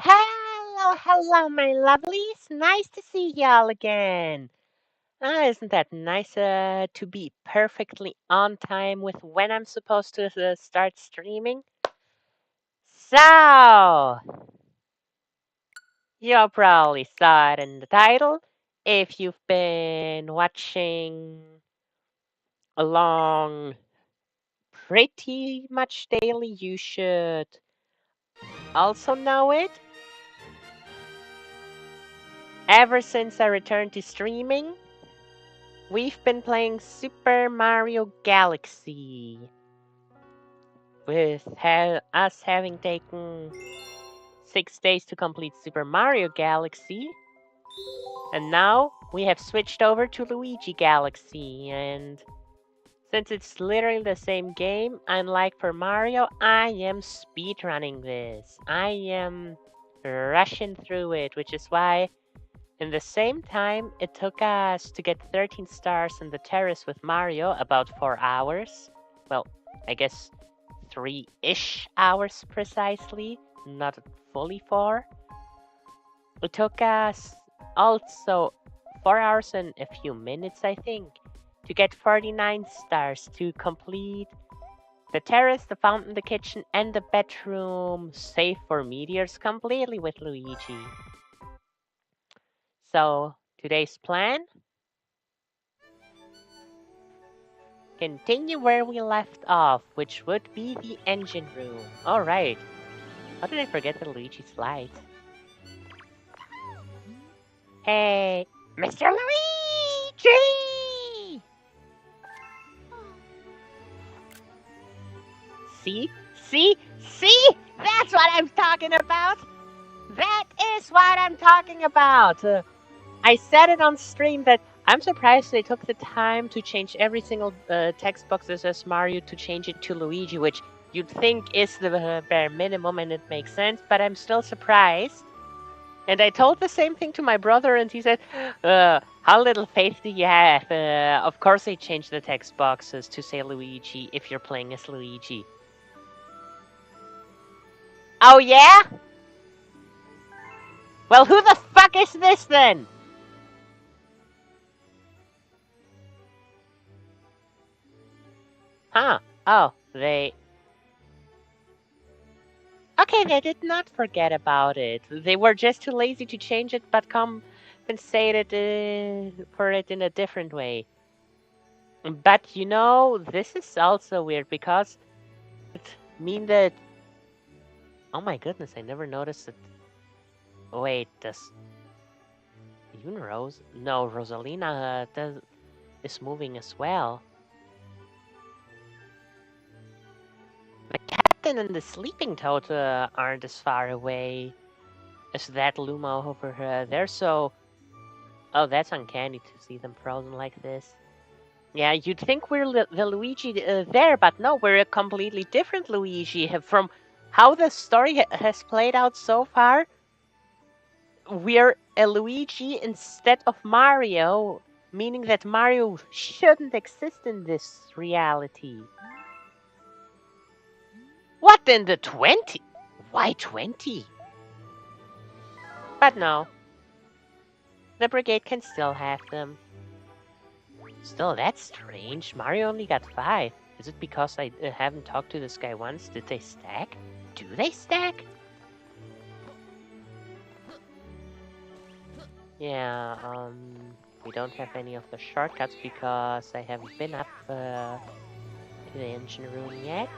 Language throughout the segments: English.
Hello, my lovelies. Nice to see y'all again. Isn't that nice to be perfectly on time with when I'm supposed to start streaming? So, you probably saw it in the title. If you've been watching along pretty much daily, you should also know it. Ever since I returned to streaming, we've been playing Super Mario Galaxy, with us having taken 6 days to complete Super Mario Galaxy, and now we have switched over to Luigi Galaxy, and since it's literally the same game, unlike for Mario, I am speedrunning this. I am rushing through it, which is why in the same time it took us to get 13 stars in the terrace with Mario, about 4 hours. Well, I guess 3-ish hours precisely, not fully 4. It took us also 4 hours and a few minutes, I think, to get 49 stars to complete the terrace, the fountain, the kitchen, and the bedroom, save for meteors, completely with Luigi. So, today's plan? Continue where we left off, which would be the engine room. Alright. How did I forget the Luigi slide? Hey, Mr. Luigi! See? See? See? That's what I'm talking about! That is what I'm talking about! I said it on stream that I'm surprised they took the time to change every single text box that says Mario to change it to Luigi, which you'd think is the bare minimum and it makes sense, but I'm still surprised. And I told the same thing to my brother, and he said, how little faith do you have? Of course they changed the text boxes to say Luigi if you're playing as Luigi. Oh yeah? Well, who the fuck is this then? Huh. Oh, they... Okay, they did not forget about it. They were just too lazy to change it, but compensated for it in a different way. But you know, this is also weird because it mean that... Oh my goodness, I never noticed it. Wait, does even Rose? No, Rosalina is moving as well. The captain and the sleeping toad aren't as far away as that Luma over there, so... Oh, that's uncanny to see them frozen like this. Yeah, you'd think we're the Luigi there, but no, we're a completely different Luigi. From how the story has played out so far, we're a Luigi instead of Mario, meaning that Mario shouldn't exist in this reality. What in the 20? Why 20? But no, the brigade can still have them. Still, that's strange. Mario only got 5. Is it because I haven't talked to this guy once? Did they stack? Do they stack? Yeah, we don't have any of the shortcuts because I haven't been up to the engine room yet.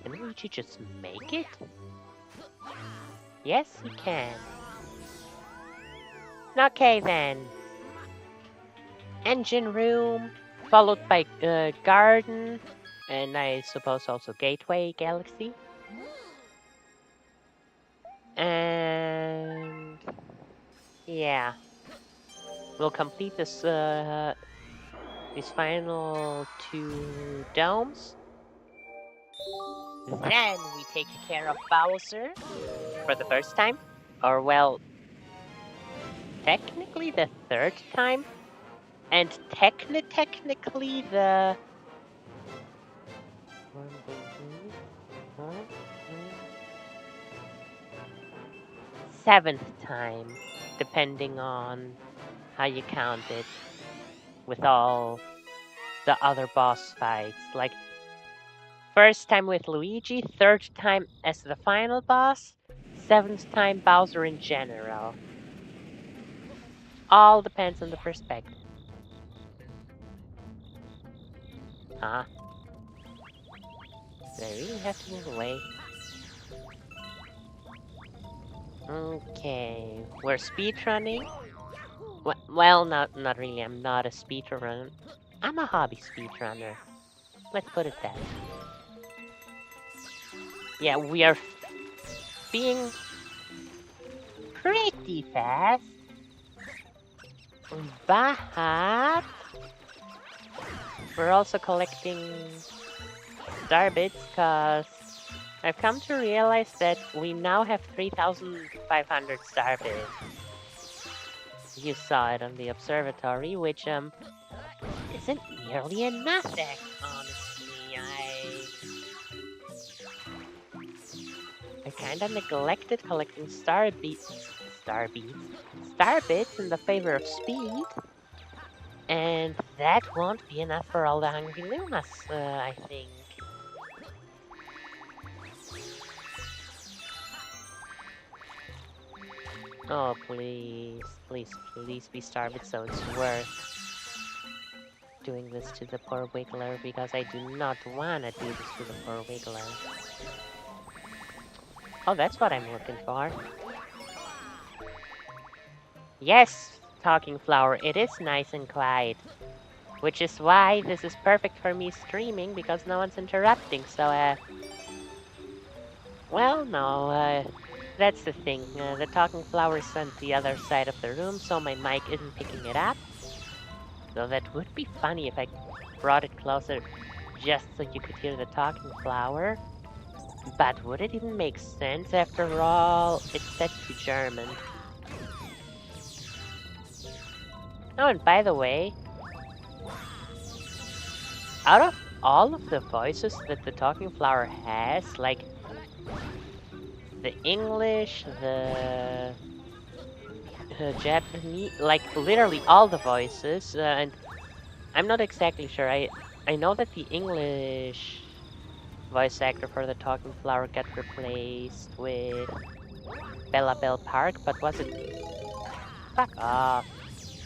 Can Luigi just make it? Yes, he can. Okay then. Engine room, followed by garden, and I suppose also gateway galaxy. And yeah, we'll complete this these final 2 domes. Then we take care of Bowser for the first time, or well, technically the 3rd time, and technically the... 7th time, depending on how you count it, with all the other boss fights. Like, first time with Luigi, third time as the final boss, 7th time Bowser in general. All depends on the perspective. Huh? Do I really have to move away? Okay, we're speedrunning. Well, not really. I'm not a speedrunner. I'm a hobby speedrunner. Let's put it that way. Yeah, we are being pretty fast, but we're also collecting star bits because I've come to realize that we now have 3,500 star bits. You saw it on the observatory, which isn't nearly enough, honestly. I kinda neglected collecting star bits in the favor of speed, and that won't be enough for all the Hungry Lumas, I think. Oh, please, please, please be star bits so it's worth doing this to the poor Wiggler, because I do not wanna do this to the poor Wiggler. Oh, that's what I'm looking for. Yes, Talking Flower, it is nice and quiet. Which is why this is perfect for me streaming, because no one's interrupting, so, well, no, that's the thing. The Talking Flower is on the other side of the room, so my mic isn't picking it up. So that would be funny if I brought it closer just so you could hear the Talking Flower. But would it even make sense? After all, it's set to German. Oh, and by the way, out of all of the voices that the Talking Flower has, like the English, the Japanese, like literally all the voices, and I'm not exactly sure. I know that the English voice actor for the Talking Flower got replaced with Bella Bell Park, but was it... Fuck off.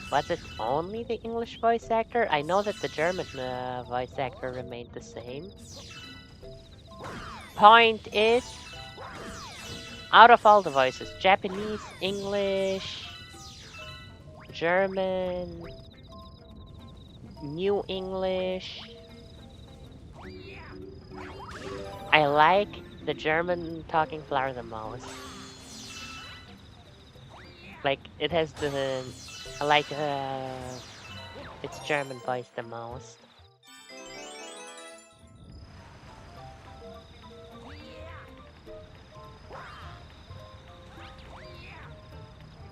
Was it only the English voice actor? I know that the German voice actor remained the same. Point is, out of all the voices, Japanese, English, German, New English, I like the German Talking Flower the most. Like, it has the... I like its German voice the most.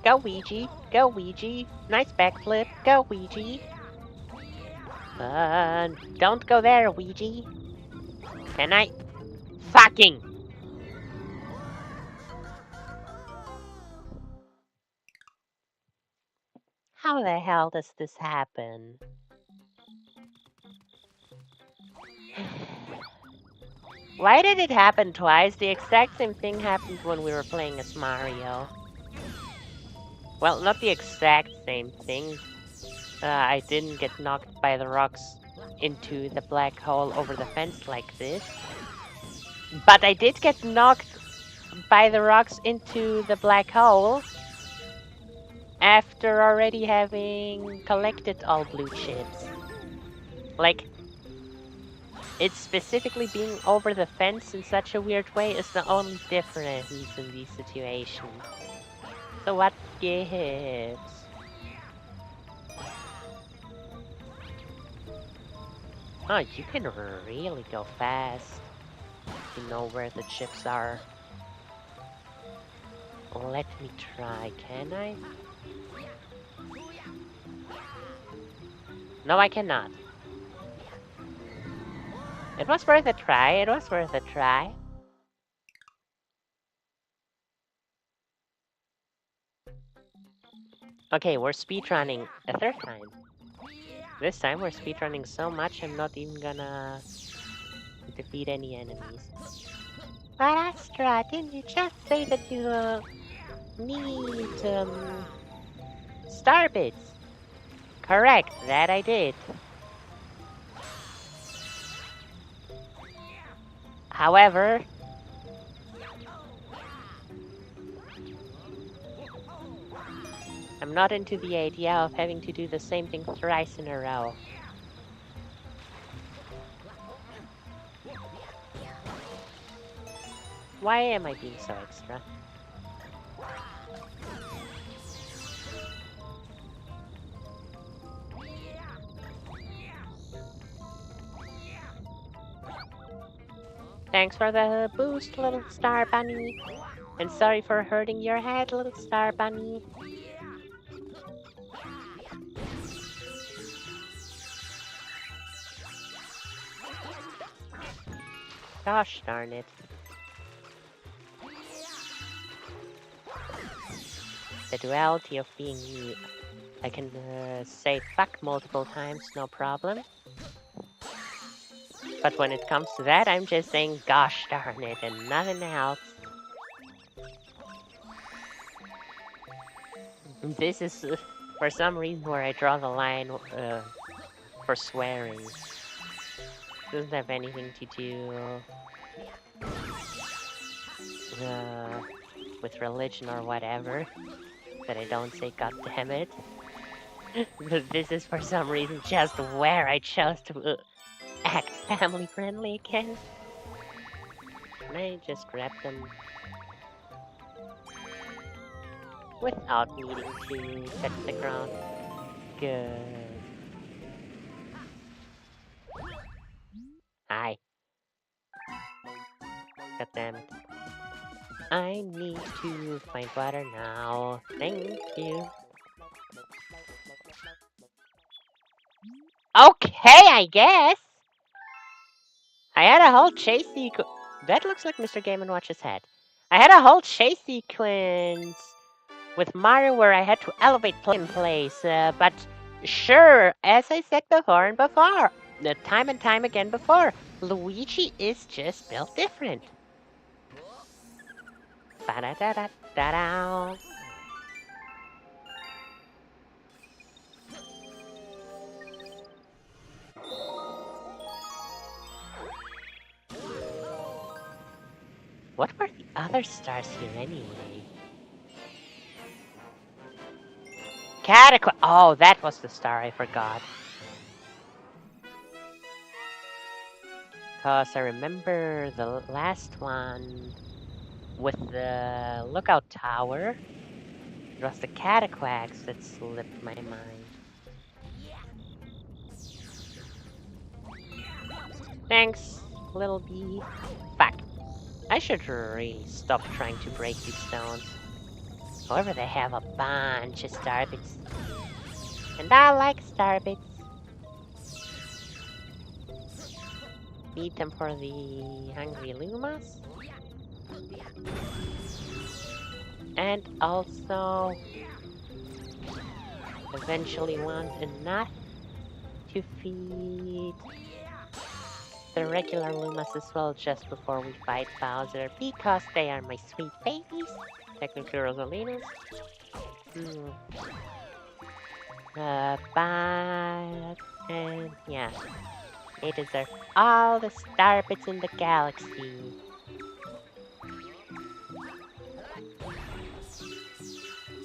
Go Ouija, go Ouija, nice backflip, go Ouija. Don't go there, Ouija. Can I? Fucking! How the hell does this happen? Why did it happen twice? The exact same thing happened when we were playing as Mario. Well, not the exact same thing. I didn't get knocked by the rocks into the black hole over the fence like this. But I did get knocked by the rocks into the black hole after already having collected all blue chips. Like, it's specifically being over the fence in such a weird way is the only difference in these situations. So what gives? Oh, you can really go fast. You know where the chips are. Let me try, can I? No, I cannot. It was worth a try, it was worth a try. Okay, we're speedrunning a third time. This time we're speedrunning so much I'm not even gonna defeat any enemies. But Astra, didn't you just say that you need star bits? Correct, that I did. However, I'm not into the idea of having to do the same thing thrice in a row. Why am I being so extra? Thanks for the boost, little star bunny. And sorry for hurting your head, little star bunny. Gosh darn it. The duality of being me. I can say fuck multiple times, no problem. But when it comes to that, I'm just saying gosh darn it and nothing else. This is for some reason where I draw the line for swearing. Doesn't have anything to do with religion or whatever. That I don't say god damn it. But this is for some reason just where I chose to act family friendly again. Can I just grab them without needing to touch the ground? Good. Hi. God damn it. I need to find water now. Thank you. Okay, I guess. I had a whole chase sequence. That looks like Mr. Game & Watch's head. I had a whole chase sequence with Mario where I had to elevate in place, but sure, as I said before and before, time and time again before, Luigi is just built different. Ba-da-da-da-da-da. What were the other stars here anyway? Cataclysm! Oh, that was the star I forgot. Because I remember the last one with the lookout tower. It was the Cataquax that slipped my mind. Thanks, little bee. Fuck. I should really stop trying to break these stones. However, they have a bunch of starbits. And I like starbits. Need them for the hungry Lumas. And also eventually want enough to feed the regular Lumas as well just before we fight Bowser because they are my sweet babies. Technically Rosalinas. But and yeah. They deserve all the star bits in the galaxy.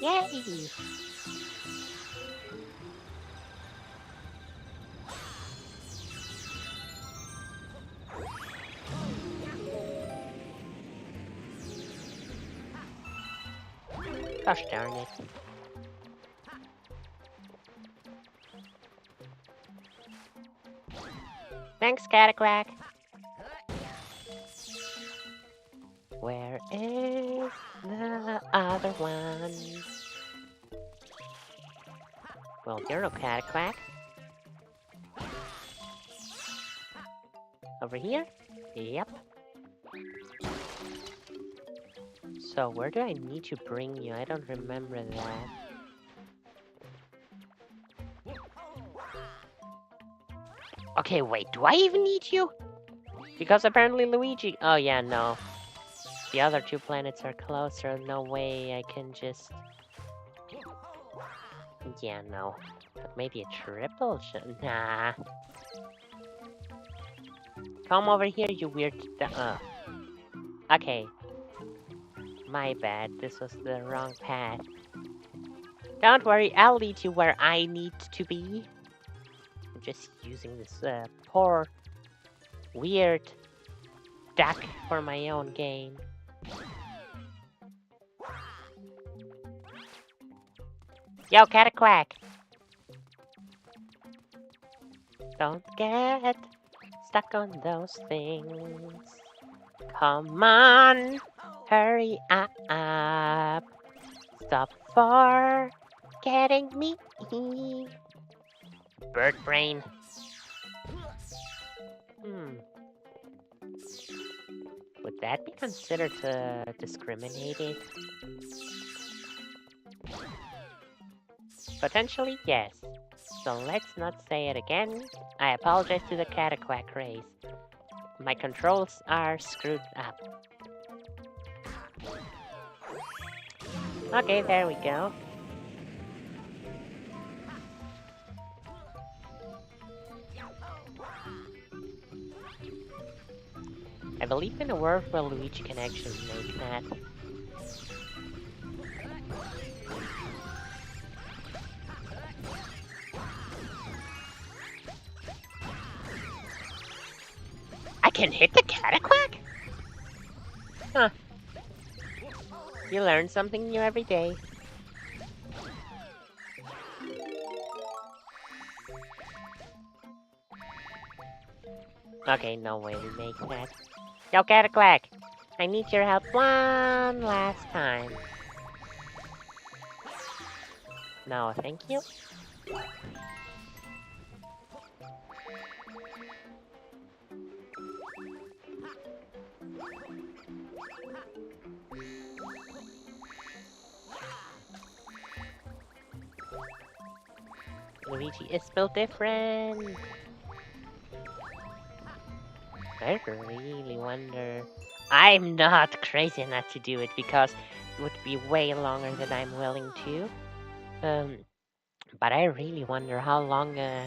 Yay! Gosh darn it. Thanks, Cataquack. Where is the other one? Well, you're no Cataquack. Over here? Yep. So where do I need to bring you? I don't remember that. Okay, wait, do I even need you? Because apparently Luigi... Oh yeah, no. The other two planets are closer. No way I can just... Yeah, no. But maybe a triple jump? Nah. Come over here, you weird... Okay. My bad. This was the wrong path. Don't worry, I'll lead you where I need to be. I'm just using this poor, weird duck for my own game. Yo, Cataquack! Don't get stuck on those things. Come on, hurry up. Stop for getting me. Bird brain. Would that be considered discriminated? Potentially, yes. So let's not say it again. I apologize to the Cataquack race. My controls are screwed up. Okay, there we go. I believe in a world where Luigi can actually make that. I can hit the Cataquack? Huh. You learn something new every day. Okay, no way we make that. Yo, Cataquack! I need your help one last time. No, thank you. Luigi is built different. I really wonder... I'm not crazy enough to do it because it would be way longer than I'm willing to. But I really wonder how long a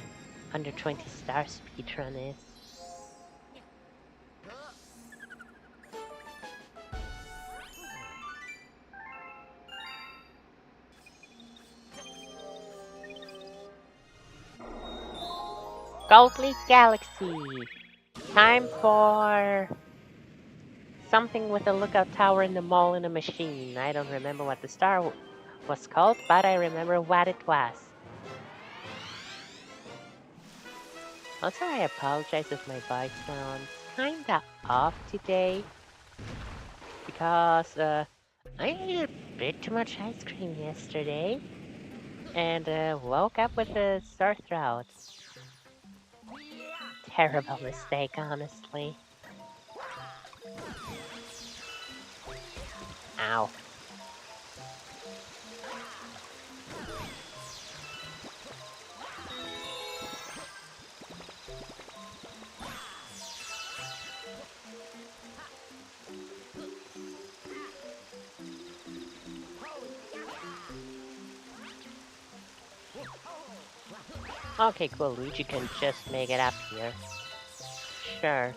120 star speedrun is. Gold Leaf Galaxy! Time for... something with a lookout tower in the mall in a machine. I don't remember what the star was called, but I remember what it was. Also, I apologize if my voice sounds kinda off today. Because, I ate a bit too much ice cream yesterday. And, woke up with a sore throat. Terrible mistake, honestly. Ow. Okay, cool. Luigi can just make it up here. Sure.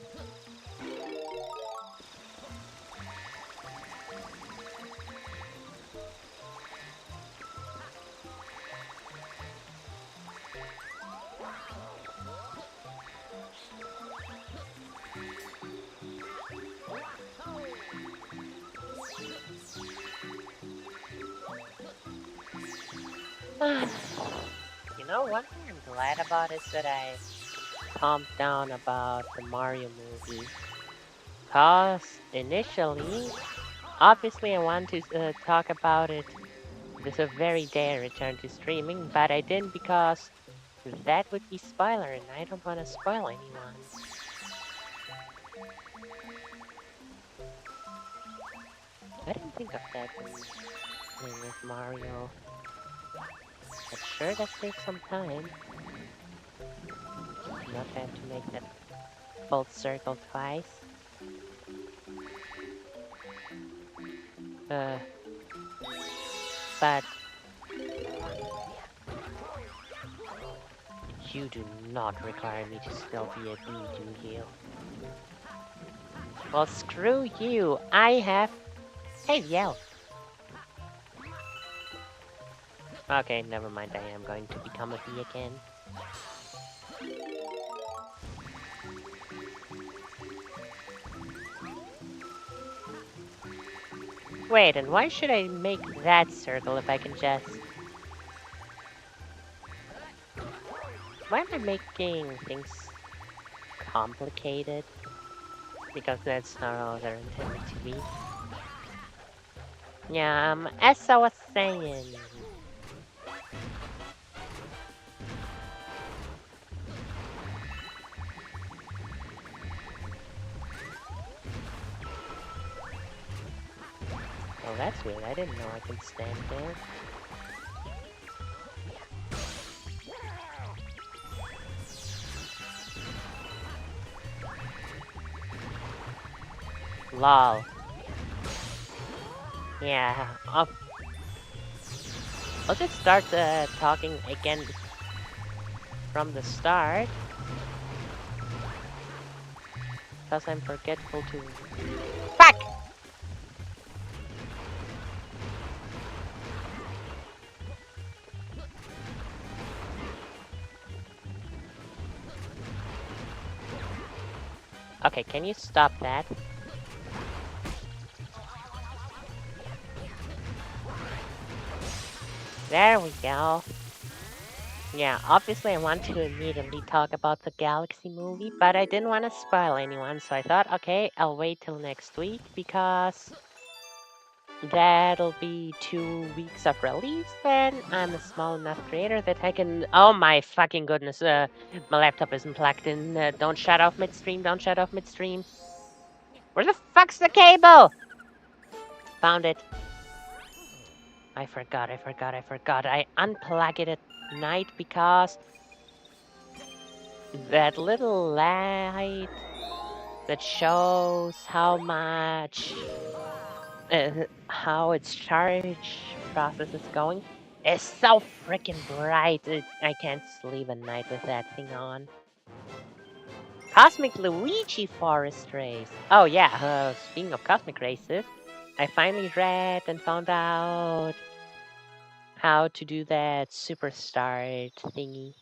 You know, one thing I'm glad about is that I calmed down about the Mario movie. Cause initially, obviously I want to talk about it this very day I return to streaming, but I didn't because that would be spoiler and I don't want to spoil anyone. But I'm think of that when playing with Mario. But sure does take some time. Not have to make that full circle twice. But you do not require me to still be a bee, do you? Well, screw you. I have... Hey, yo. Okay, never mind. I am going to become a bee again. Wait, and why should I make that circle if I can just... Why am I making things complicated? Because that's not how they're intended to be. Yeah, as I was saying... Oh, that's weird. I didn't know I could stand there. Lol. Yeah, I'll just start talking again from the start. Because I'm forgetful to... Fuck! Okay, can you stop that? There we go. Yeah, obviously I want to immediately talk about the Galaxy movie, but I didn't want to spoil anyone, so I thought, okay, I'll wait till next week, because that'll be 2 weeks of release, and I'm a small enough creator that I can... Oh my fucking goodness, my laptop isn't plugged in. Don't shut off midstream, don't shut off midstream. Where the fuck's the cable? Found it. I forgot. I unplug it at night because that little light that shows how much, how its charge process is going is so freaking bright. I can't sleep at night with that thing on. Cosmic Luigi Forest Race. Oh yeah, speaking of cosmic races, I finally read and found out how to do that superstar thingy.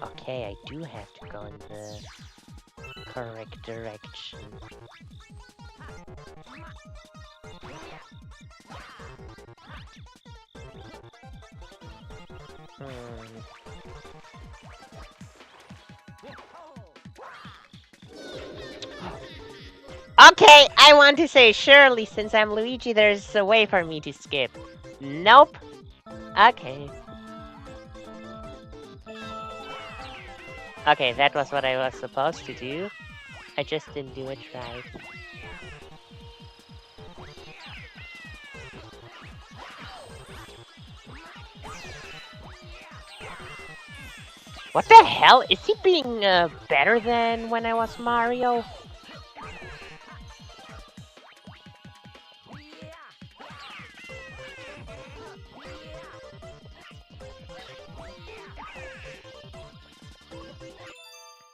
Okay, I do have to go in the correct direction. Okay, I want to say, surely, since I'm Luigi, there's a way for me to skip. Nope. Okay. Okay, that was what I was supposed to do. I just didn't do it right. What the hell? Is he being better than when I was Mario?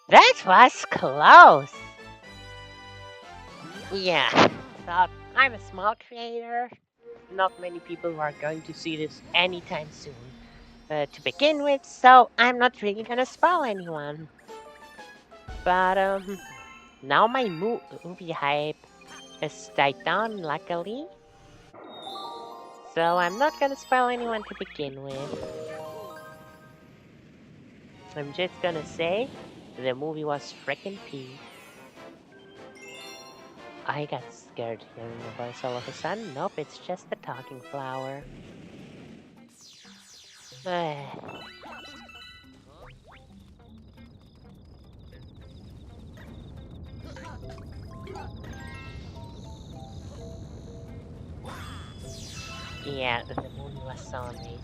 That was close. Yeah, so I'm a small creator. Not many people are going to see this anytime soon to begin with, so I'm not really gonna spoil anyone. But now my movie hype has died down, luckily. So I'm not gonna spoil anyone to begin with. I'm just gonna say the movie was frickin' peak. I got scared hearing the voice all of a sudden. Nope, it's just the talking flower. Yeah, the movie was so amazing.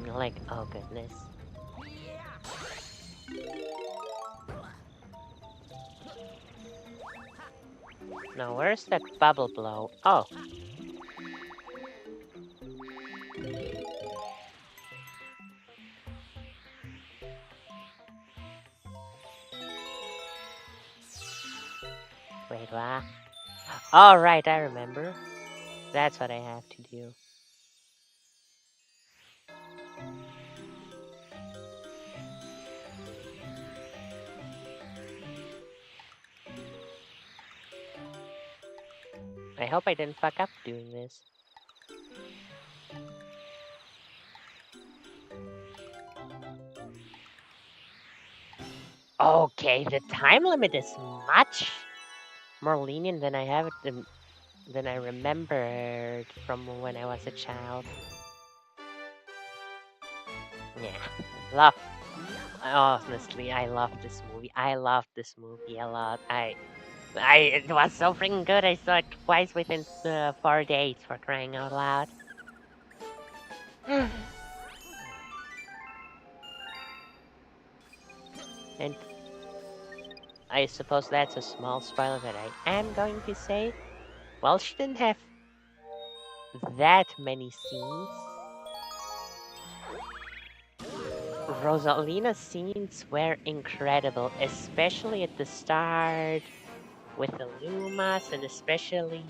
Like, oh goodness. Now, where's that bubble blow? Oh. Wait, what? All right, I remember. That's what I have to do. I hope I didn't fuck up doing this. Okay, the time limit is much more lenient than I have it than I remembered from when I was a child. Yeah, love. Honestly, I love this movie. I love this movie a lot. It was so freaking good. I saw it twice within 4 days for crying out loud. And I suppose that's a small spoiler that I am going to say. Well, she didn't have that many scenes. Rosalina's scenes were incredible, especially at the start with the Lumas, and especially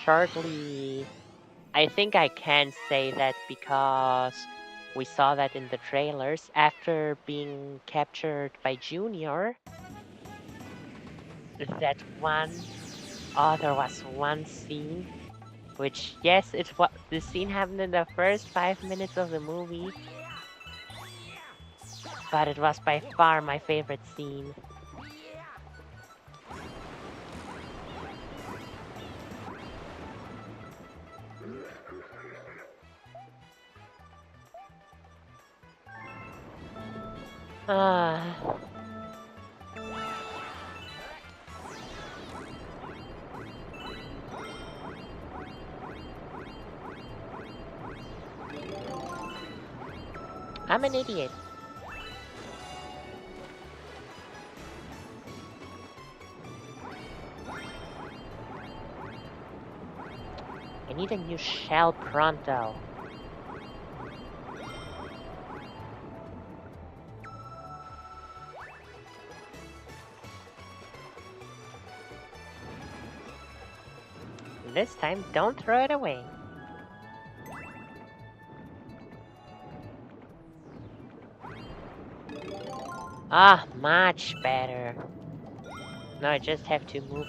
shortly. I think I can say that because we saw that in the trailers after being captured by Junior. That one, oh, there was one scene which, yes, it's what the scene happened in the first 5 minutes of the movie, but it was by far my favorite scene. Ah. I'm an idiot. I need a new shell pronto. This time, don't throw it away. Ah, much better. Now I just have to move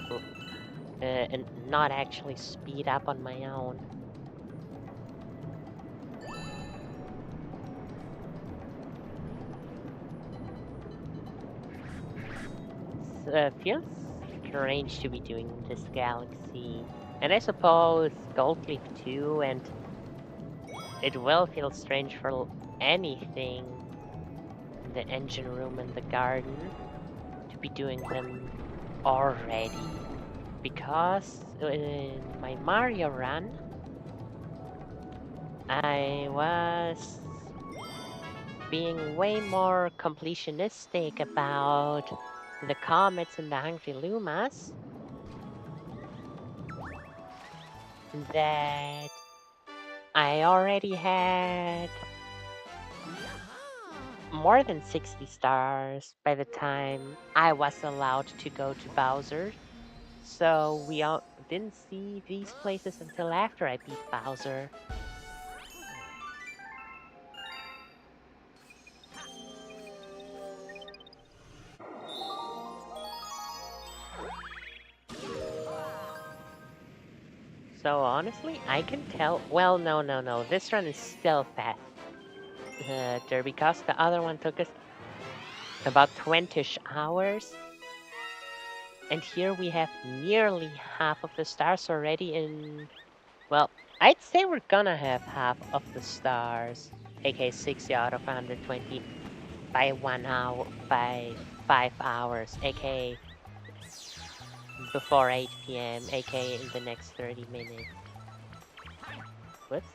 and not actually speed up on my own. Feels strange to be doing this galaxy. And I suppose Goldleaf too, and it will feel strange for anything in the engine room and the garden to be doing them already. Because in my Mario run, I was being way more completionistic about the comets and the hungry Lumas that I already had more than 60 stars by the time I was allowed to go to Bowser. So we didn't see these places until after I beat Bowser. So honestly, I can tell. Well, no. This run is still fast. There, because the other one took us about 20-ish hours. And here we have nearly half of the stars already in... Well, I'd say we're gonna have half of the stars, aka 60 out of 120, by 1 hour, by 5 hours, aka before 8 p.m., aka in the next 30 minutes. Whoops.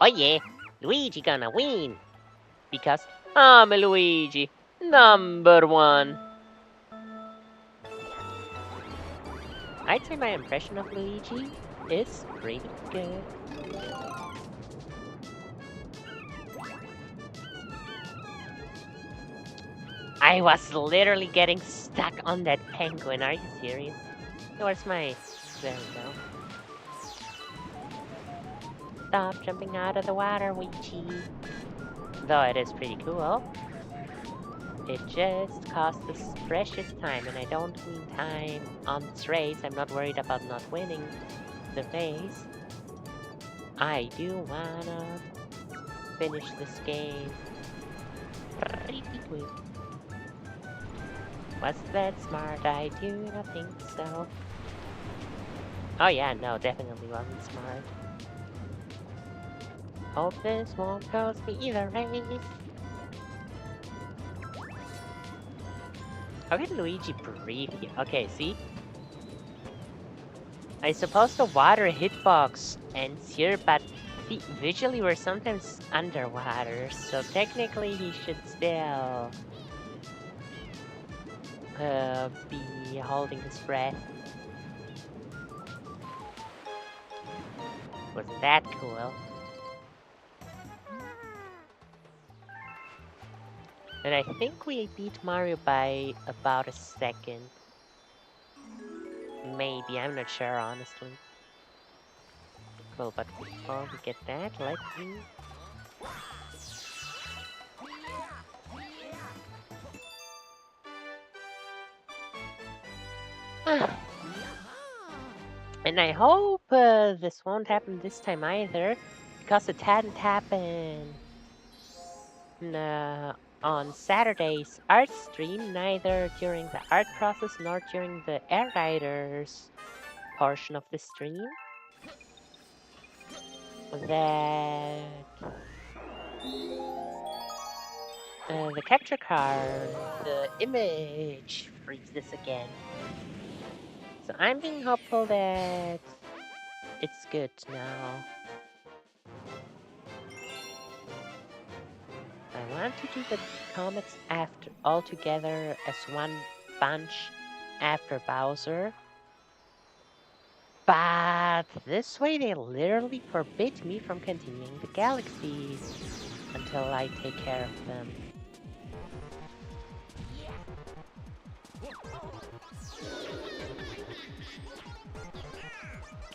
Oh yeah, Luigi gonna win! Because I'm a Luigi, #1. I'd say my impression of Luigi is pretty good. I was literally getting stuck on that penguin. Are you serious? Where's my... There we go. Stop jumping out of the water, Luigi. Though it is pretty cool. It just costs us precious time, and I don't mean time on this race. I'm not worried about not winning the race. I do wanna finish this game pretty quick. Was that smart? I do not think so. Oh yeah, no, definitely wasn't smart. Hope this won't cost me the race. How can Luigi breathe here? Okay, see? I suppose the water hitbox ends here, but see, visually we're sometimes underwater, so technically he should still be holding his breath. Wasn't that cool? And I think we beat Mario by about a second. Maybe, I'm not sure, honestly. Cool, but before we get that, let me... And I hope this won't happen this time either, because it hadn't happened on Saturday's art stream, neither during the art process nor during the air riders portion of the stream. That the capture card, the image freezes again. So I'm being hopeful that it's good now. I want to do the comets after all together as one bunch after Bowser. But this way they literally forbid me from continuing the galaxies until I take care of them.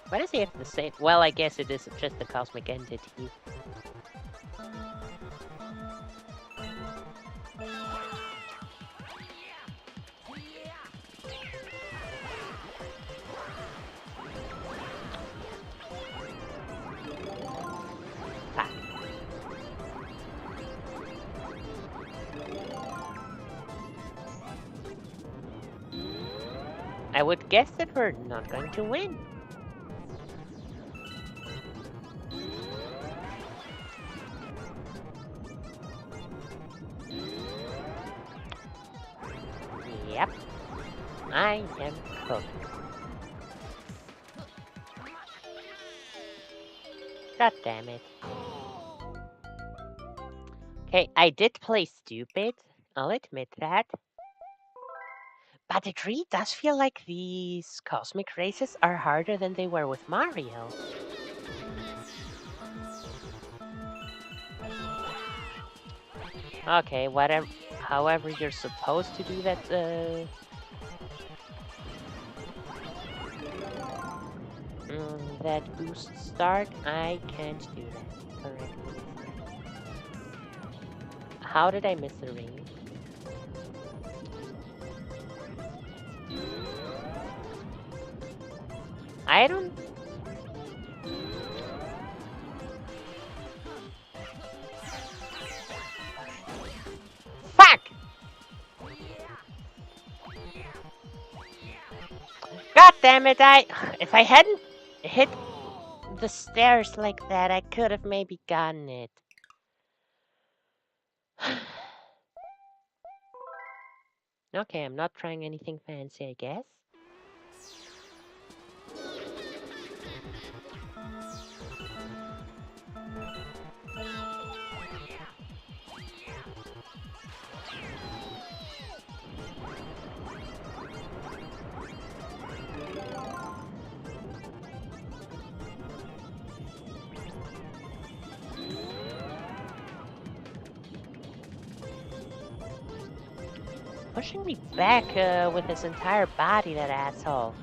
Why does he have the same? Well, I guess it is just a cosmic entity. Fuck. I would guess that we're not going to win. Yep. I am cooked. God damn it. Okay, I did play stupid. I'll admit that. But it really does feel like these cosmic races are harder than they were with Mario. Okay, whatever. However you're supposed to do that, that boost start, I can't do that correctly. How did I miss the ring? I don't... Fuck! God damn it, if I hadn't hit the stairs like that, I could have maybe gotten it. Okay, I'm not trying anything fancy, I guess. Pushing me back with his entire body, that asshole.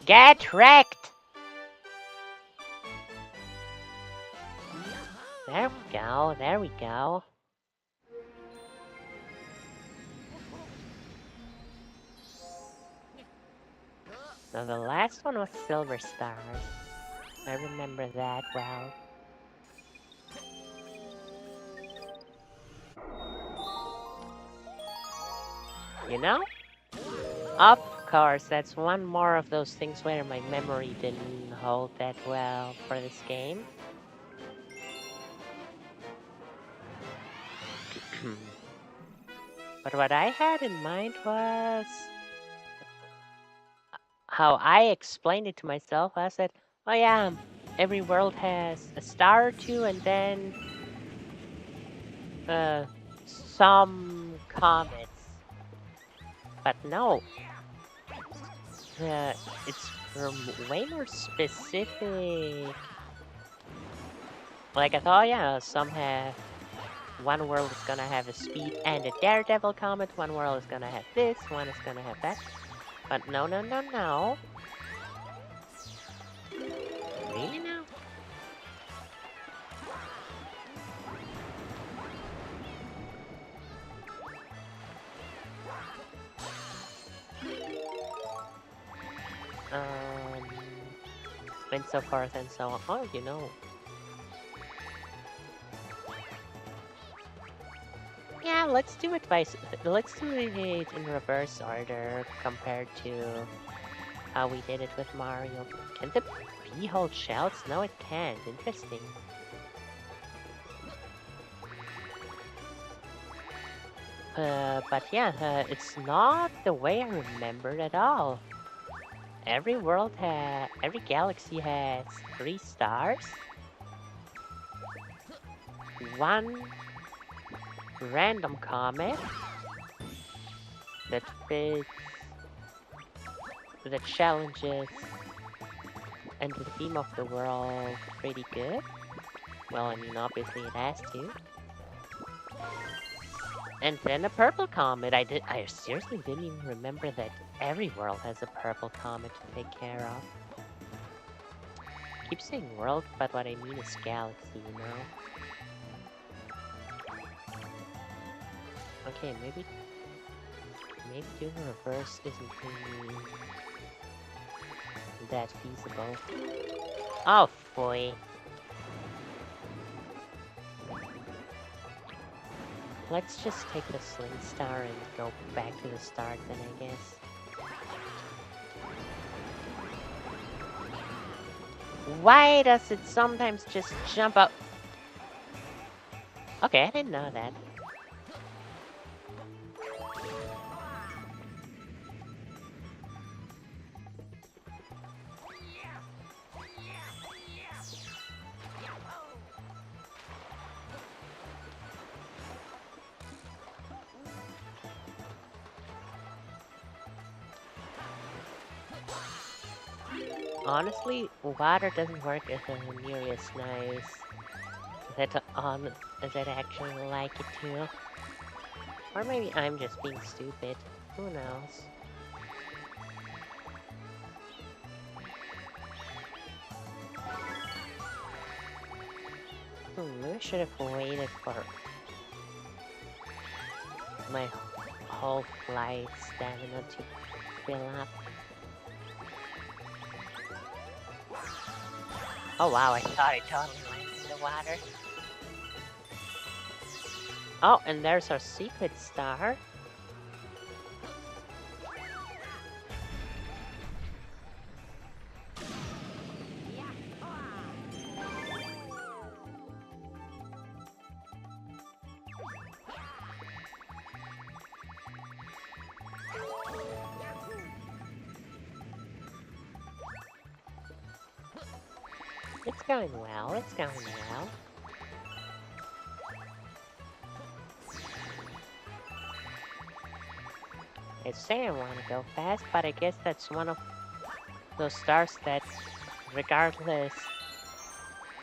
Get wrecked! There we go, there we go. Now the last one was Silver Stars. I remember that well. You know? Of course, that's one more of those things where my memory didn't hold that well for this game. But what I had in mind was how I explained it to myself. I said, oh yeah, every world has a star or two, and then some comets. But no, it's way more specific. Like I thought, yeah, some have. One world is gonna have a speed and a daredevil comet. One world is gonna have this. One is gonna have that. But no, no, no, no. Really now? And so forth and so on. Oh, you know. Yeah, let's do it let's do it in reverse order compared to how we did it with Mario. Can the bee hold shells? No, it can't. Interesting. But yeah, it's not the way I remembered at all. Every galaxy has 3 stars, 1 random comet that fits the challenges and the theme of the world pretty good. Well, I mean, obviously it has to. And then a purple comet. I seriously didn't even remember that every world has a purple comet to take care of. I keep saying world, but what I mean is galaxy, you know? Okay, maybe doing reverse isn't really that feasible. Oh, boy. Let's just take the Sling Star and go back to the start then, I guess. Why does it sometimes just jump up? Okay, I didn't know that. Honestly, water doesn't work as nearly as nice as I'd actually like it to. Or maybe I'm just being stupid. Who knows? Maybe I should have waited for my whole flight stamina to fill up. Oh wow, I thought I totally went in the water. Oh, and there's our secret star. It's going well, it's going well. I say I want to go fast, but I guess that's one of those stars that, regardless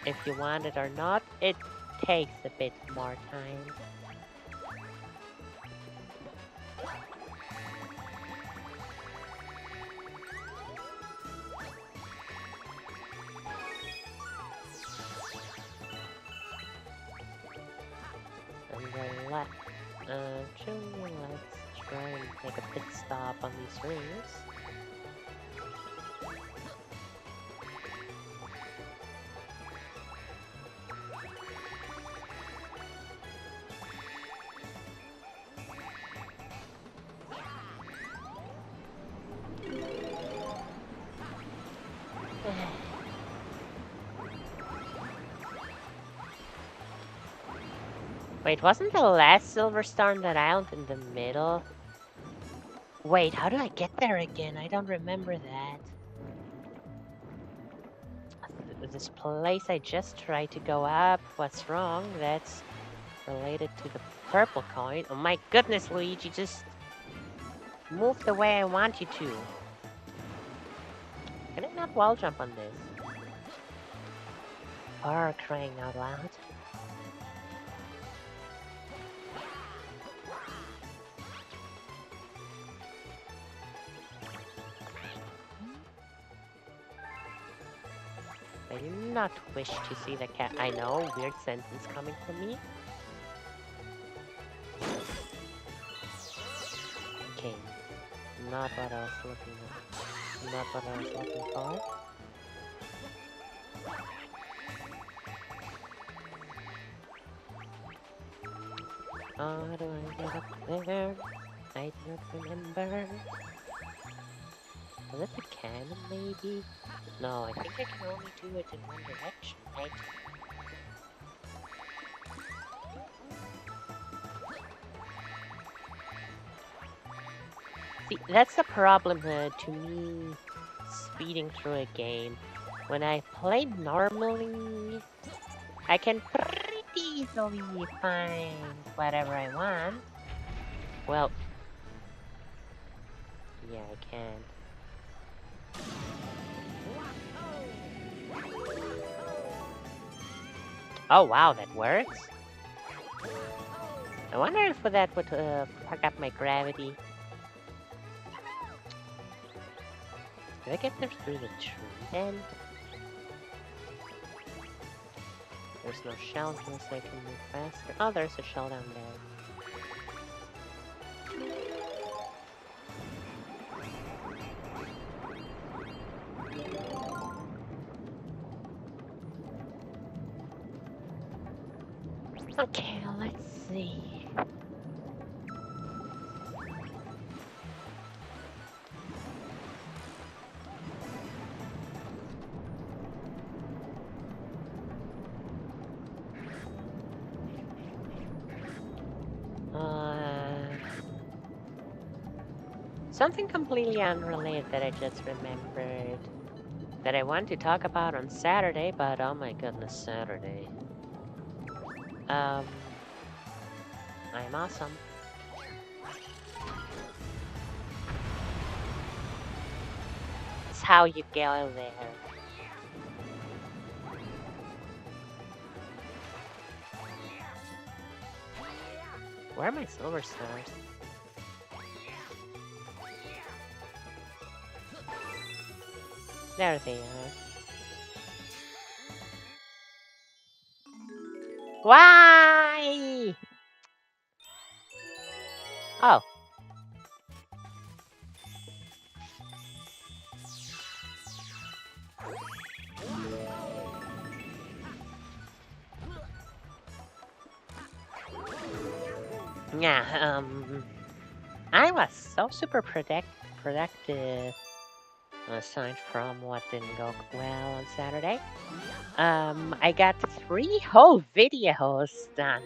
if you want it or not, it takes a bit more time. And then actually, let's try and make a pit stop on these rings. Wait, wasn't the last silver star on that island in the middle? Wait, how do I get there again? I don't remember that. This place I just tried to go up. What's wrong? That's related to the purple coin. Oh my goodness, Luigi, just move the way I want you to. Can I not wall jump on this? For crying out loud. I do not wish to see the cat. I know, weird sentence coming from me. Okay, not what I was looking at. Not what I was looking for. How do I get up there? I do not remember. Was it the cannon, maybe? No, I think I can only do it in one direction, right? See, that's the problem to me speeding through a game. When I play normally, I can pretty easily find whatever I want. Well, yeah, I can. Oh wow, that works? I wonder if that would fuck up my gravity. Did I get there through the tree then? There's no shell here, so I can move faster. Oh, there's a shell down there. Okay, let's see. Something completely unrelated that I just remembered that I want to talk about on Saturday, but oh my goodness, Saturday. I'm awesome. It's how you get there. Where are my silver stars? There they are. Why? Oh. Yeah, I was so super productive aside from what didn't go well on Saturday. I got 3 whole videos done.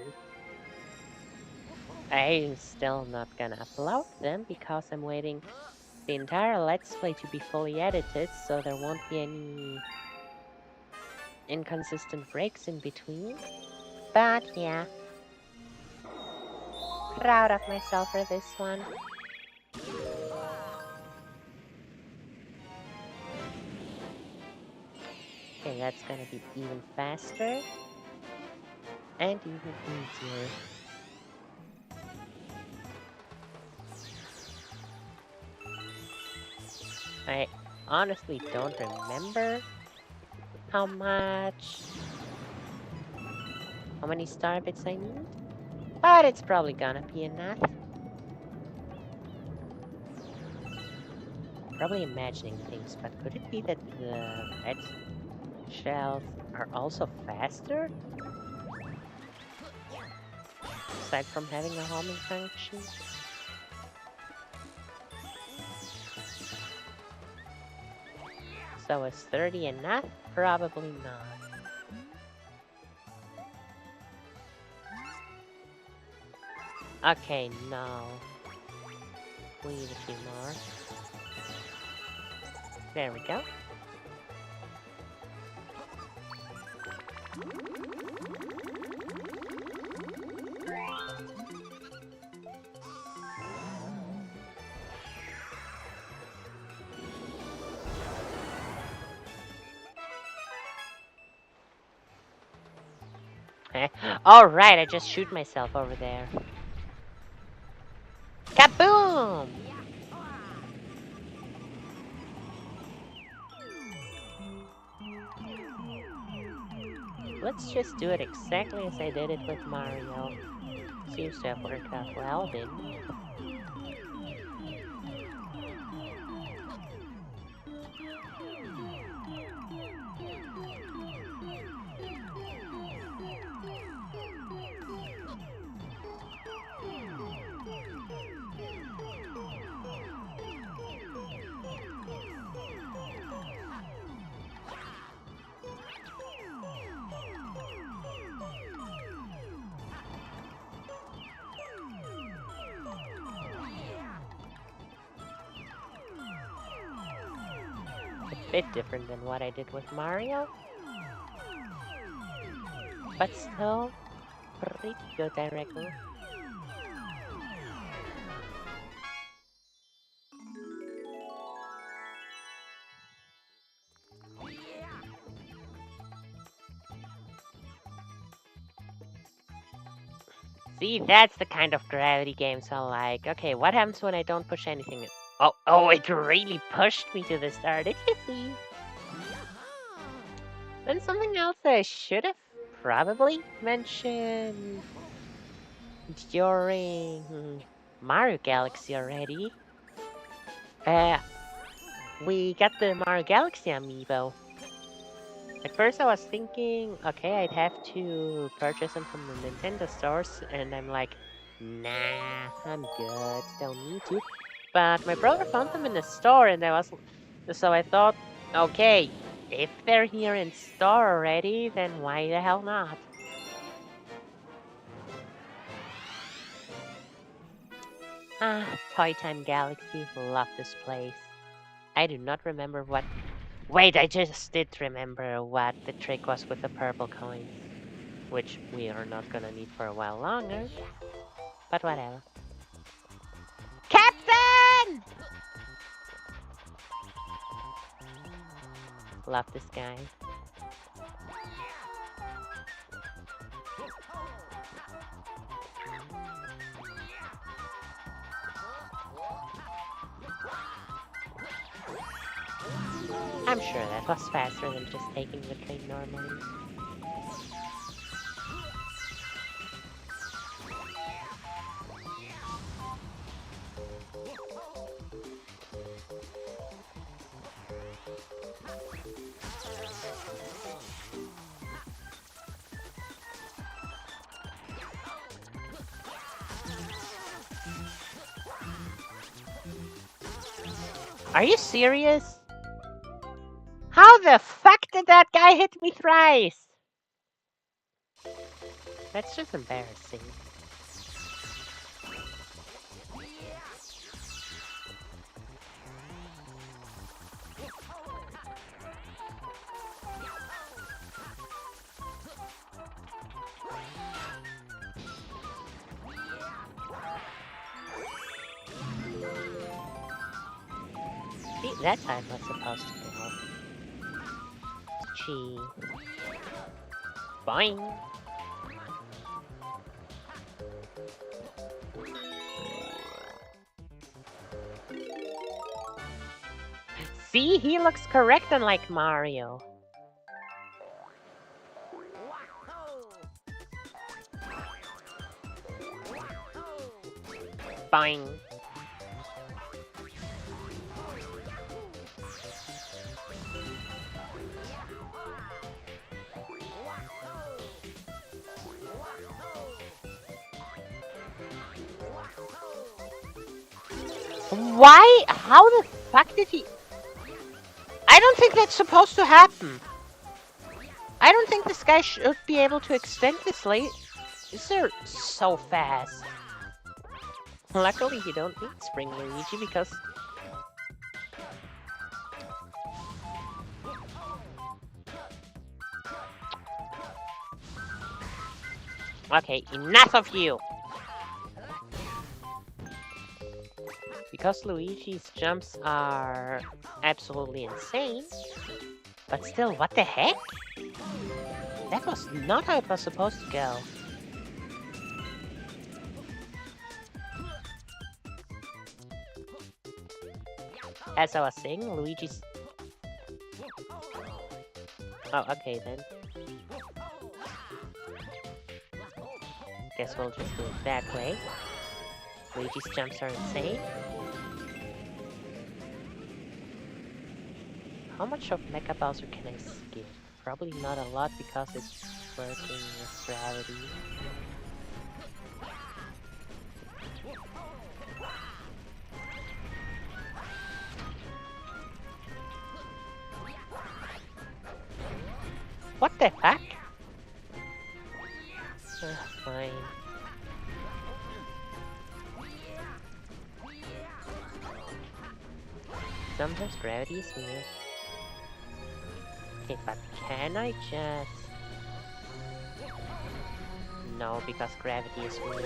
I'm still not gonna upload them because I'm waiting the entire Let's Play to be fully edited, so there won't be inconsistent breaks in between. But yeah, proud of myself for this one. Okay, that's gonna be even faster and even easier. I honestly don't remember how many star bits I need, but it's probably gonna be enough. Probably imagining things, but could it be that the red shells are also faster? Aside from having a homing function? So is 30 enough? Probably not. Okay, no. We need a few more. There we go. Alright, I just shoot myself over there. Kaboom! Let's just do it exactly as I did it with Mario. Seems to have worked out well, didn't it? A bit different than what I did with Mario, but still pretty good, I reckon. See, that's the kind of gravity games I like. Okay, what happens when I don't push anything? Oh, it really pushed me to the start. Did you see? Then something else that I should have probably mentioned during Mario Galaxy already. We got the Mario Galaxy amiibo. At first I was thinking, okay, I'd have to purchase them from the Nintendo stores, and I'm like, nah, I'm good, don't need to. But my brother found them in the store, and so I thought, okay, if they're here in store already, then why the hell not? Ah, Toy Time Galaxy, love this place. I do not remember what. Wait, I just did remember what the trick was with the purple coins, which we are not gonna need for a while longer, but whatever. Captain! Love this guy. I'm sure that was faster than just taking the train normally. Are you serious? How the fuck did that guy hit me thrice? That's just embarrassing. See, that's how it was supposed to go. Gee. Boing. See, he looks correct unlike Mario. Boing. Why? How the fuck did he... I don't think that's supposed to happen. I don't think this guy should be able to extend this late. They're so fast. Luckily, you don't need Spring Luigi because... Okay, enough of you! Because Luigi's jumps are absolutely insane. But still, what the heck? That was not how it was supposed to go. As I was saying, Luigi's... Oh, okay then. Guess we'll just do it that way. Luigi's jumps are insane. How much of Mecha Bowser can I skip? Probably not a lot because it's working with gravity. What the heck? Fine. Sometimes gravity is weird. Okay, but can I just... No, because gravity is weird.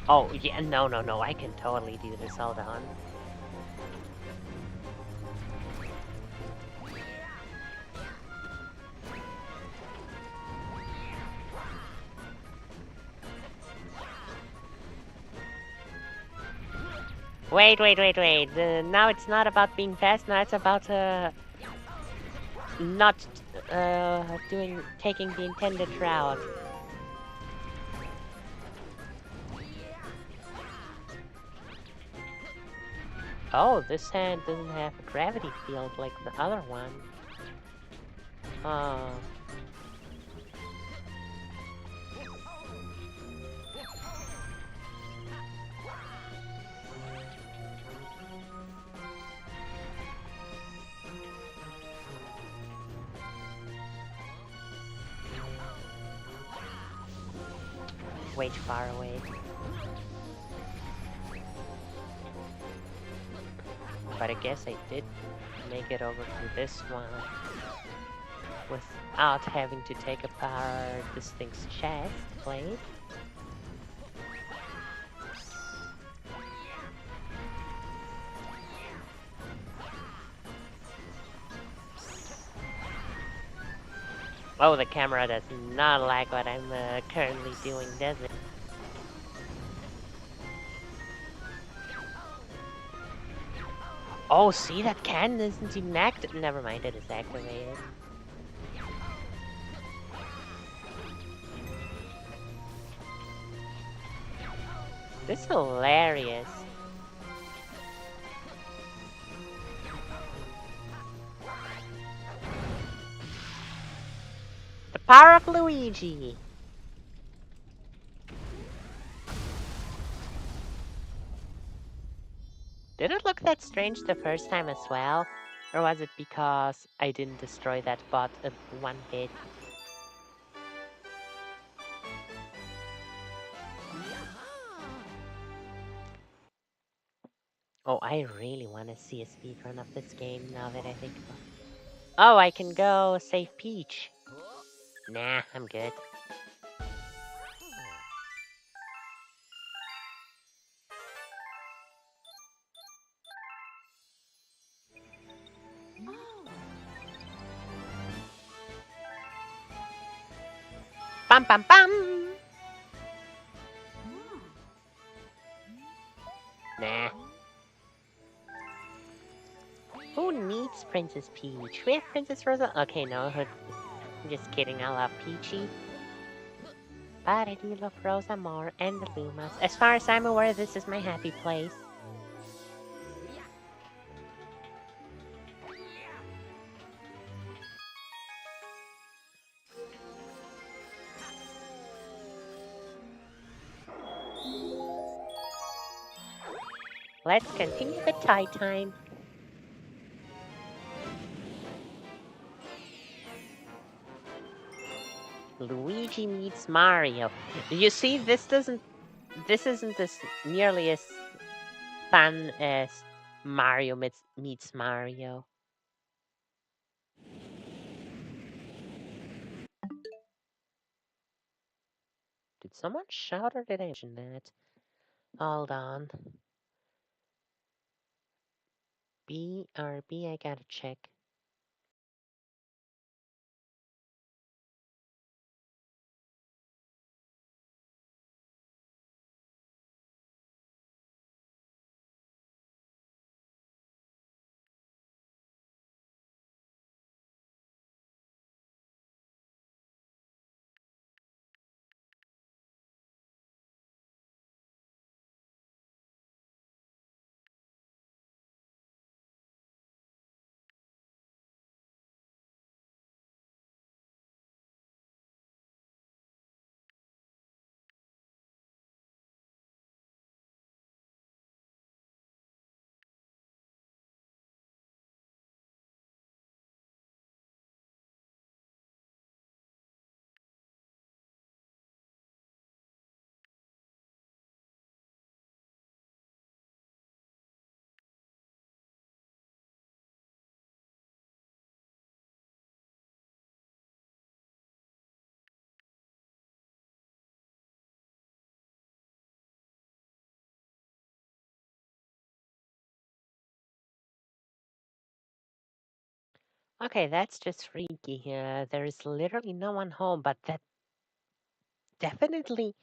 Oh, yeah, no, I can totally do this, hold on. Wait. Now it's not about being fast, now it's about, not, taking the intended route. Oh, this hand doesn't have a gravity field like the other one. Oh. Way too far away. But I guess I did make it over to this one without having to take apart this thing's chest plate. Oh, the camera does not like what I'm currently doing, does it? Oh, see, that cannon isn't even active. Never mind, it is activated. This is hilarious. The power of Luigi. Did it look that strange the first time as well? Or was it because I didn't destroy that bot at one hit? Oh, I really want to see a speedrun of this game now that I think about it. Oh, I can go save Peach. Nah, I'm good. Bum bum bum! Nah. Who needs Princess Peach? We have Princess Rosa. Okay, no. I'm just kidding. I love Peachy. But I do love Rosa more and the Lumas. As far as I'm aware, this is my happy place. Let's continue the tie time. Luigi meets Mario. You see, this isn't as nearly as fun as Mario meets Mario. Did someone shout or did I mention that? Hold on. BRB, I gotta check. Okay, that's just freaky here. There is literally no one home, but that definitely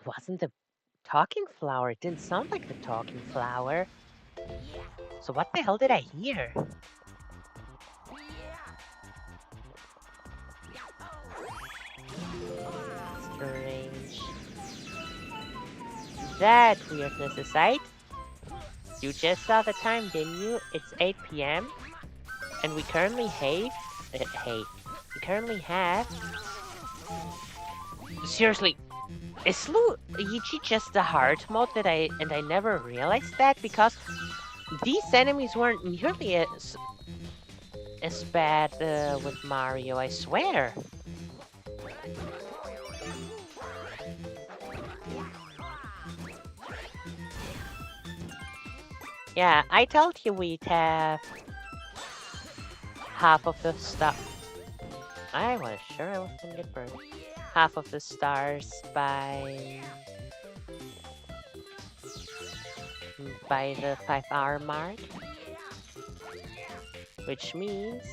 wasn't the talking flower. It didn't sound like the talking flower. So what the hell did I hear? Strange. That weirdness aside, you just saw the time, didn't you? It's 8 p.m. and we currently have. Seriously, is Luigi just the hard mode that I never realized that because these enemies weren't nearly as bad with Mario, I swear. Yeah, I told you we'd have half of the stuff. I was sure I was gonna get burned. Half of the stars by the 5-hour mark, which means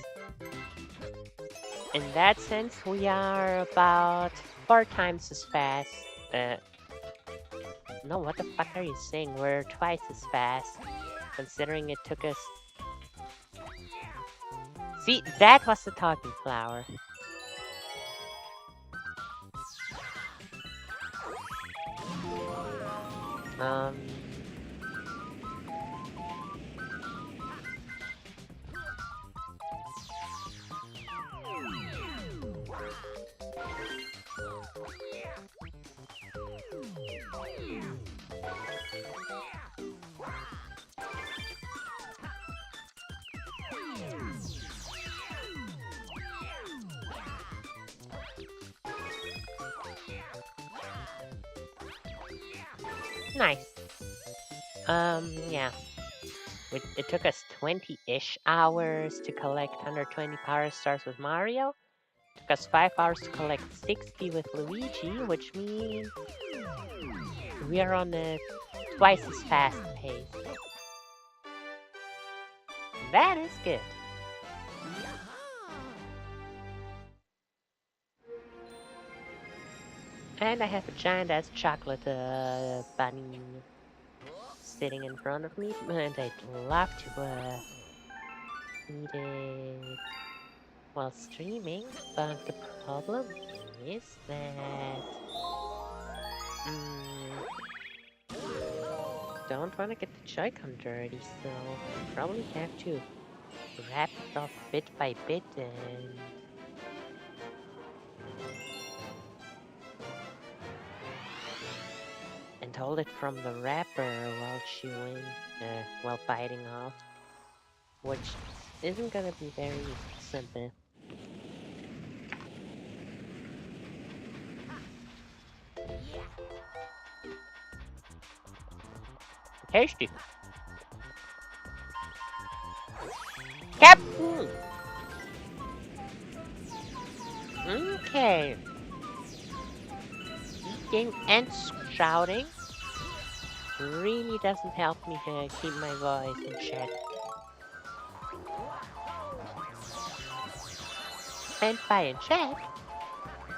in that sense we are about 4 times as fast. No, what the fuck are you saying? We're twice as fast, considering it took us. See, that was the talking flower. Nice. Yeah. It took us 20-ish hours to collect 120 power stars with Mario. It took us 5 hours to collect 60 with Luigi, which means we are on a twice as fast pace. That is good. And I have a giant ass chocolate bunny sitting in front of me, and I'd love to eat it while streaming, but the problem is that don't want to get the Joy-Con dirty, so probably have to wrap it off bit by bit and hold it from the wrapper while chewing, while biting off, which isn't gonna be very simple. Tasty. Captain! Okay. Eating and shouting really doesn't help me to keep my voice in check. And by in check,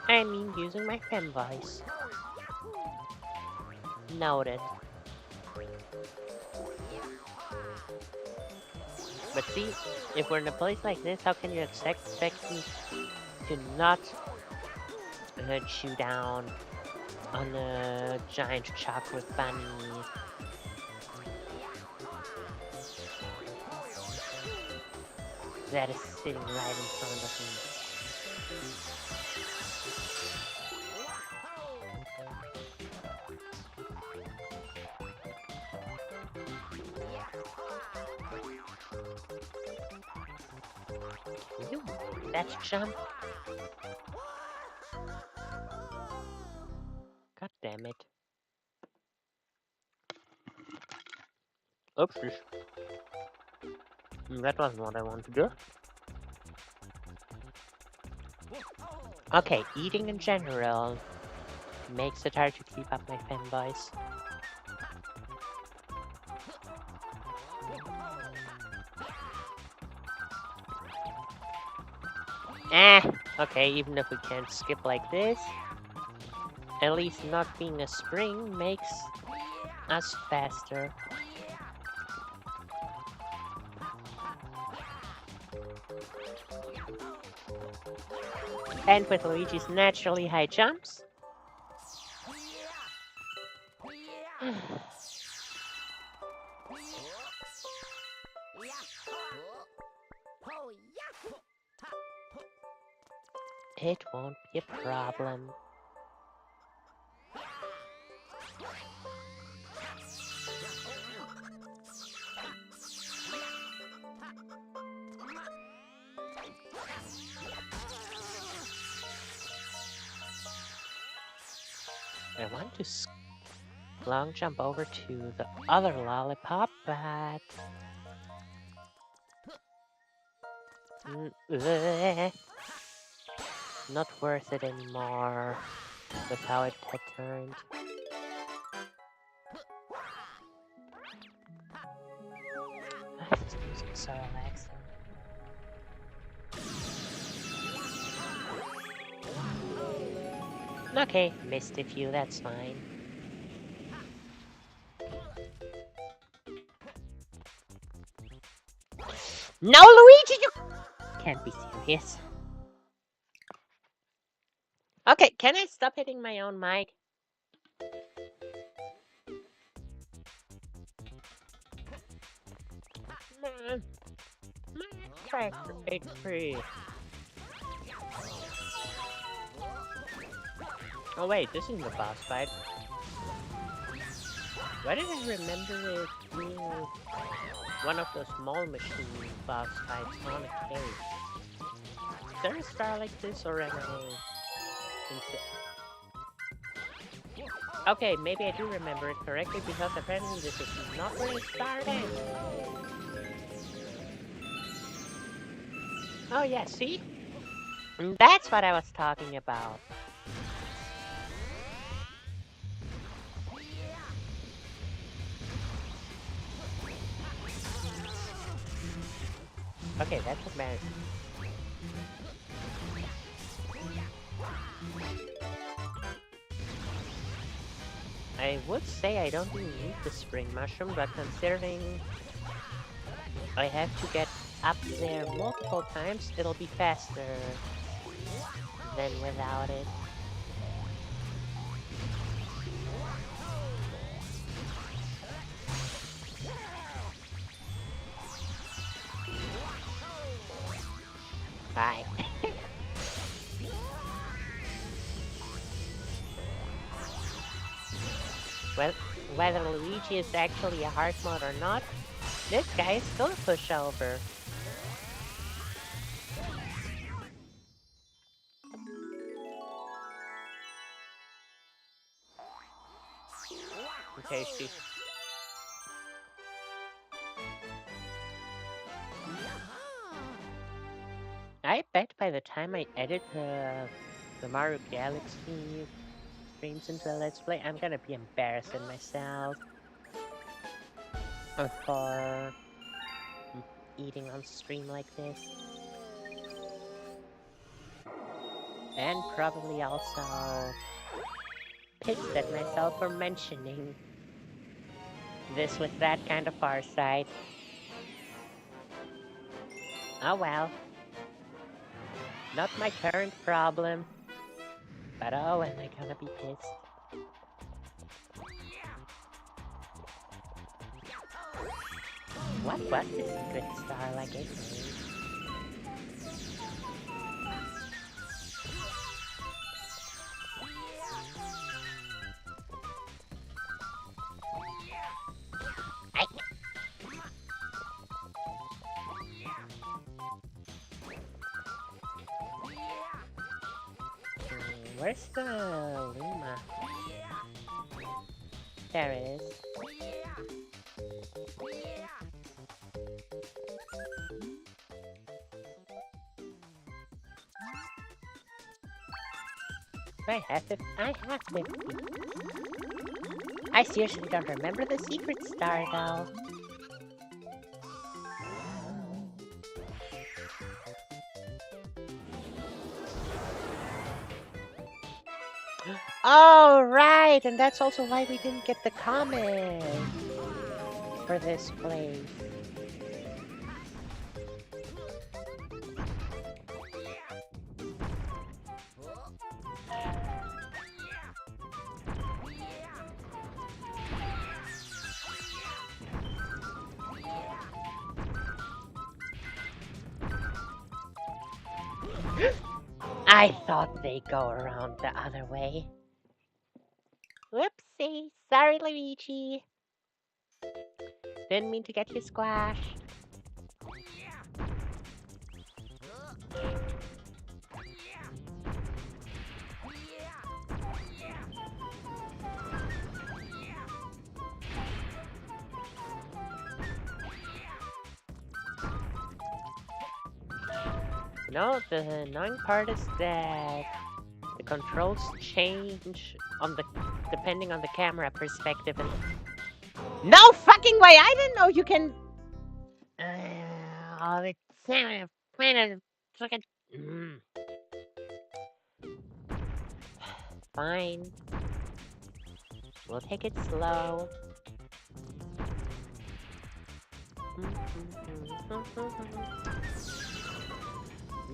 I mean using my fem voice. Noted. But see, if we're in a place like this, how can you expect me to not chew down on a giant chocolate bunny? That is sitting right in front of me. Ooh, that's jump. God damn it. Oopsies. That wasn't what I wanted to do. Okay, eating in general makes it hard to keep up my fem voice. Okay, even if we can't skip like this, at least not being a spring makes us faster. And with Luigi's naturally high jumps, it won't be a problem. I want to long jump over to the other lollipop, but not worth it anymore with how it had turned. This music's so relaxing. Okay, missed a few, that's fine. No, Luigi, you can't be serious. Okay, can I stop hitting my own mic? My character ate free. Oh wait, this isn't the boss fight. Why did I remember it being one of those small machine boss fights on a cave? Is there a star like this or am I okay, maybe I do remember it correctly because apparently this is not where it started. Oh yeah, see? That's what I was talking about. Okay, that's what matters. I would say I don't really need the spring mushroom, but considering I have to get up there multiple times, it'll be faster than without it. Bye. Well, whether Luigi is actually a hard mode or not, this guy is still a pushover. Tasty. I bet by the time I edit the Mario Galaxy streams into a Let's Play, I'm gonna be embarrassing myself for eating on stream like this. And probably also pissed at myself for mentioning this with that kind of farsight. Oh well. Not my current problem. But oh, am I gonna be pissed? What was the secret star like it? Where's the Luma? There it is. I have 50. I seriously don't remember the secret star though. Oh, right! And that's also why we didn't get the comment for this place. I thought they'd go around the other way. Whoopsie! Sorry, Luigi. Didn't mean to get you squashed. No, the annoying part is that the controls change depending on the camera perspective. And no fucking way! I didn't know you can. Oh, it's fine. We'll take it slow.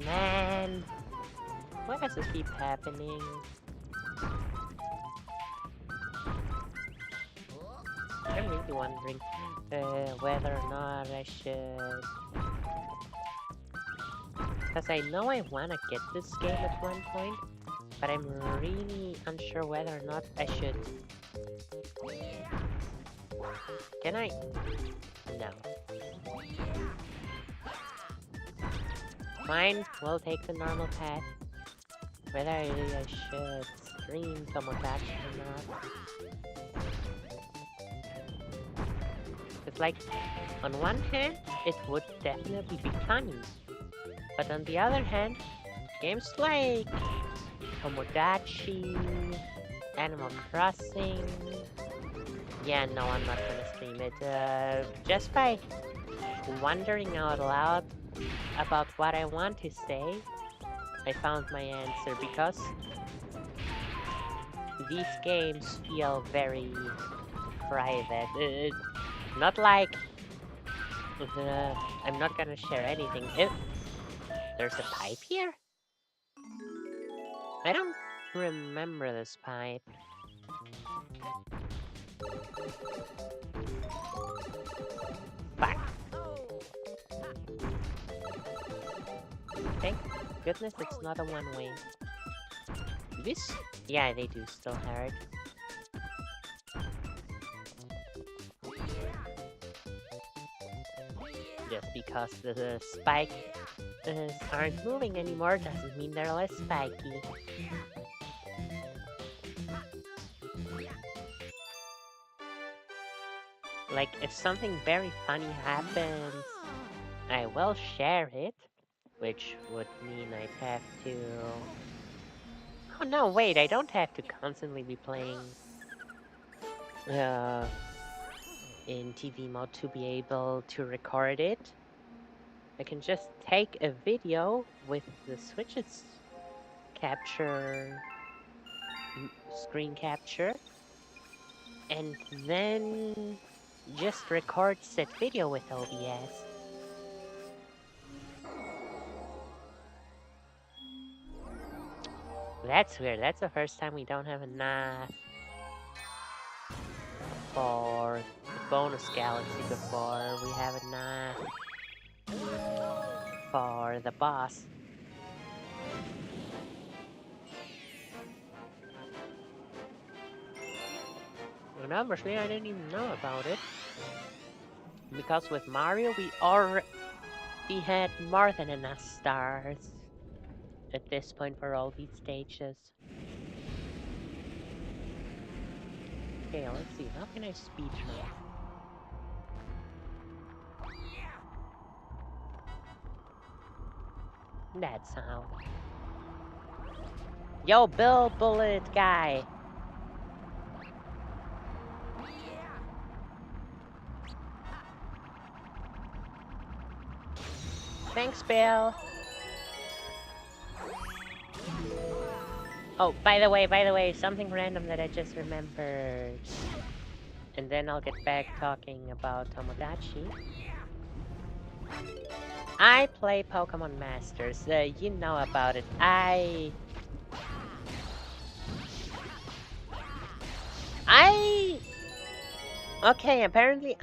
Man, why does this keep happening? I'm really wondering whether or not I should. Because I know I want to get this game at one point, but I'm really unsure whether or not I should. Can I? No. Fine, we'll take the normal path. Whether I should stream Tomodachi or not. It's like, on one hand, it would definitely be funny. But on the other hand, games like Tomodachi, Animal Crossing... Yeah, no, I'm not gonna stream it. Just by wondering out loud about what I want to say, I found my answer, because these games feel very private. Not like I'm not gonna share anything. There's a pipe here? I don't remember this pipe. Fuck. Thank goodness it's not a one-way. This? Yeah, they do still hurt. Just because the spike aren't moving anymore doesn't mean they're less spiky. Like, if something very funny happens, I will share it, which would mean I'd have to... Oh no, wait, I don't have to constantly be playing in TV mode to be able to record it. I can just take a video with the switches capture, screen capture, and then just record said video with OBS. That's weird. That's the first time we don't have enough for the bonus galaxy before we have enough for the boss. And obviously I didn't even know about it. Because with Mario we had more than enough stars at this point for all these stages. Okay, let's see. How can I speedrun? That sound. Yo, Bill Bullet guy. Thanks, Bill. Oh, by the way, something random that I just remembered. And then I'll get back talking about Tomodachi. I play Pokemon Masters. You know about it. Okay, apparently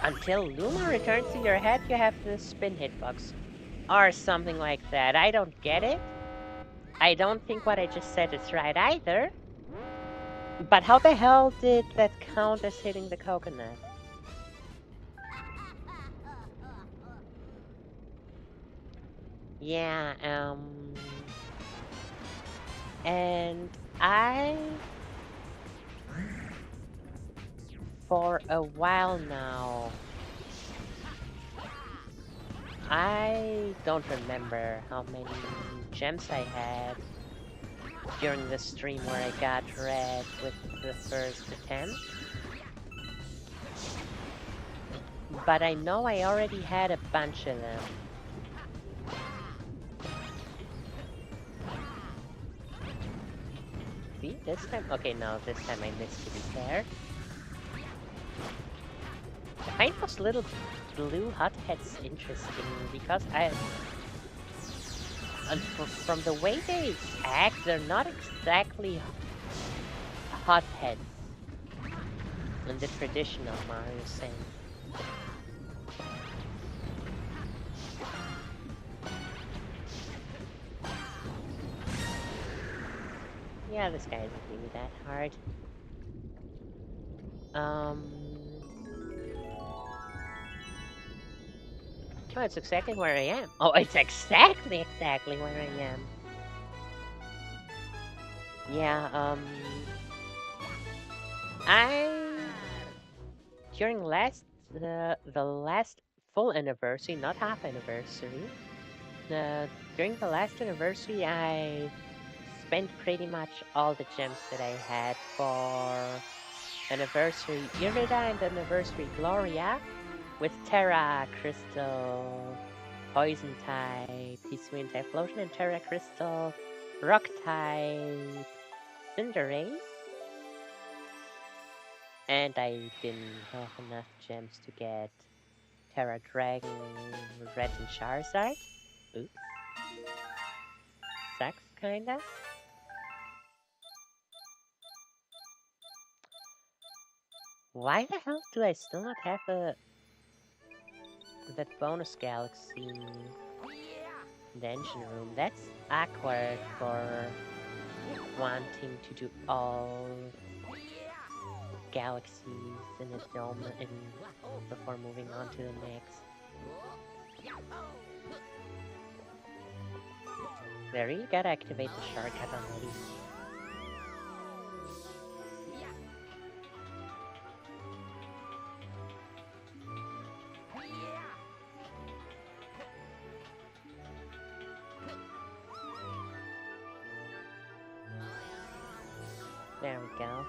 until Luma returns to your head, you have to spin hitbox. Or something like that. I don't get it. I don't think what I just said is right either. But how the hell did that count as hitting the coconut? Yeah, and for a while now, I don't remember how many gems I had during the stream where I got red with the first attempt. But I know I already had a bunch of them. See, this time? Okay, no, this time I missed, to be fair. I find those little blue hotheads interesting because from the way they act, they're not exactly hotheads in the traditional Mario sense. Yeah, this guy isn't really that hard. Oh, it's exactly where I am. Oh, it's exactly where I am. Yeah, during the last full anniversary, not half anniversary, during the last anniversary, I spent pretty much all the gems that I had for anniversary Irida and anniversary Gloria with Terra Crystal, Poison type, Hisuian Typhlosion, and Terra Crystal, Rock type, Cinderace. And I didn't have enough gems to get Terra Dragon, Red, and Charizard. Oops. Sucks, kinda. Why the hell do I still not have that bonus galaxy in the engine room? That's awkward for wanting to do all galaxies in a dome before moving on to the next. There, you gotta activate the shortcut already. There we go.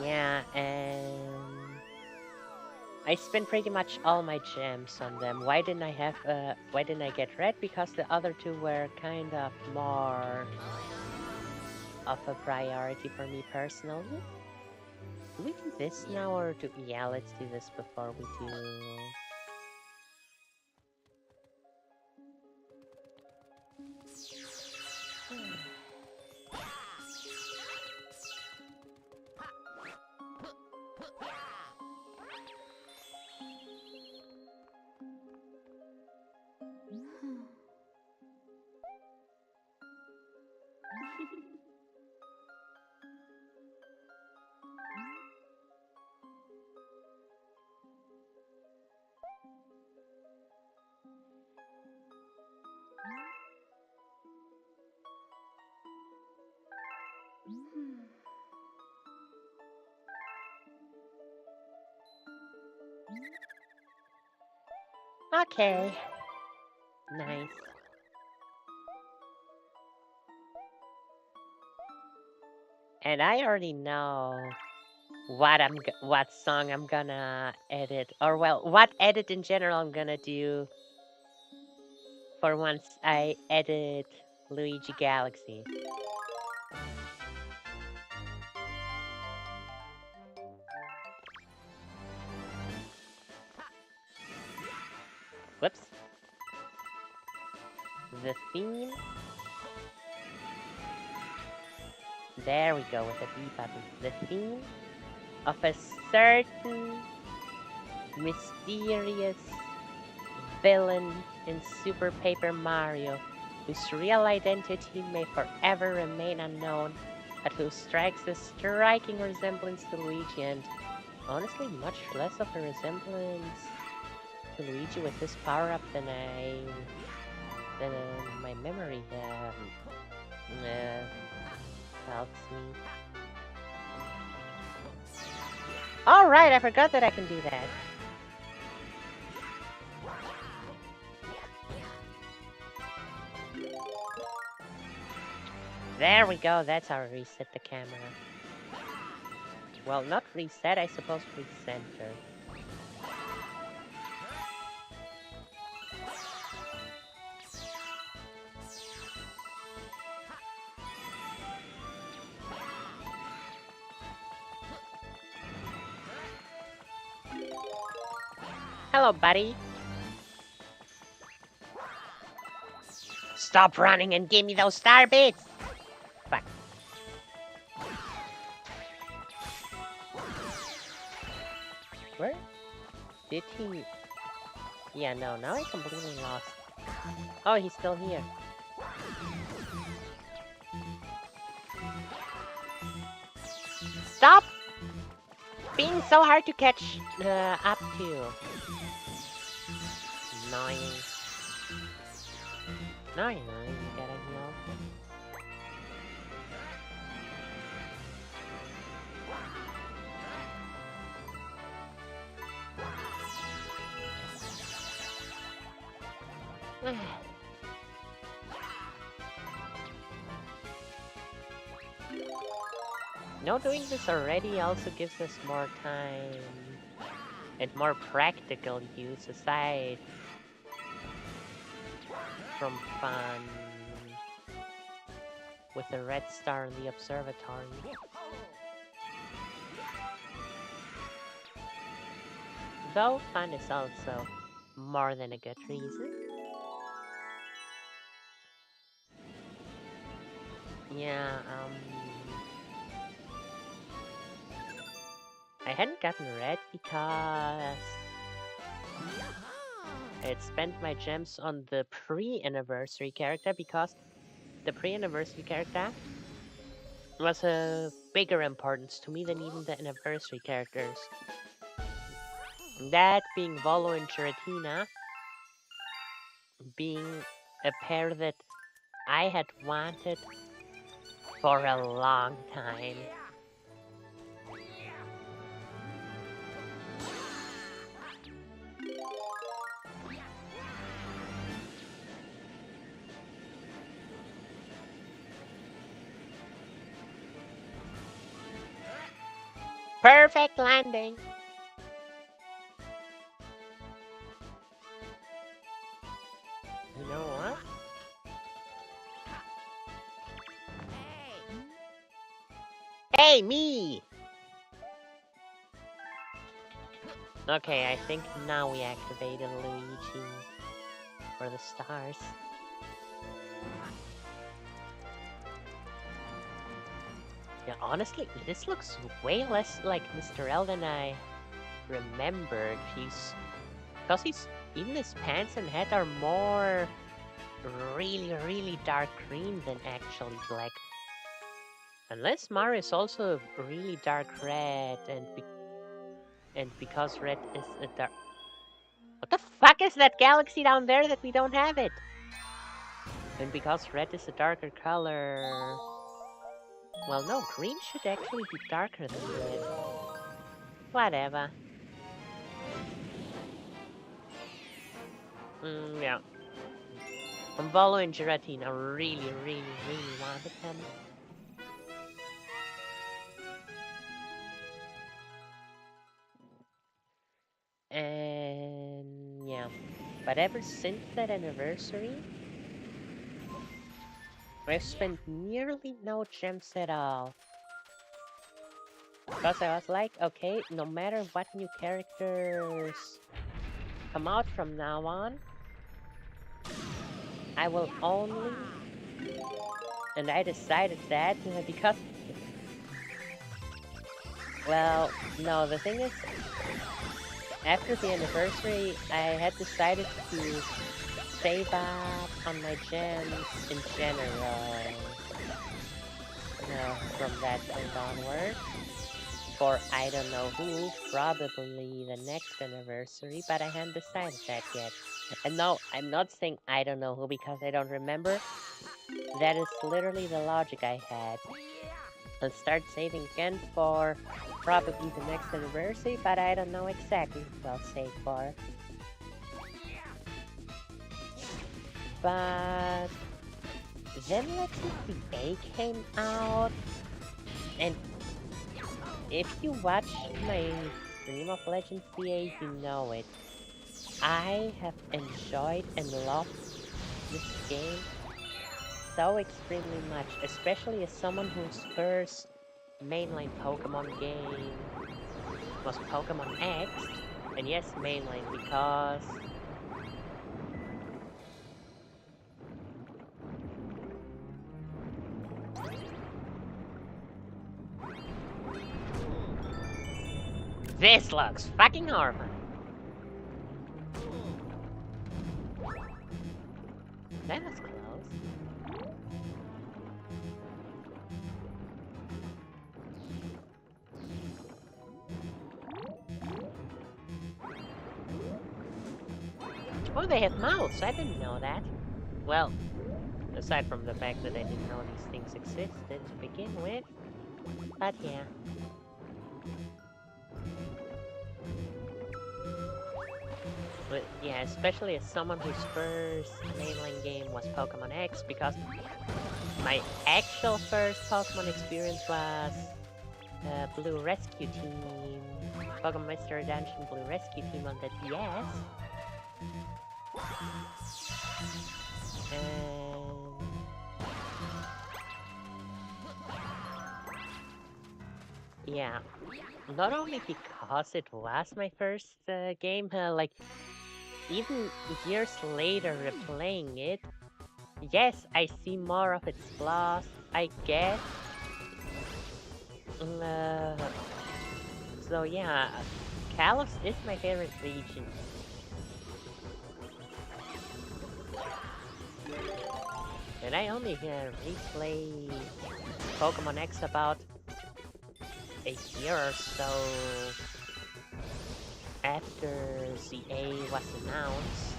Yeah, and I spent pretty much all my gems on them. Why didn't I get red? Because the other two were kind of more of a priority for me personally. Do we do this now or do... Yeah, let's do this before we do... Okay. Nice. And I already know what song I'm gonna edit, or well, what edit in general I'm gonna do for once I edit Luigi Galaxy. Whoops. The theme. There we go with the B button. The theme of a certain mysterious villain in Super Paper Mario, whose real identity may forever remain unknown, but who strikes a striking resemblance to Luigi, and honestly much less of a resemblance to Luigi with this power-up than my memory tells me. Alright, I forgot that I can do that. There we go, that's how I reset the camera. Well, not reset, I suppose recenter. Hello, buddy. Stop running and give me those star bits! Fuck. Where did he... Yeah, no, now I completely lost. Oh, he's still here. Stop being so hard to catch up to. Annoying. Annoying, you gotta heal. No, doing this already also gives us more time and more practical use aside from fun with a red star in the observatory. Though fun is also more than a good reason. Yeah, I hadn't gotten red because I had spent my gems on the pre-anniversary character, because the pre-anniversary character was a bigger importance to me than even the anniversary characters. That being Volo and Giratina, being a pair that I had wanted for a long time. Perfect landing! You know what? Hey, me! Okay, I think now we activated Luigi for the stars. Yeah, honestly, this looks way less like Mr. L than I remembered. Even his pants and hat are more really dark green than actually black. Unless Mario is also really dark red, and because red is a dark... What the fuck is that galaxy down there that we don't have it? And because red is a darker color... Well, no, green should actually be darker than red. Whatever. Yeah. Volo and Giratina really wanted him. And yeah. But ever since that anniversary, I've spent nearly no gems at all. Because I was like, okay, no matter what new characters come out from now on, I will only... And I decided that because... Well, no, the thing is, after the anniversary, I had decided to save up on my gems in general. From that point onward. For I don't know who, probably the next anniversary, but I haven't decided that yet. And no, I'm not saying I don't know who because I don't remember. That is literally the logic I had. I'll start saving again for probably the next anniversary, but I don't know exactly who I'll save for. But then Legacy A came out, and if you watch my stream of Legends CA, you know it. I have enjoyed and loved this game so extremely much, especially as someone whose first mainline Pokemon game was Pokemon X. And yes, mainline, because this looks fucking horrifying. That was close. Oh, they have mouths. I didn't know that. Well, aside from the fact that I didn't know these things existed to begin with. But yeah. But yeah, especially as someone whose first mainline game was Pokemon X, because my actual first Pokemon experience was Blue Rescue Team, Pokemon Mystery Dungeon Blue Rescue Team on the DS. And yeah, not only because it was my first game, like even years later replaying it, yes, I see more of its flaws, I guess. Uh, so yeah, Kalos is my favorite region. And I only replay Pokemon X about a year or so after CA was announced.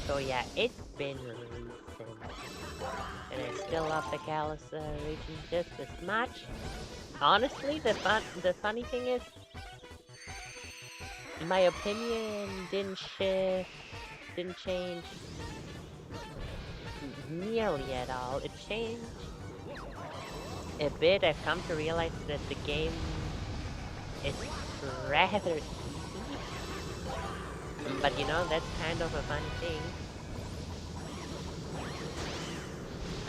So yeah, it's been recent. And I still love the Kalos region just as much. Honestly, the funny thing is, my opinion didn't change nearly at all. It changed a bit. I've come to realize that the game is rather easy. But you know, that's kind of a funny thing.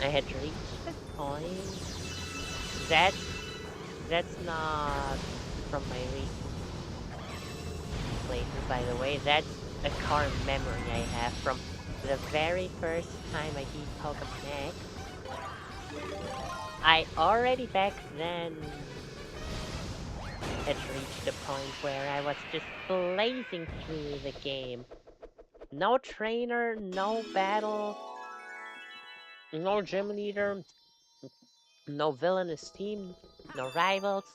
I had reached a point that that's not from my recent playthrough, by the way. That's a core memory I have from the very first time I beat Pokemon X. I already back then had reached a point where I was just blazing through the game. No trainer, no battle, no gym leader, no villainous team, no rivals.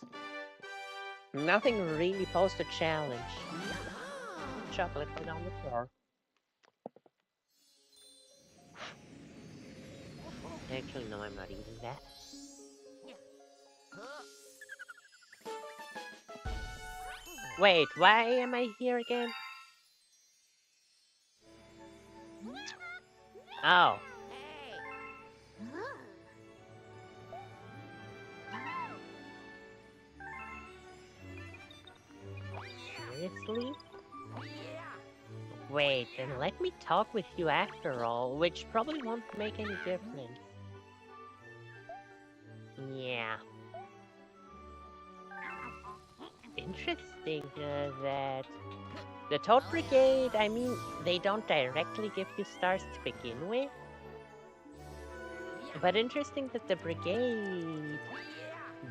Nothing really posed a challenge. Chocolate fell down the floor. Actually, no, I'm not eating that. Wait, why am I here again? Oh. Seriously? Wait, then let me talk with you after all, which probably won't make any difference. Yeah. Interesting that the Toad Brigade, I mean, they don't directly give you stars to begin with. But interesting that the Brigade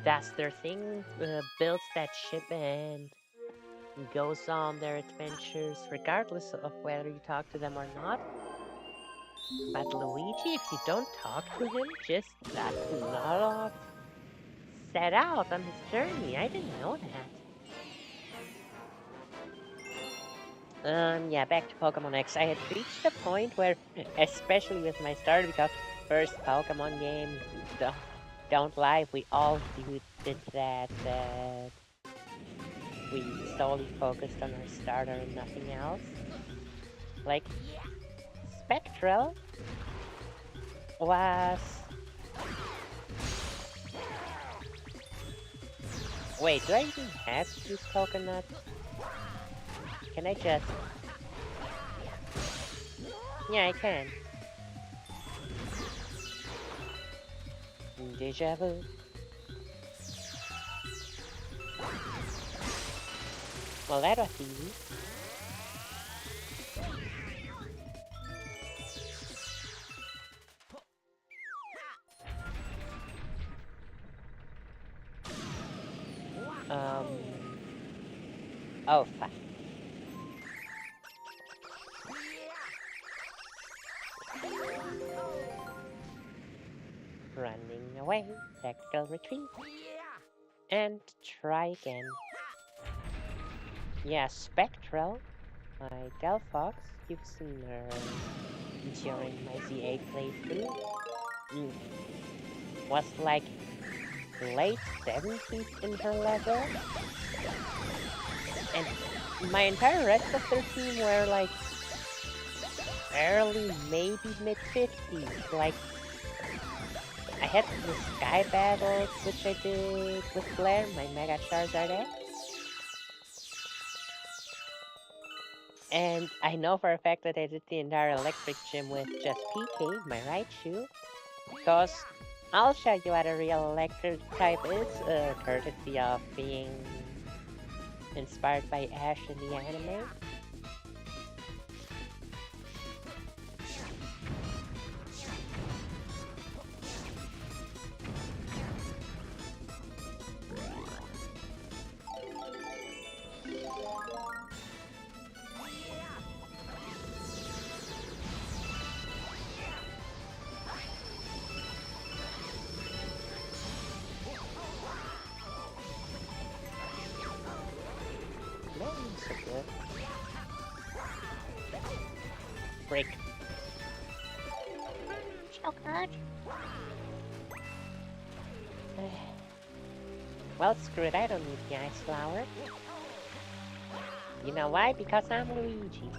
does their thing, builds that ship and goes on their adventures regardless of whether you talk to them or not. But Luigi, if you don't talk to him, just does not set out on his journey. I didn't know that. Yeah, back to Pokemon X. I had reached a point where, especially with my start, because first Pokemon game, don't lie, we all did that we solely focused on our starter and nothing else. Like, Spectral was... Wait, do I even have to use Coconut? Can I just... Yeah, I can. Deja vu. Well, that was easy. Oh, fuck. Running away, tactical retreat. And try again. Yeah, Spectral, my Delphox, gives a nerve during my ZA playthrough. Was like late 70s in her level. And my entire rest of their team were like early, maybe mid-50s. Like, I had the Sky Battles, which I did with Blair, my Mega Charizard X. And I know for a fact that I did the entire electric gym with just PK, my right shoe. Because I'll show you what a real electric type is, courtesy of being inspired by Ash in the anime. No, so good. Break. So good. Well, screw it, I don't need the ice flower. You know why? Because I'm Luigi.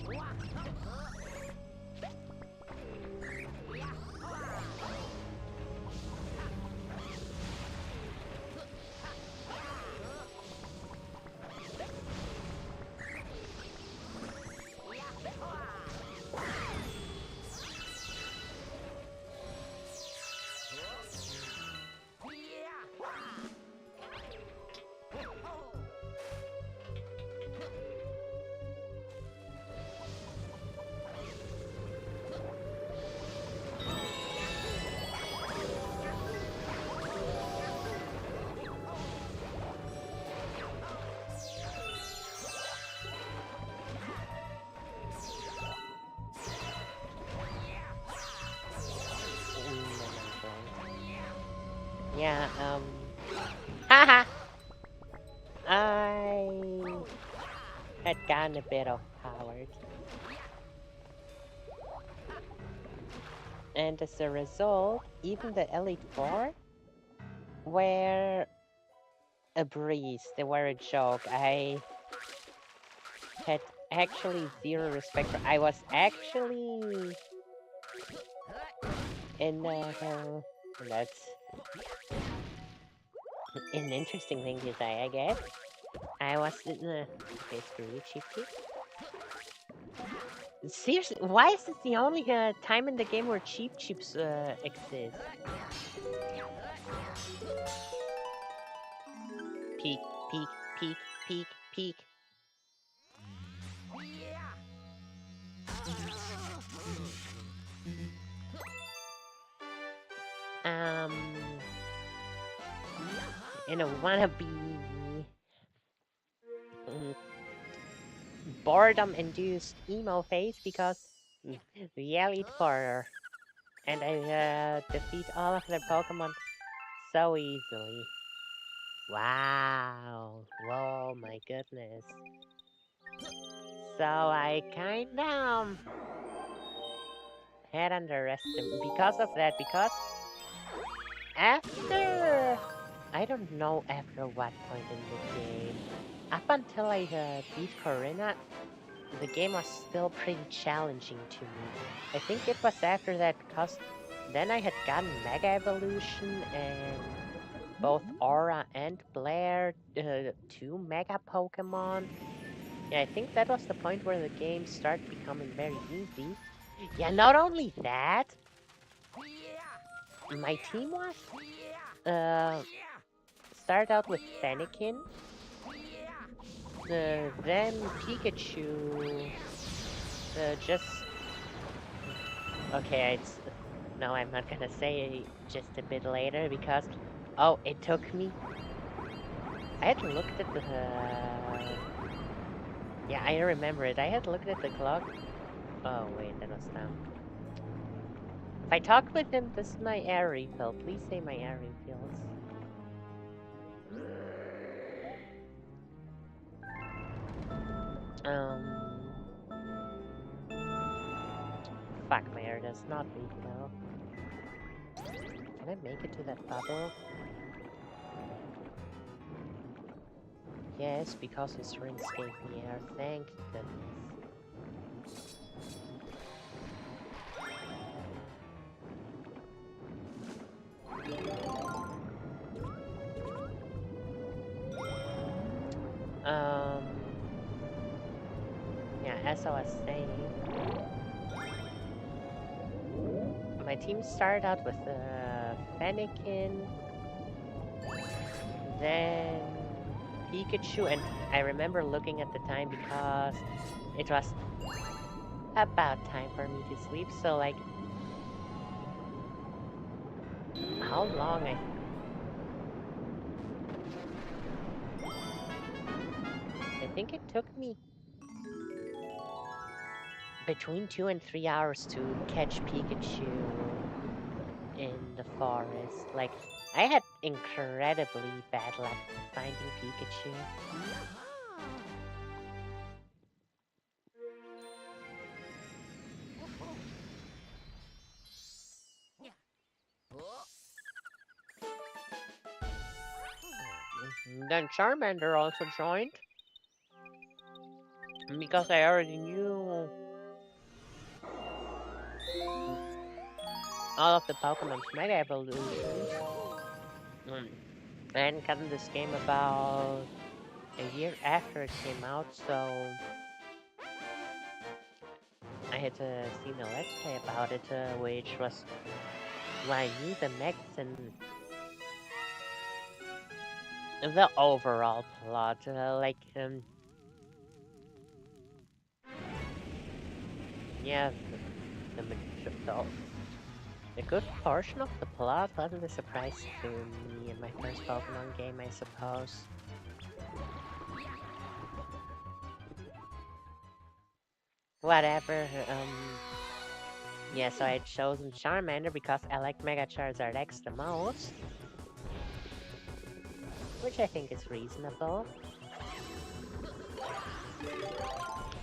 Yeah, haha! I had gotten a bit overpowered. And as a result, even the Elite Four were a breeze. They were a joke. I had actually zero respect for. I was actually in that's an interesting thing to say, I guess. I was in the okay, screw you, Cheap Cheap. Seriously, why is this the only time in the game where Cheap Cheeps exist? Peek, peek, peek, peek, peek. Um, in a wannabe boredom-induced emo phase because the Elite Four, and I defeat all of their Pokemon so easily. Wow! Whoa, my goodness. So I kinda had underestimated because of that. Because after I don't know after what point in the game, up until I beat Corinna, the game was still pretty challenging to me. I think it was after that because then I had gotten Mega Evolution and both Aura and Blair, two Mega Pokemon. Yeah, I think that was the point where the game started becoming very easy. Yeah, not only that, my team was start out with Fennekin, then Pikachu, just okay. It's no, I'm not gonna say just a bit later because oh, it took me. I had looked at the. Yeah, I remember it. I had looked at the clock. Oh wait, that was down. If I talk with him, this is my air refill. Please say my air refills. Fuck, my air does not refill. Can I make it to that bubble? Yes, because his rings gave me air. Thank goodness. Yeah, as as I was saying, my team started out with Fennekin, then Pikachu, and I remember looking at the time because it was about time for me to sleep, so like, how long I think it took me between 2 and 3 hours to catch Pikachu in the forest. Like, I had incredibly bad luck finding Pikachu. Then Charmander also joined, because I already knew all of the Pokemon's Mega Evolutions. I hadn't gotten this game about a year after it came out, so I had seen a Let's Play about it, which was why I knew the mechs and the overall plot. Yeah, a good portion of the plot wasn't a surprise to me in my first Pokemon game, I suppose. Whatever, yeah, so I had chosen Charmander because I like Mega Charizard X the most, which I think is reasonable.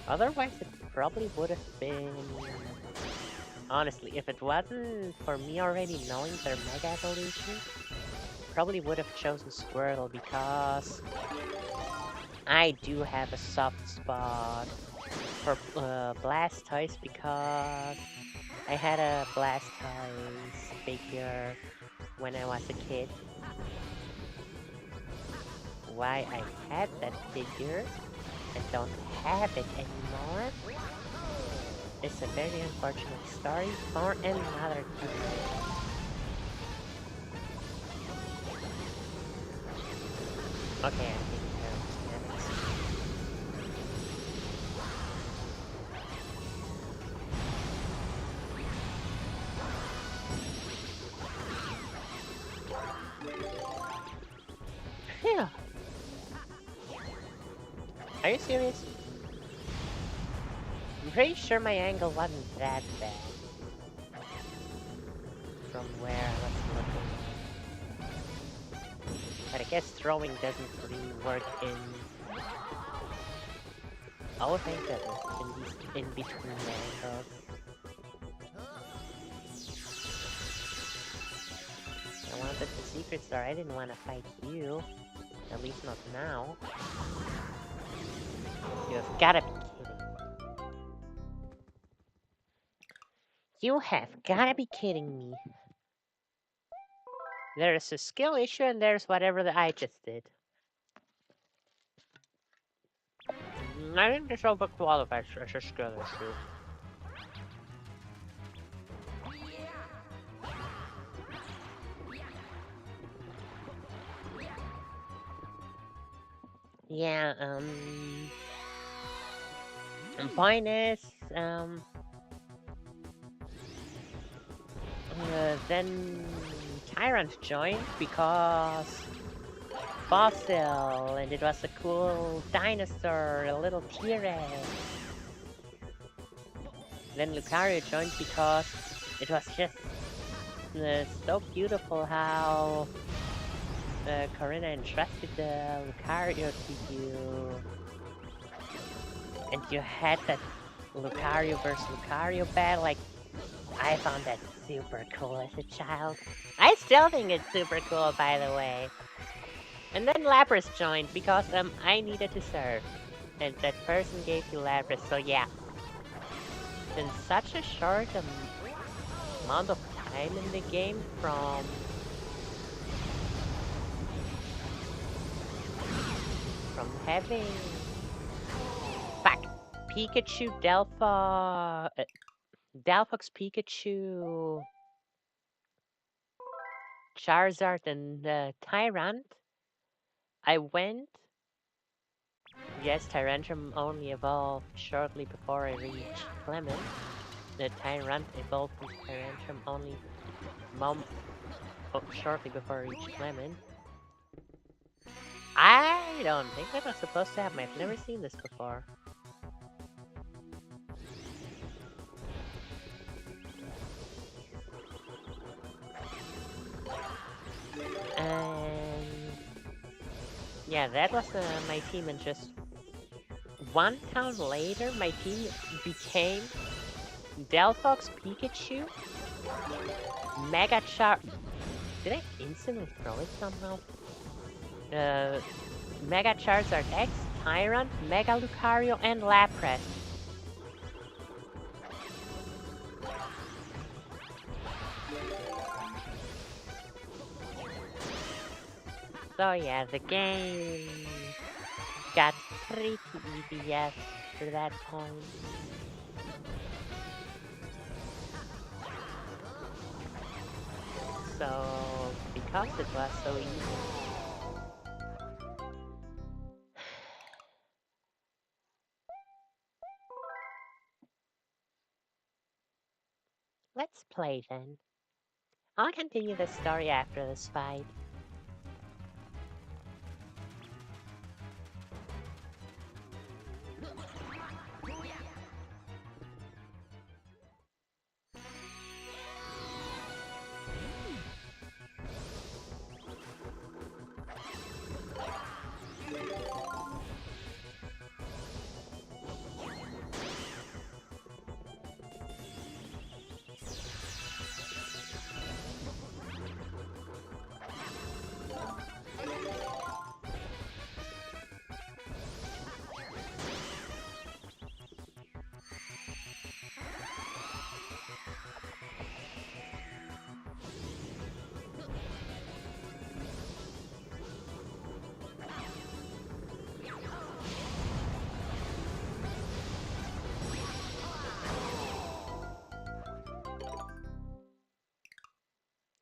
Otherwise, it probably would have been... Honestly, if it wasn't for me already knowing their Mega Evolution, probably would have chosen Squirtle because I do have a soft spot for Blastoise because I had a Blastoise figure when I was a kid. Why I had that figure and don't have it anymore is a very unfortunate story for another time. Okay, I'm taking care of this. Yeah. Are you serious? I'm pretty sure my angle wasn't that bad from where I was looking. But I guess throwing doesn't really work in... Oh, thank goodness, in between angles. I wanted the secret star, I didn't want to fight you. At least not now. You have gotta be kidding. You have gotta be kidding me. There's a skill issue and there's whatever that I just did. I think this overqualifies as a skill issue. Yeah, and point is, then Tyrant joined because Fossil, and it was a cool dinosaur, a little T-Rex. Then Lucario joined because it was just so beautiful how Corinna entrusted the Lucario to you. And you had that Lucario versus Lucario battle, like, I found that super cool as a child. I still think it's super cool, by the way. And then Lapras joined because I needed to serve. And that person gave you Lapras, so yeah. In such a short amount of time in the game from having Pikachu, Delphox, Pikachu, Charizard, and Tyrant, I went. Yes, Tyrantrum only evolved shortly before I reached Clement. The Tyrant evolved into Tyrantrum only shortly before I reached Clement. I don't think that was supposed to happen. I've never seen this before. And yeah, that was my team, and just one town later, my team became Delphox, Pikachu, Mega Char. Did I instantly throw it somehow? Mega Charizard X, Tyrant, Mega Lucario, and Lapras. So yeah, the game got pretty easy, yes, to that point. So, because it was so easy, let's play then. I'll continue the story after this fight.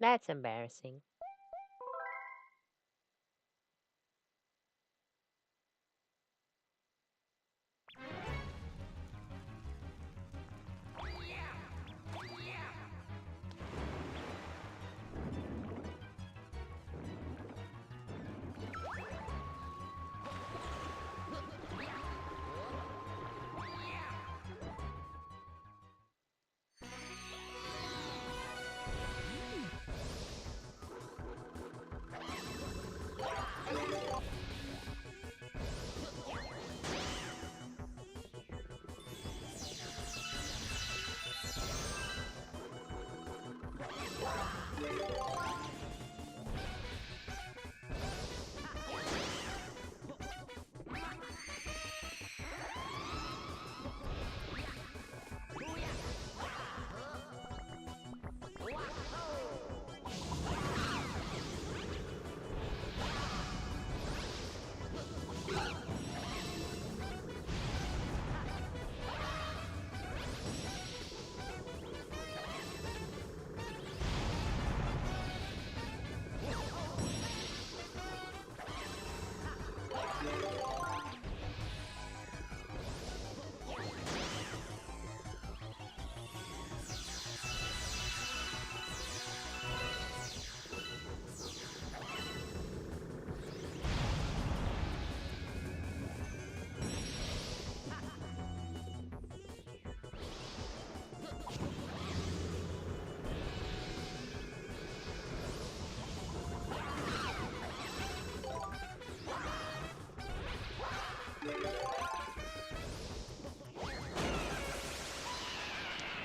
That's embarrassing.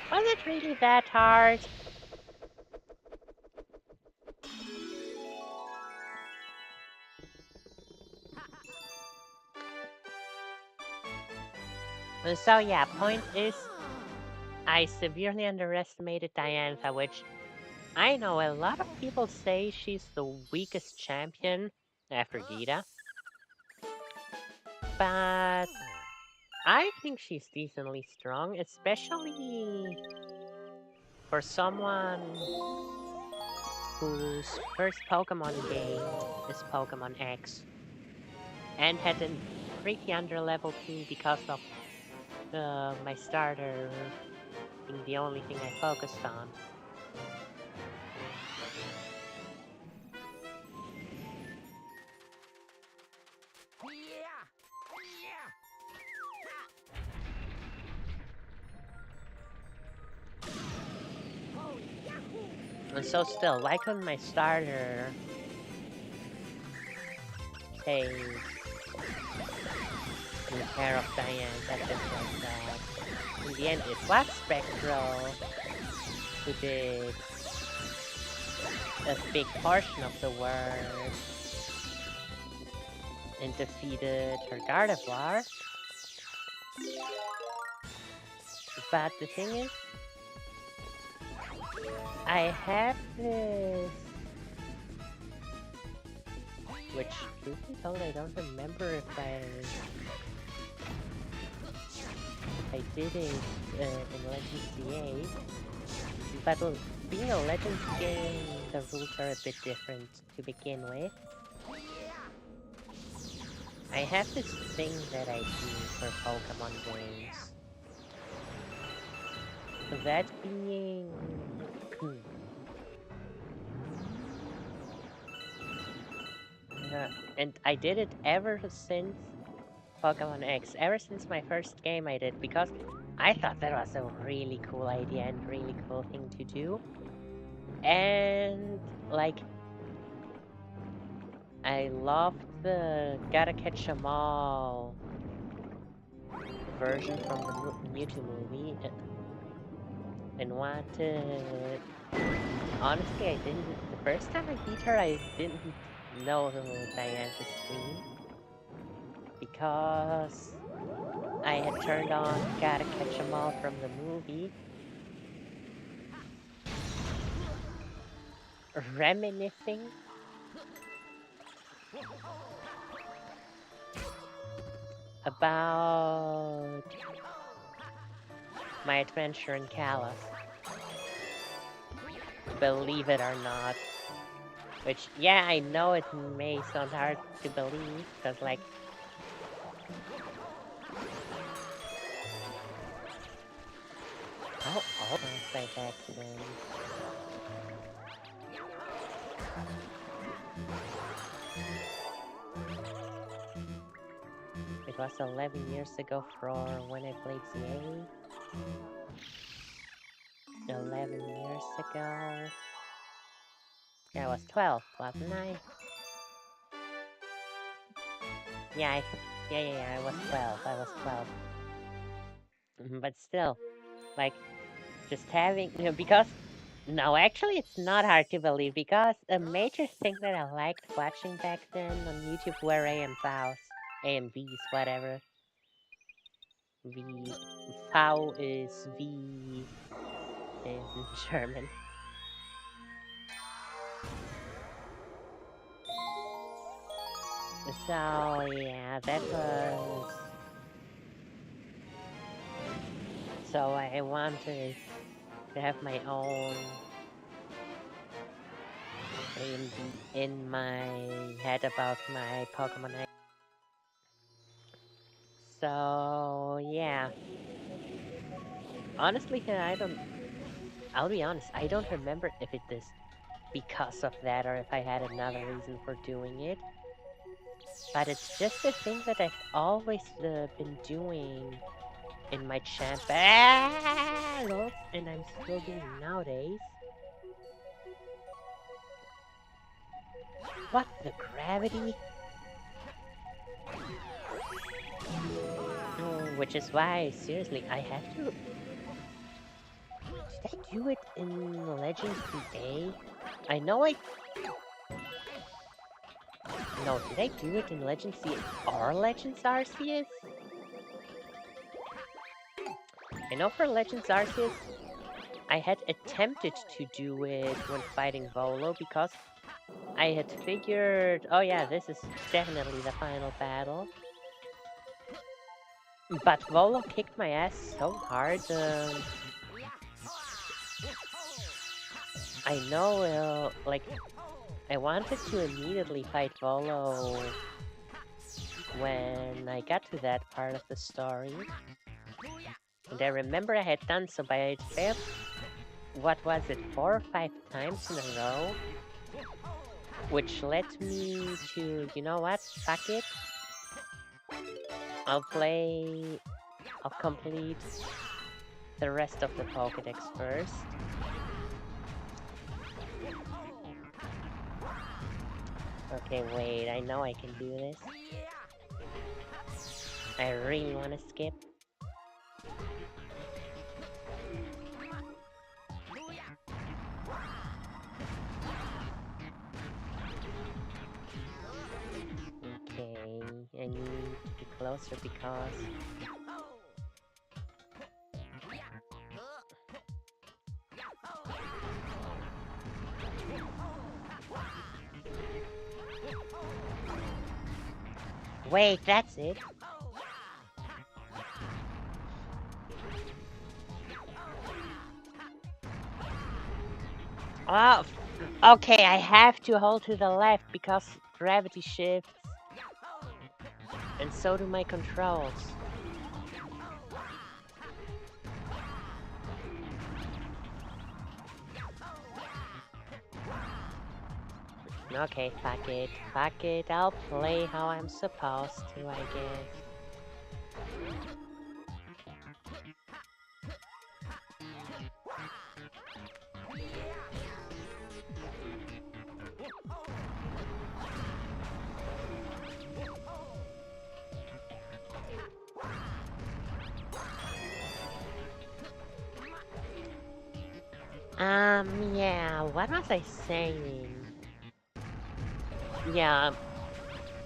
Was it really that hard? So yeah, point is, I severely underestimated Diantha, which I know a lot of people say she's the weakest champion after Gita, but I think she's decently strong, especially for someone whose first Pokemon game is Pokemon X and had a pretty under-level team because of my starter being the only thing I focused on. And so still, why couldn't my starter take good care of Diane at just like that? In the end, it was Spectral who did a big portion of the work and defeated her Gardevoir. But the thing is, I have this, which truth be told, I don't remember if I did it in Legends CA. But being a Legends game, the rules are a bit different to begin with. I have this thing that I do for Pokemon games. That being... and I did it ever since Pokemon X, ever since my first game I did, because I thought that was a really cool idea and really cool thing to do. And, like, I loved the Gotta Catch 'em All version from the Mewtwo movie, and wanted... Honestly, I didn't... The first time I beat her, I didn't know Diane's scream, because I had turned on Gotta Catch 'em All from the movie, reminiscing about my adventure in Kalos. Believe it or not. Which, yeah, I know it may sound hard to believe, because, like... How old was I back then? It was 11 years ago from when I played CA. 11 years ago. Yeah, I was 12, wasn't I? Yeah, I was 12. I was 12. But still, like, just having, because, no, actually, it's not hard to believe, because a major thing that I liked watching back then on YouTube were AMVs, whatever. V is V in German. So, yeah, that was... So I wanted to have my own AMV in my head about my Pokemon. So, yeah. Honestly, I'll be honest, I don't remember if it is because of that or if I had another reason for doing it. But it's just a thing that I've always been doing in my champ battles, and I'm still doing nowadays. What, the gravity? Which is why, seriously, I have to... Did I do it in Legends CA? I know I... No, did I do it in Legends CA or Legends Arceus? I know for Legends Arceus, I had attempted to do it when fighting Volo, because I had figured, oh yeah, this is definitely the final battle. But Volo kicked my ass so hard. I know, like, I wanted to immediately fight Volo when I got to that part of the story. And I remember I had done so, but I failed, what was it, 4 or 5 times in a row? Which led me to, you know what, fuck it. I'll complete the rest of the Pokédex first. Okay, wait, I know I can do this. I really want to skip. Okay, I need to be closer because... Wait, that's it? Oh, okay, I have to hold to the left because gravity shifts. And so do my controls. Okay, fuck it. Fuck it. I'll play how I'm supposed to, I guess. Yeah, what was I saying? Yeah,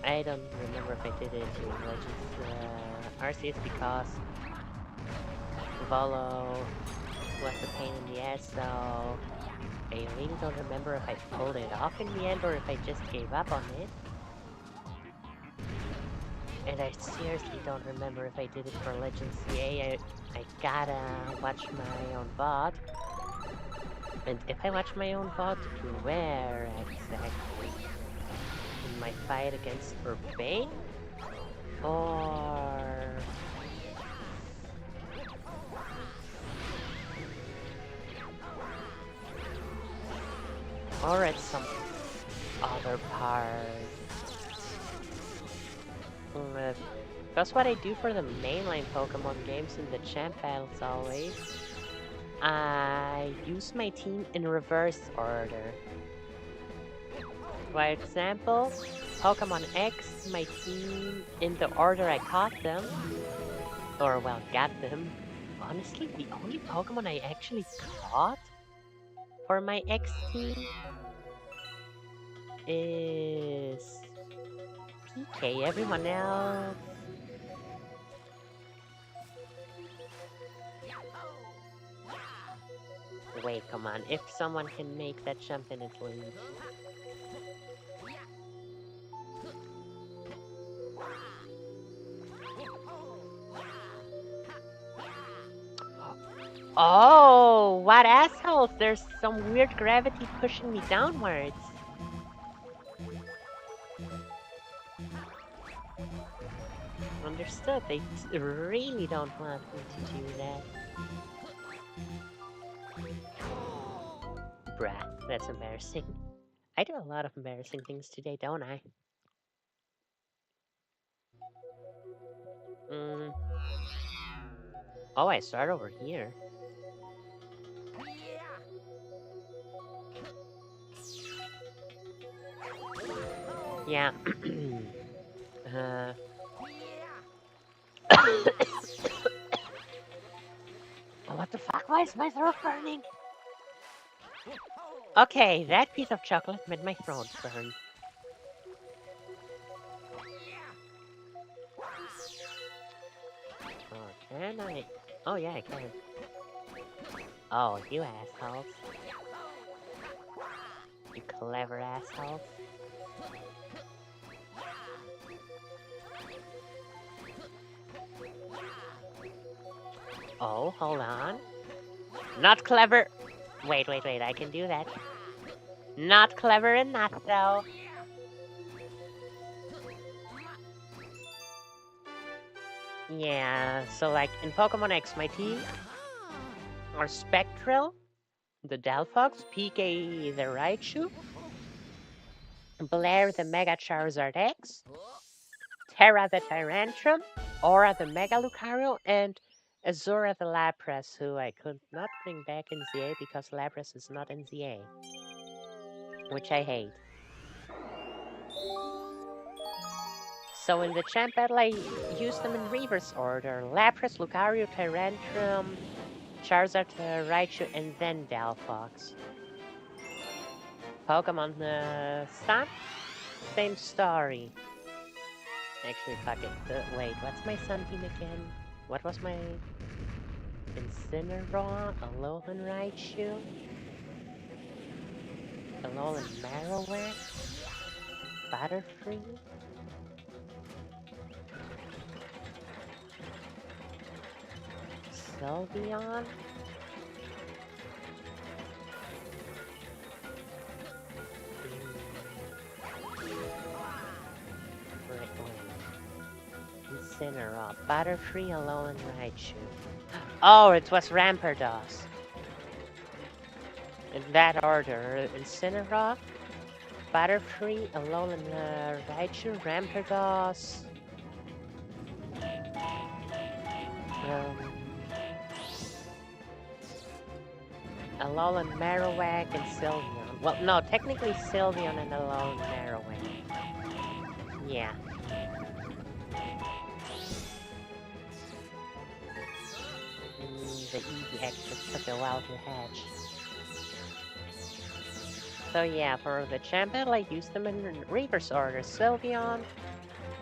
I don't remember if I did it in Legends Arceus because Volo was a pain in the ass, so I really don't remember if I pulled it off in the end or if I just gave up on it. And I seriously don't remember if I did it for Legends CA. I gotta watch my own VOD. And if I watch my own VOD, where exactly? In my fight against Urbane? Or... or at some other part? That's what I do for the mainline Pokemon games in the champ battles always. I use my team in reverse order. For example, Pokemon X, my team in the order I caught them. Or, well, got them. Honestly, the only Pokemon I actually caught for my X team is PK. Everyone else... Wait, come on. If someone can make that jump, then it's Luigi. Oh, what assholes! There's some weird gravity pushing me downwards. Understood. They really don't want me to do that. Bruh, that's embarrassing. I do a lot of embarrassing things today, don't I? Oh, I start over here. Yeah. What the fuck? Why is my throat burning? Okay, that piece of chocolate made my throat burn. Oh, can I? Oh, yeah, I can. Oh, you assholes. You clever assholes. Oh, hold on. Not clever. Wait, I can do that. Not clever enough, though. Yeah, so like in Pokemon X, my team are Spectral, the Delphox, PK the Raichu, Blair the Mega Charizard X, Terra the Tyrantrum, Aura the Mega Lucario, and Azura the Lapras, who I could not bring back in ZA because Lapras is not in ZA, which I hate. So in the champ battle, I used them in reverse order. Lapras, Lucario, Tyrantrum, Charizard, Raichu, and then Delphox. Pokemon Sun, same story. Actually, fuck it. Wait, what's my Sun team again? What was my Incineroar, Alolan Raichu, Alolan Marowak, Butterfree, Sylveon, Incineroar, Butterfree, Alolan Raichu. Oh, it was Rampardos. In that order, Incineroar, Butterfree, Alolan Raichu, Rampardos, Alolan Marowak, and Sylveon. Well, no, technically Sylveon and Alolan Marowak. Yeah. The easy exits took a while to hatch. So yeah, for the champ battle, I used them in reverse order. Sylveon,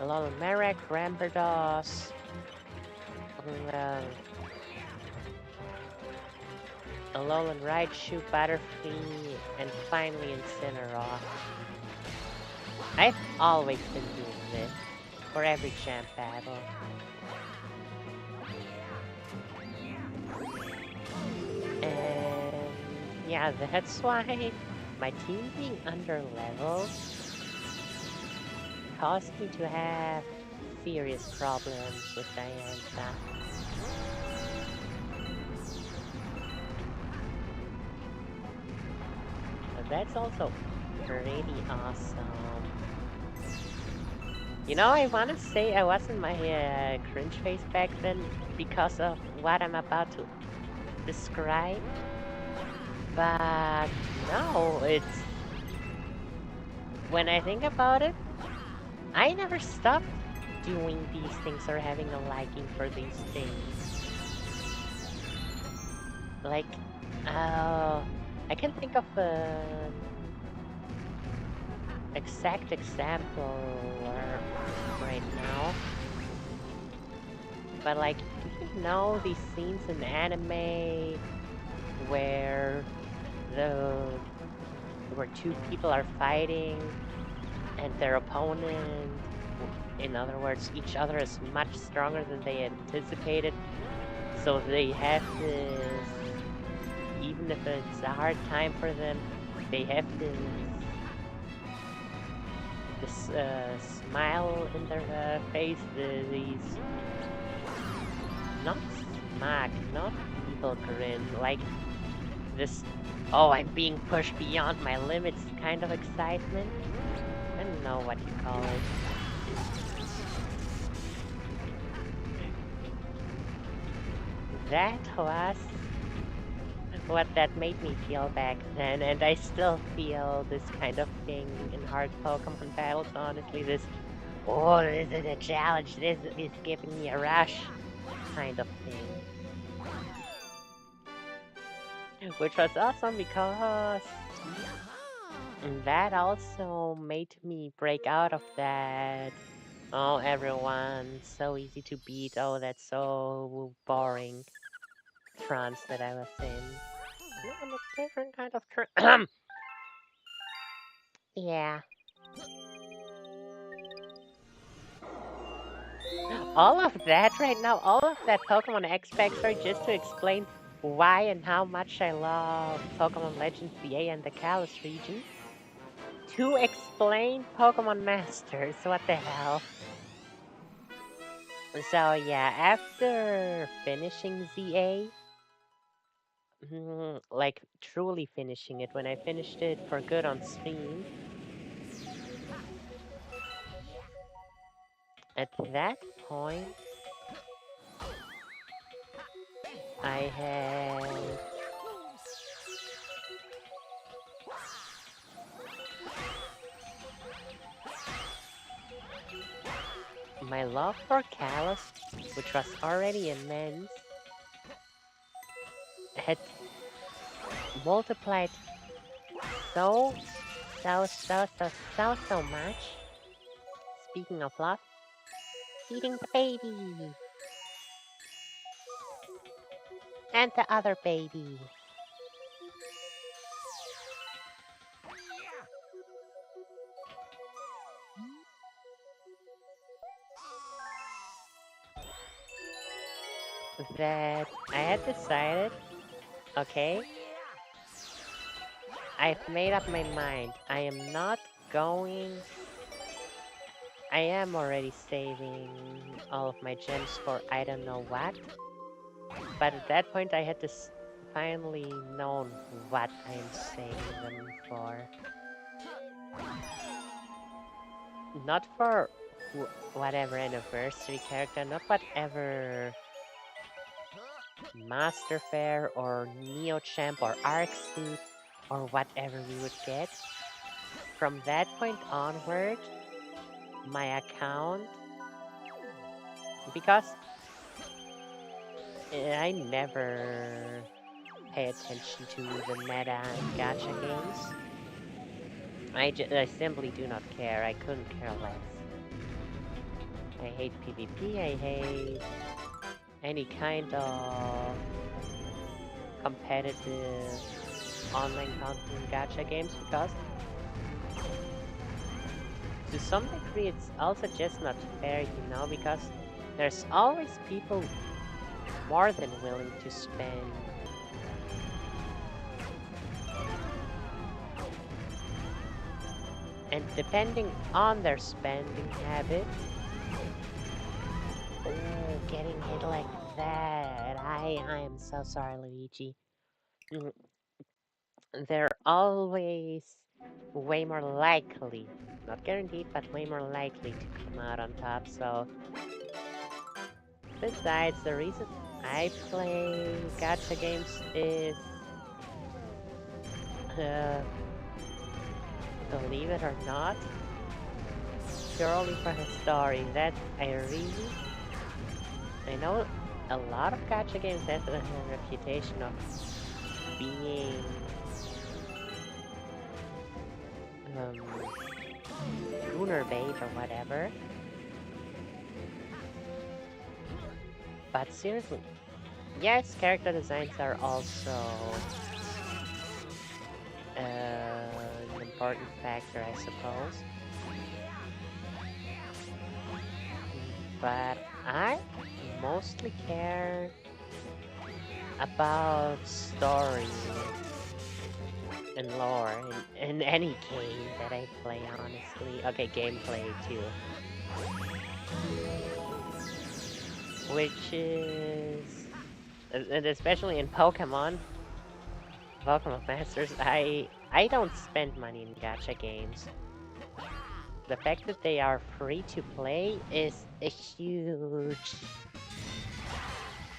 Alolan Marowak, Rampardos, Alolan Raichu, Butterfree, and finally Incineroar. I've always been doing this for every champ battle. And yeah, that's why my team being under leveled caused me to have serious problems with Diantha. But that's also pretty awesome. You know, I want to say I was in my cringe phase back then because of what I'm about to describe. But no, it's... When I think about it, I never stopped doing these things or having a liking for these things. Like, I can think of an exact example right now. But like, do you know these scenes in anime where two people are fighting and their opponent, in other words, each other is much stronger than they anticipated, so they have this, even if it's a hard time for them, they have this smile in their face, these, not smug, not evil grin, like this, oh, I'm being pushed beyond my limits kind of excitement. I don't know what you call it. That was what that made me feel back then, and I still feel this kind of thing in hard Pokemon battles, honestly. This, oh, this is a challenge, this is giving me a rush kind of thing. Which was awesome because that also made me break out of that, oh, everyone's so easy to beat, oh, that's so boring trance that I was in. I'm a different kind of yeah. All of that right now, all of that Pokemon X backstory just to explain why and how much I love Pokemon Legends VA and the Kalos region. To explain Pokemon Masters, what the hell? So yeah, after finishing ZA, like truly finishing it, when I finished it for good on Steam, at that point, I had my love for Kalos, which was already immense, had multiplied so, so much. Speaking of love, feeding the baby and the other baby. That I had decided, okay, I've made up my mind. I am not going. I am already saving all of my gems for I don't know what. But at that point, I had to finally known what I am saving them for. Not for whatever anniversary character, not whatever Master Fair or Neo Champ or Arc Suit or whatever we would get. From that point onward, my account, because I never pay attention to the meta in gacha games. I simply do not care. I couldn't care less. I hate PvP. I hate any kind of competitive online content in gacha games because to some degree it's also just not fair, because there's always people more than willing to spend and depending on their spending habit. Oh, getting hit like that. I am so sorry, Luigi. Mm, They're always way more likely, not guaranteed, but way more likely to come out on top. So, besides, the reason I play gacha games is, uh, believe it or not, purely for the story. I know a lot of gacha games have a reputation of being lunar bait or whatever. But seriously, yes, character designs are also an important factor, I suppose. But I mostly care about story and lore in any game that I play, honestly. Okay, gameplay too. Which is, and especially in Pokemon Masters, I don't spend money in gacha games. The fact that they are free to play is a huge.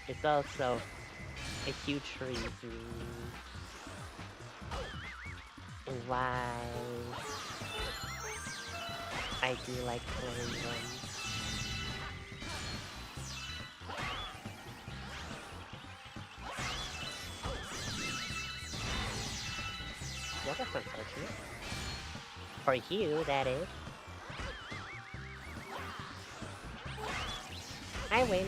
It's also a huge reason why I do like playing them. Well, that's unfortunate. For you, that is. I win.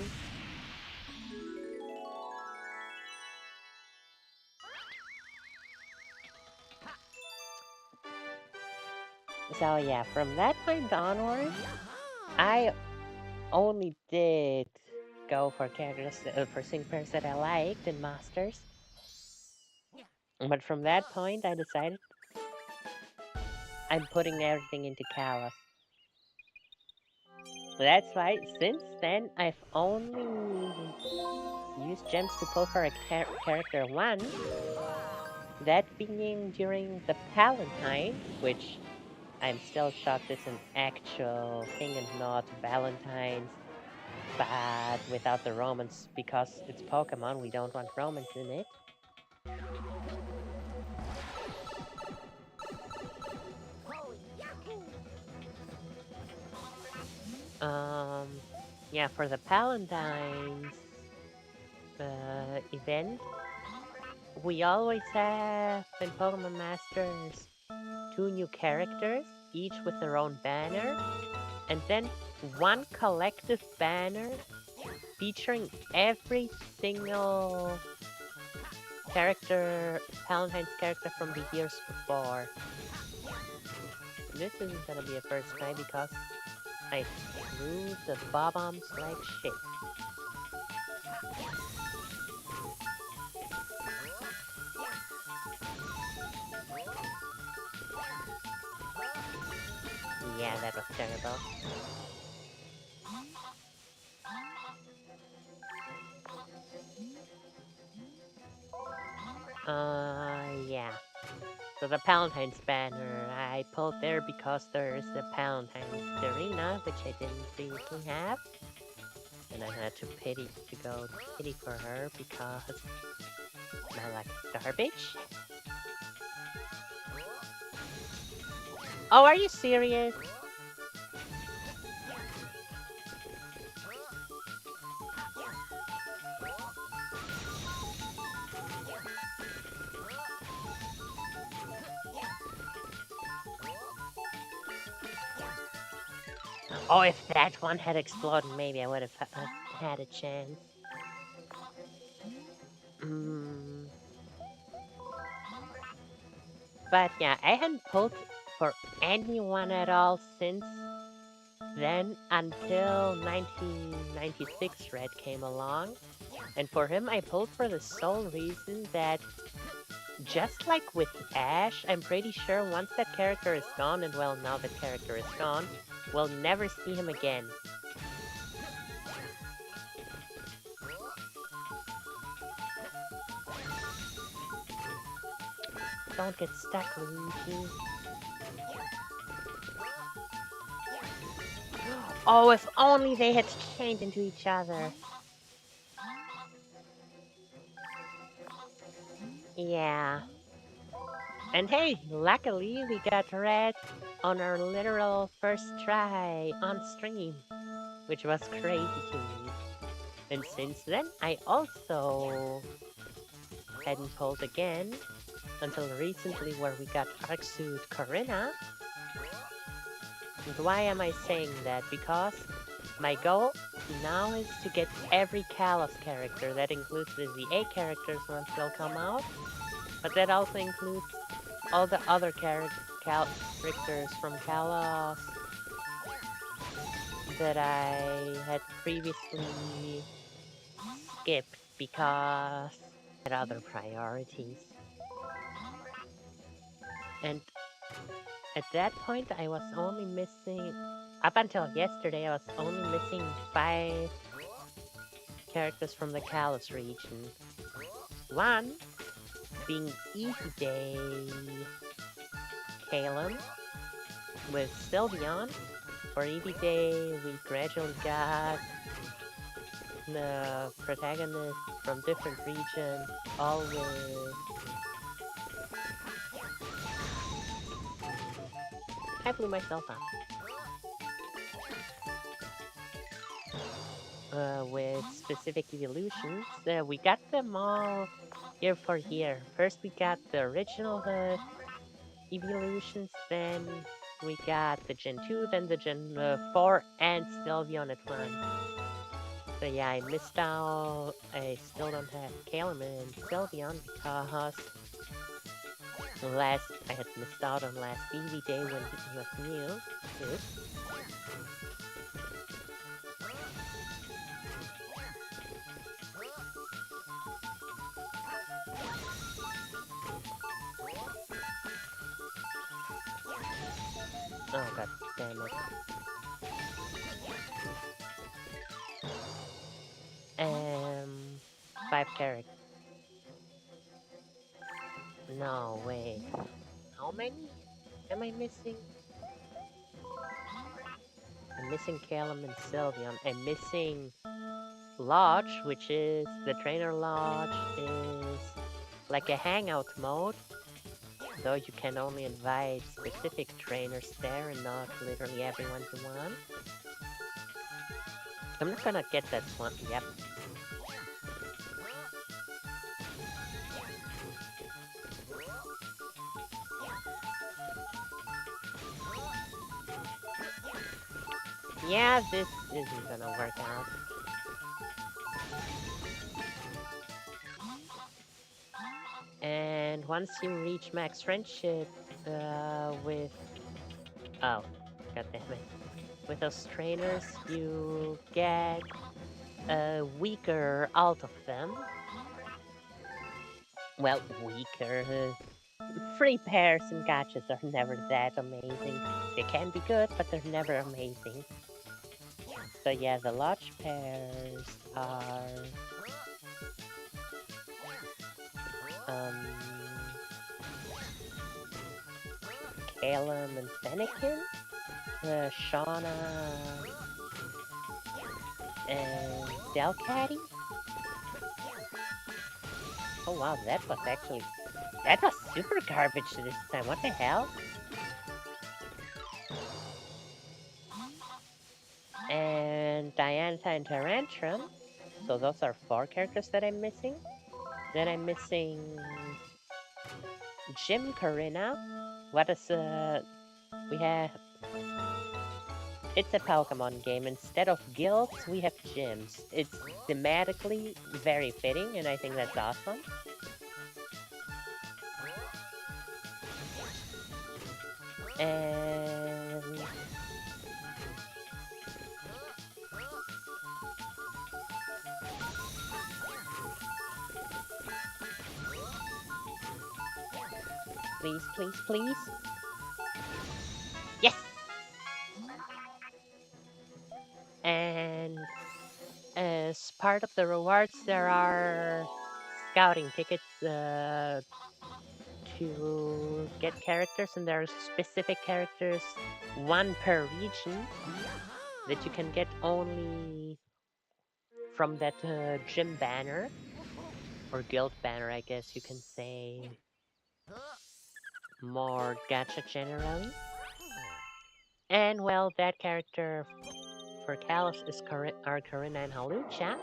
So yeah, from that point onward, I only did go for characters, for single pairs that I liked in Masters. But from that point, I decided I'm putting everything into Kalos. That's why, since then, I've only used gems to pull for a character once. That being during the Palantine, which I'm still shocked is an actual thing and not Valentine's, but without the romance, because it's Pokemon, we don't want romance in it. Um, yeah, for the Palantines event, we always have in Pokemon Masters 2 new characters, each with their own banner, and then one collective banner featuring every single character, Palatine's character from the years before. This isn't gonna be a first try because I threw the bob-ombs like shit. Yeah, that was terrible. Yeah. So the Palatine's banner I pulled there because there's the Palatine's Serena, which I didn't previously have. And I had to go pity for her because my luck is garbage. Oh, are you serious? Oh, if that one had exploded, maybe I would have had a chance. Mm. But yeah, I hadn't pulled for anyone at all since then until 1996 Red came along. And for him, I pulled for the sole reason that, just like with Ash, I'm pretty sure once that character is gone, and well, now that character is gone, we'll never see him again. Don't get stuck, Luigi. Oh, if only they had changed into each other. Yeah. And hey, luckily we got red on our literal first try on stream, which was crazy to me. And since then, I also hadn't pulled again until recently where we got Arcsuit Corinna. And why am I saying that? Because my goal now is to get every Kalos character. That includes the ZA characters once they'll come out, but that also includes all the other characters from Kalos that I had previously skipped because I had other priorities. And at that point, I was only missing, up until yesterday, I was only missing 5 characters from the Kalos region. One being Easy Day Calum with Sylveon. For Easy Day, we gradually got the protagonists from different regions, all with... I blew myself up. With specific evolutions. We got them all year for year. First we got the original evolutions, then we got the Gen 2, then the Gen 4, and Sylveon at once. So yeah, I missed out. I still don't have Calum and Sylveon because I had missed out on last Eevee Day when he was new. Oops. Oh god damn it. 5 characters. No, wait. How many am I missing? I'm missing Callum and Sylveon. I'm missing Lodge, which is the trainer lodge, is like a hangout mode. Though you can only invite specific trainers there and not literally everyone you want. I'm not gonna get that one. Yep. Yeah, this isn't gonna work out. And once you reach max friendship with... Oh, god damn it. With those trainers, you get weaker out of them. Well, weaker. Free pairs and gachas are never that amazing. They can be good, but they're never amazing. So yeah, the lodge pairs are... Calum and Fennekin, Shauna and Delcatty. Oh wow, that was super garbage this time. What the hell? And Diantha and Tyrantrum. So those are 4 characters that I'm missing. Then I'm missing Jim Karina. What is we have... It's a Pokemon game. Instead of guilds, we have gyms. It's thematically very fitting, and I think that's awesome. And... Please, please, please. Yes! And as part of the rewards, there are scouting tickets to get characters, and there are specific characters, 1 per region, that you can get only from that gym banner, or guild banner, I guess you can say. More gacha generally. And well, that character for Kalos is are Karina and Halucha.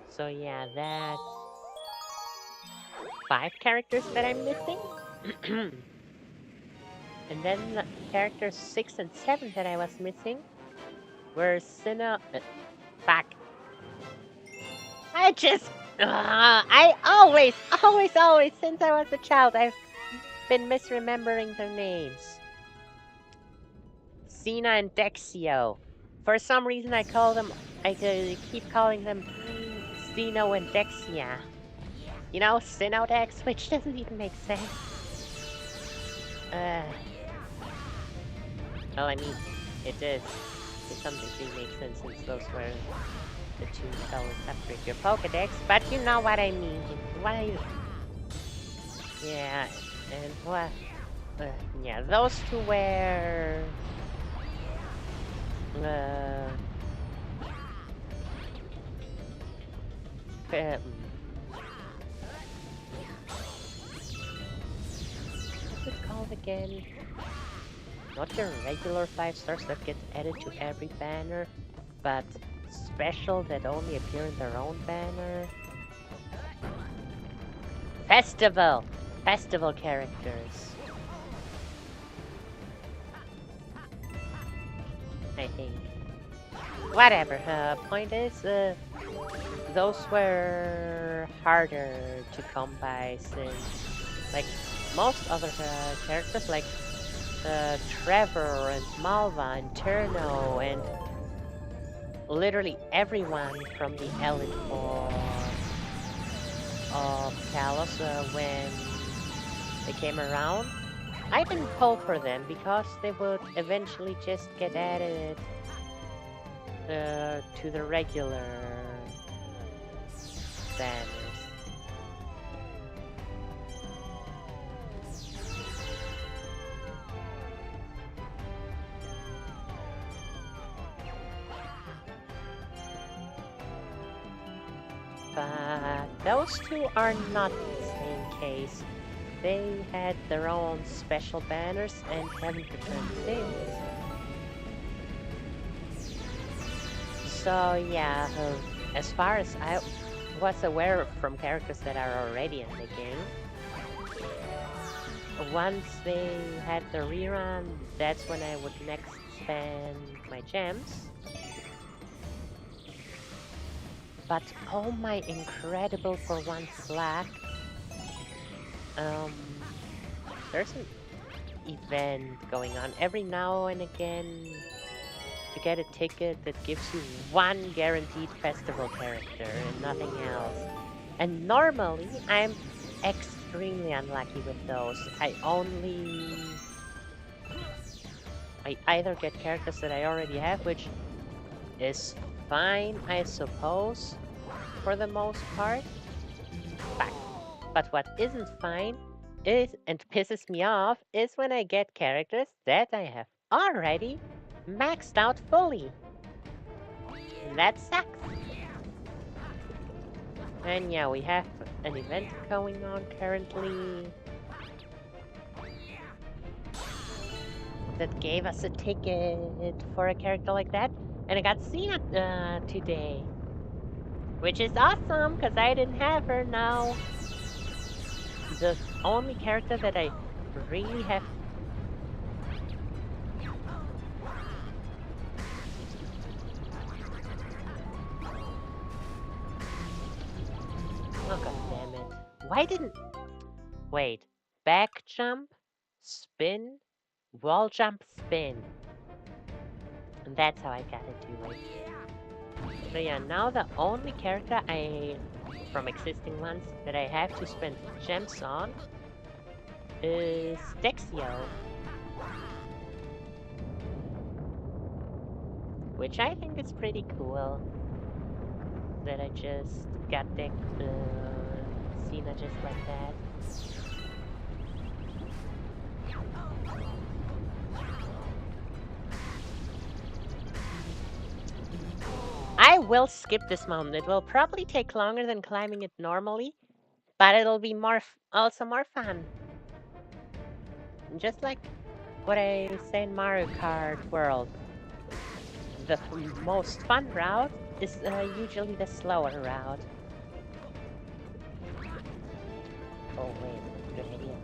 So yeah, that's 5 characters that I'm missing. And then the characters 6 and 7 that I was missing were fuck. I always, since I was a child, I've been misremembering their names. Cena and Dexio. For some reason, I keep calling them Sino and Dexia. You know, Sinodex, which doesn't even make sense. Well, I mean, it does to some degree make sense since those were the 2 colors upgrade your Pokedex, but you know what I mean. What are you... Yeah, and what... yeah, those 2 were... what's it called again? Not your regular 5 stars that get added to every banner, but special that only appear in their own banner. Festival characters. I think. Whatever. Point is, those were harder to come by since, like, most other characters, like Trevor and Malva and Turno and literally everyone from the Elite Four of Kalos, when they came around, I didn't pull for them because they would eventually just get added to the regular banners. But those two are not the same case. They had their own special banners and haven't returned since. So yeah, as far as I was aware from characters that are already in the game, once they had the rerun, that's when I would next spend my gems. But oh my incredible for once black, there's an event going on every now and again. You get a ticket that gives you one guaranteed festival character and nothing else. And normally I'm extremely unlucky with those. I either get characters that I already have, which is fine, I suppose, for the most part. But what isn't fine is, and pisses me off, is when I get characters that I have already maxed out fully. That sucks. And yeah, we have an event going on currently that gave us a ticket for a character like that. And I got Cena today, which is awesome because I didn't have her now. The only character that I really have. Oh, god damn it. Why didn't. Wait. Back jump, spin, wall jump, spin. And that's how I gotta do it. So yeah, now the only character from existing ones that I have to spend gems on is Dexio. Which I think is pretty cool. That I just got Cena just like that. I will skip this mountain. It will probably take longer than climbing it normally, but it'll be also more fun. Just like what I say in Mario Kart World, the most fun route is usually the slower route. Oh wait, good idea.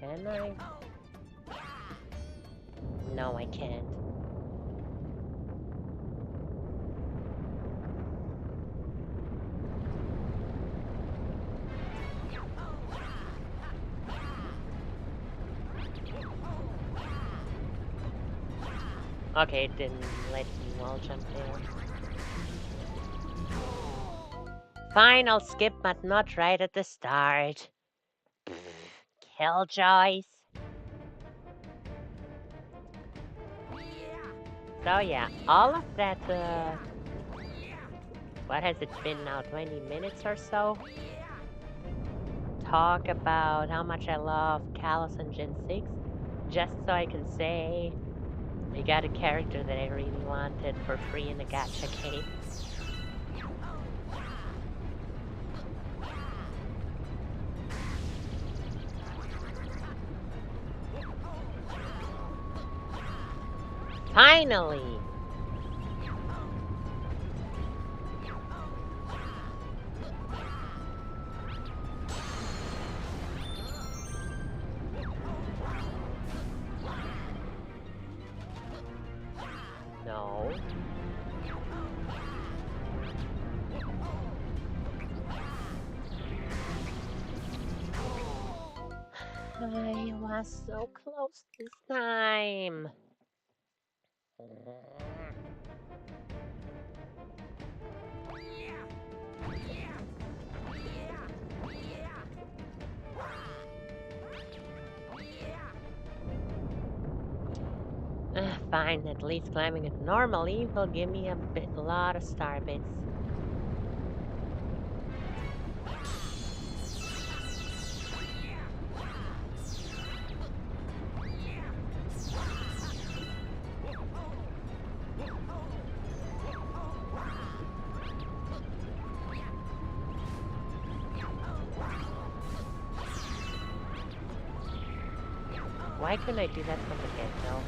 Can I? No, I can't. Okay, it didn't let me wall jump there. Fine, I'll skip, but not right at the start. Killjoys. So yeah, all of that, what has it been now, 20 minutes or so? Talk about how much I love Kalos and Gen 6, just so I can say I got a character that I really wanted for free in a gacha game. Finally! No. I was so close this time. Fine, at least climbing it normally will give me a lot of star bits. Why couldn't I do that from the get-go?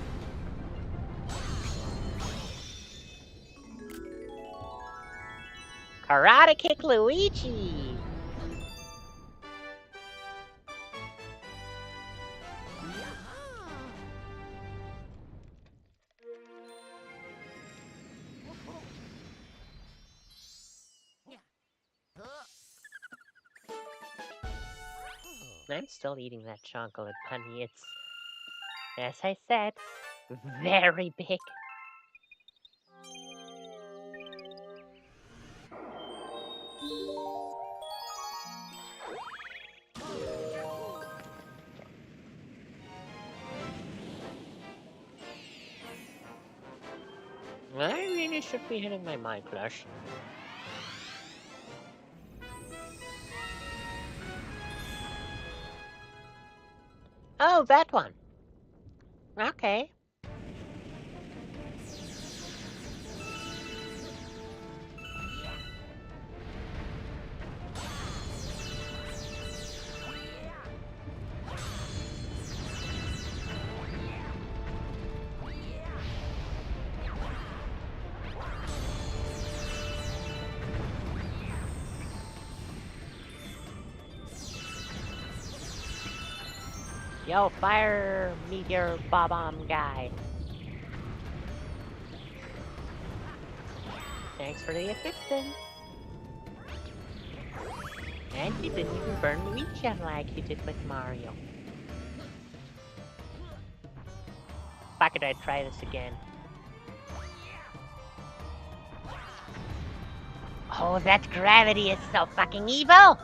Karate Kick Luigi! I'm still eating that chocolate bunny. It's, as I said, very big. I really should be hitting my mind crush. Oh, that one. Okay. Yo, fire meteor bomb guy. Thanks for the assistance. And he didn't even burn Luigi like he did with Mario. Fuck it, I'd try this again. Oh, that gravity is so fucking evil!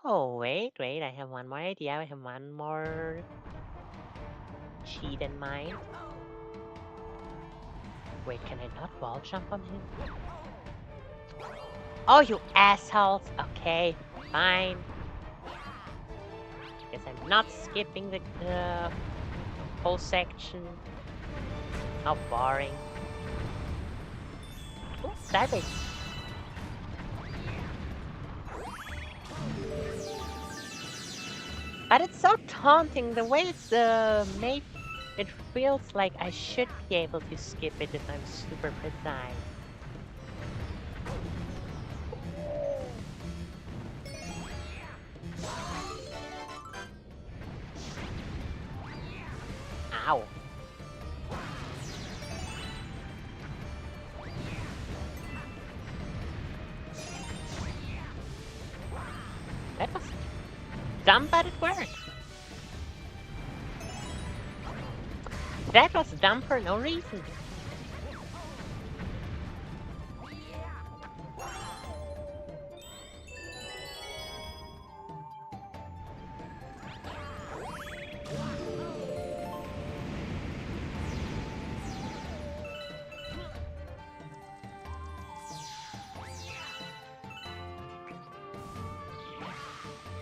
Oh, wait, I have one more idea. I have one more cheat in mind. Wait, can I not wall jump on him? Oh, you assholes! Okay, fine. Guess I'm not skipping the whole section. How boring. Ooh, savage. But it's so taunting, the way it's made, it feels like I should be able to skip it if I'm super precise. Ow. That was dumb, but it worked. That was dumb for no reason.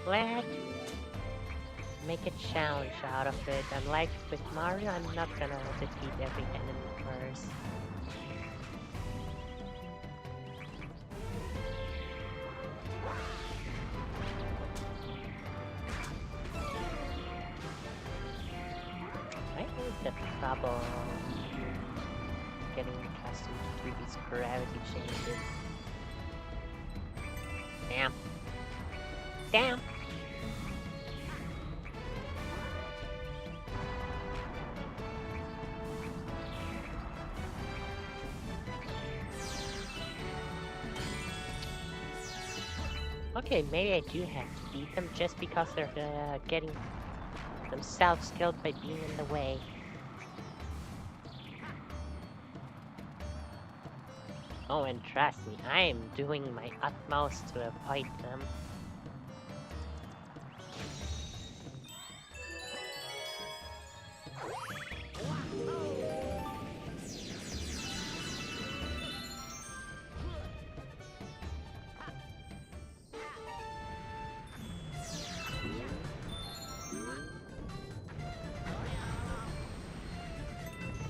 Let's make a challenge out of it. Unlike with Mario, I'm not gonna defeat every enemy first. I need the trouble getting accustomed to these gravity changes. Damn. Damn. Okay, maybe I do have to beat them just because they're getting themselves killed by being in the way. Oh, and trust me, I am doing my utmost to avoid them.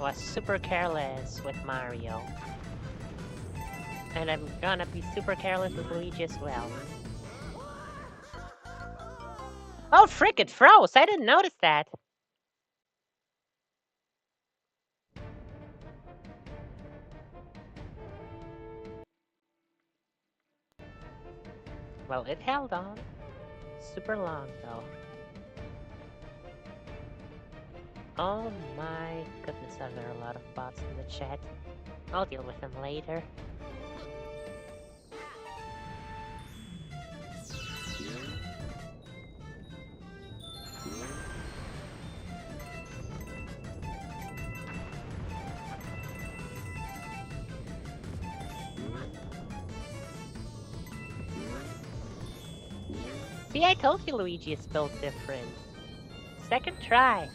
was super careless with Mario. And I'm gonna be super careless with Luigi as well. Oh, frick, it froze! I didn't notice that. Well, it held on. Super long, though. Oh my goodness, are there a lot of bots in the chat? I'll deal with them later. See, I told you Luigi is built different. Second try.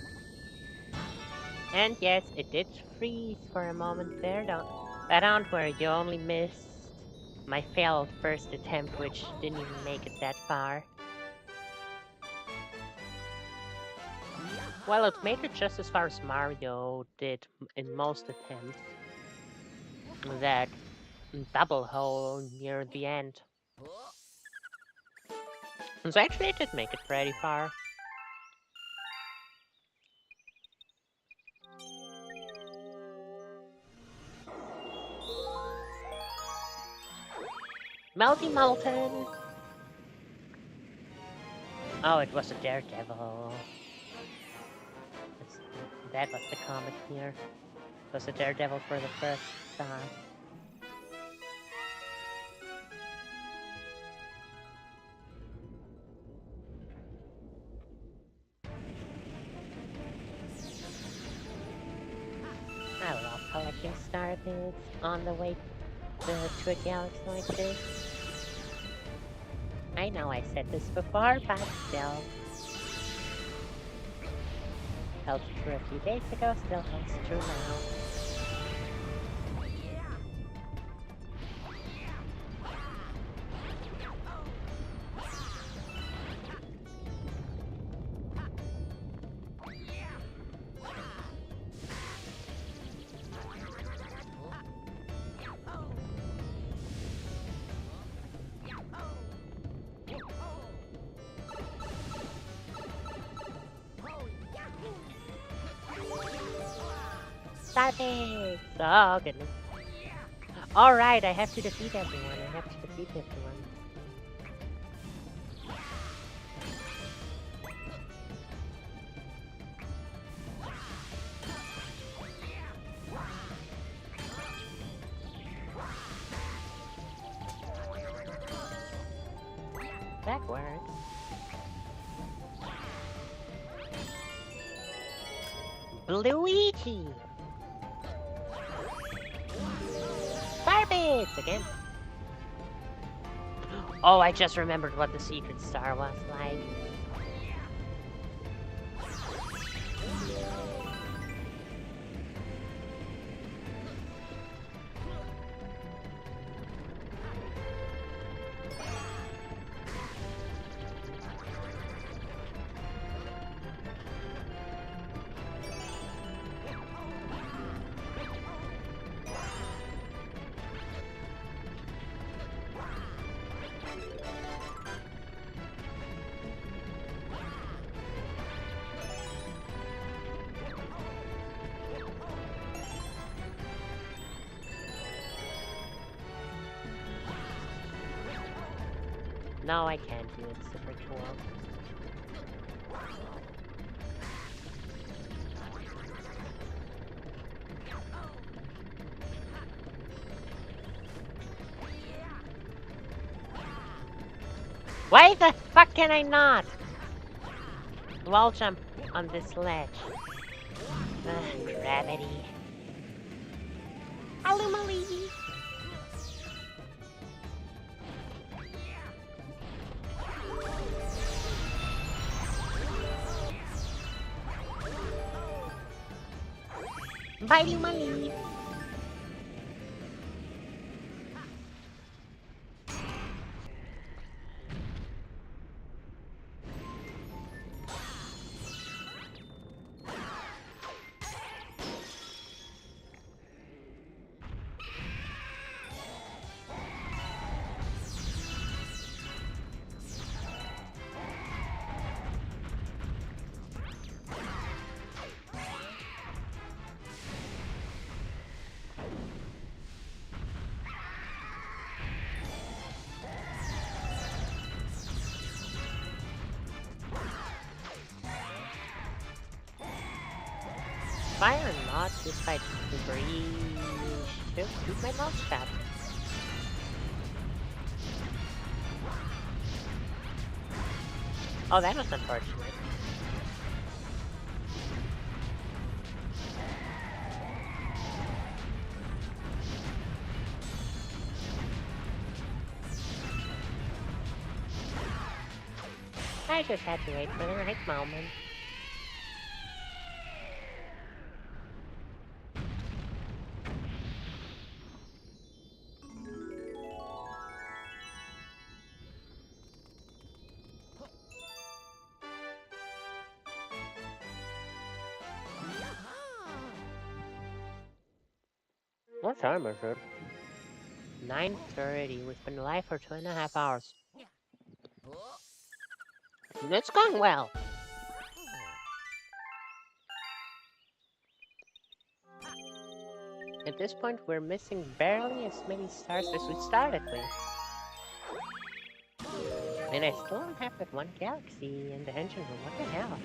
And yes, it did freeze for a moment there. Don't worry, you only missed my failed first attempt, which didn't even make it that far. Well, it made it just as far as Mario did in most attempts. That double hole near the end. So actually, it did make it pretty far. Melty Molten! Oh, it was a Daredevil. That was the comment here. It was a Daredevil for the first time. I love collecting star bits on the way to a galaxy like this. I know I said this before, but still. Held true a few days ago, still holds true now. Stop it! Oh, goodness. Alright, I have to defeat everyone. I have to defeat everyone. That works. Luigi! Barbits! Again. Oh, I just remembered what the secret star was like. No, I can't do it. Super cool. Why the fuck can I not wall jump on this ledge? Gravity. Alumali. Bye, Lumali. Fire not to fight super should keep my mouth shut. Oh, that was unfortunate. I just had to wait for the right moment. What time is it? 9:30. We've been alive for 2.5 hours. It's going well. At this point, we're missing barely as many stars as we started with. And I still don't have that one galaxy in the engine room. What the hell?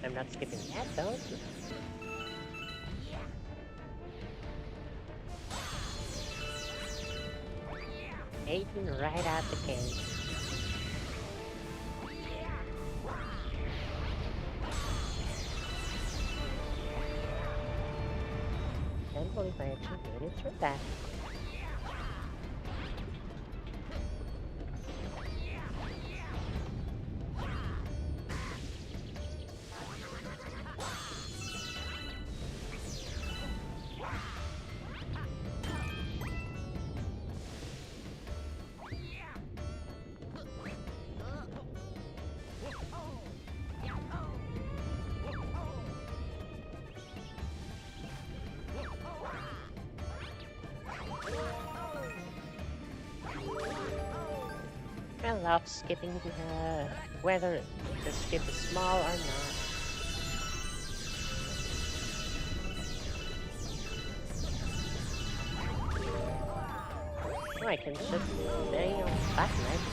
I'm not skipping that, though. 18 right out the gate. Can't believe I actually made it through that. I love skipping whether the skip is small or not. Oh, I can just stay on the button right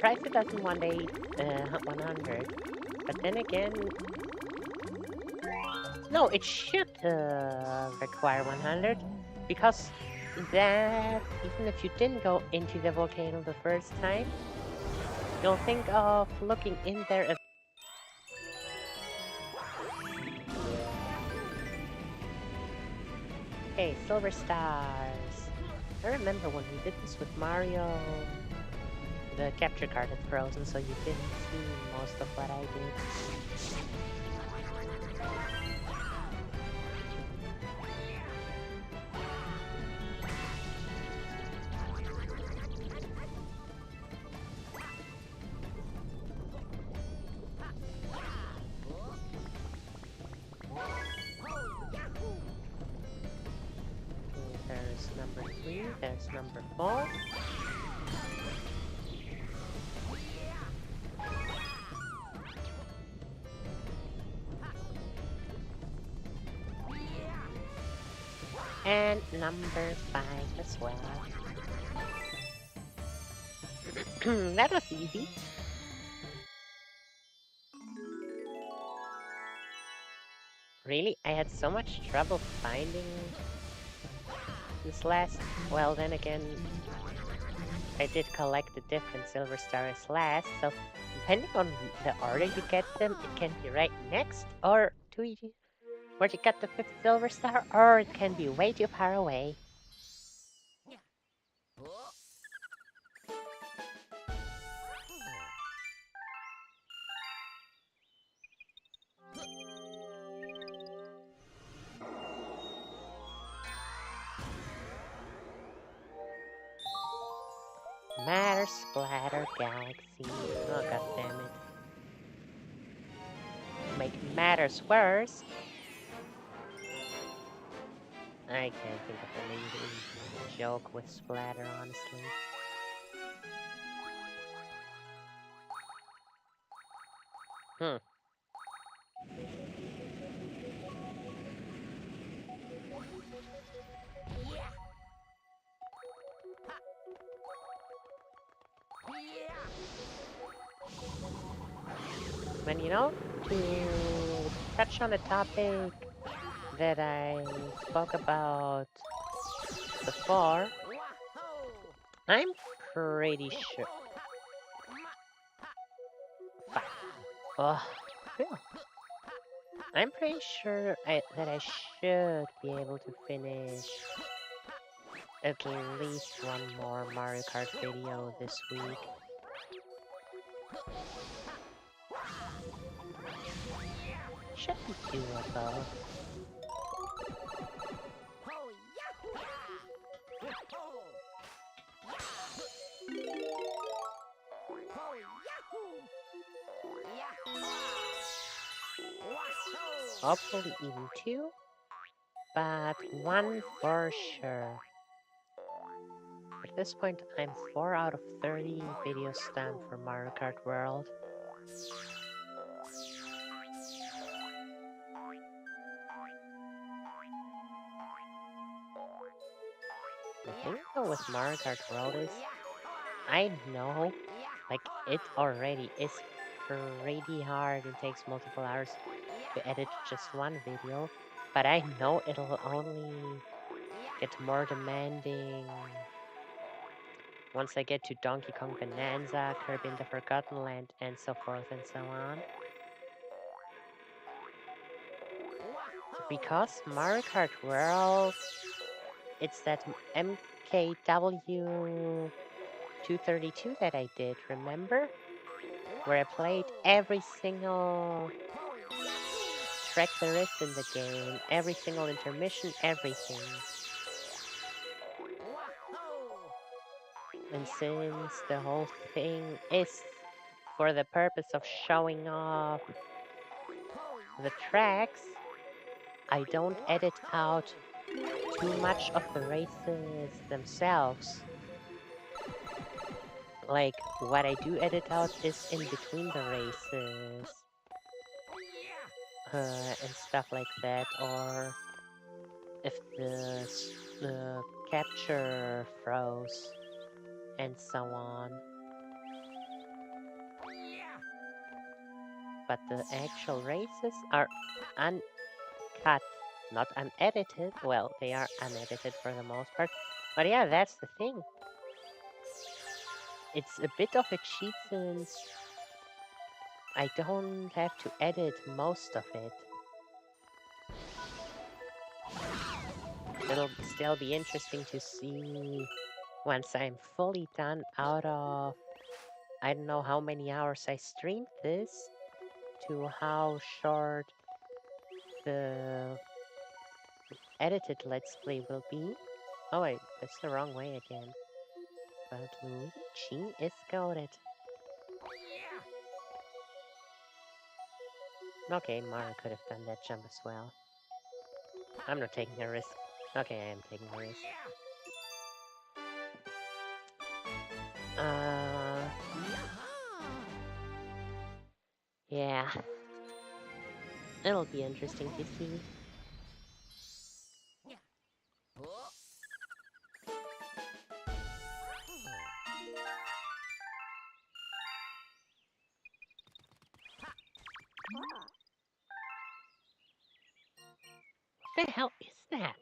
Surprised it doesn't 100. But then again, no, it should require 100 because that even if you didn't go into the volcano the first time, you'll think of looking in there. Okay, silver stars. I remember when we did this with Mario. The capture card had frozen, so you didn't see most of what I did. There's number 3, there's number 4. And number 5 as well. That was easy. Really? I had so much trouble finding this last... Well, then again, I did collect the different silver stars last, so depending on the order you get them, it can be right next, or to where you got the 5th silver star, or it can be way too far away. Matter Splatter Galaxy. Oh, god damn it. Make matters worse. I can't think of any joke with Splatter, honestly. Hmm. And you know, to touch on a topic that I spoke about before, I'm pretty sure. Fuck. Oh, phew. I'm pretty sure that I should be able to finish at least one more Mario Kart video this week. Should be doable. Hopefully even two, but one for sure. At this point, I'm 4 out of 30 videos done for Mario Kart World. The thing though with Mario Kart World is, I know, like, it already is pretty hard and takes multiple hours to edit just one video, but I know it'll only get more demanding once I get to Donkey Kong Bonanza, Kirby in the Forgotten Land, and so forth and so on. Because Mario Kart World, it's that MKW 232 that I did, remember? Where I played every single track there is in the game, every single intermission, everything. And since the whole thing is for the purpose of showing off the tracks, I don't edit out too much of the races themselves. Like, what I do edit out is in between the races. And stuff like that, or if the capture froze, and so on. But the actual races are uncut, not unedited. Well, they are unedited for the most part. But yeah, that's the thing. It's a bit of a cheat since I don't have to edit most of it. It'll still be interesting to see once I'm fully done out of, I don't know how many hours I streamed this, to how short the edited Let's Play will be. Oh wait, that's the wrong way again. But Luigi is goated. Okay, Mario could have done that jump as well. I'm not taking a risk. Okay, I am taking a risk. Yeah. It'll be interesting to see. What the hell is that?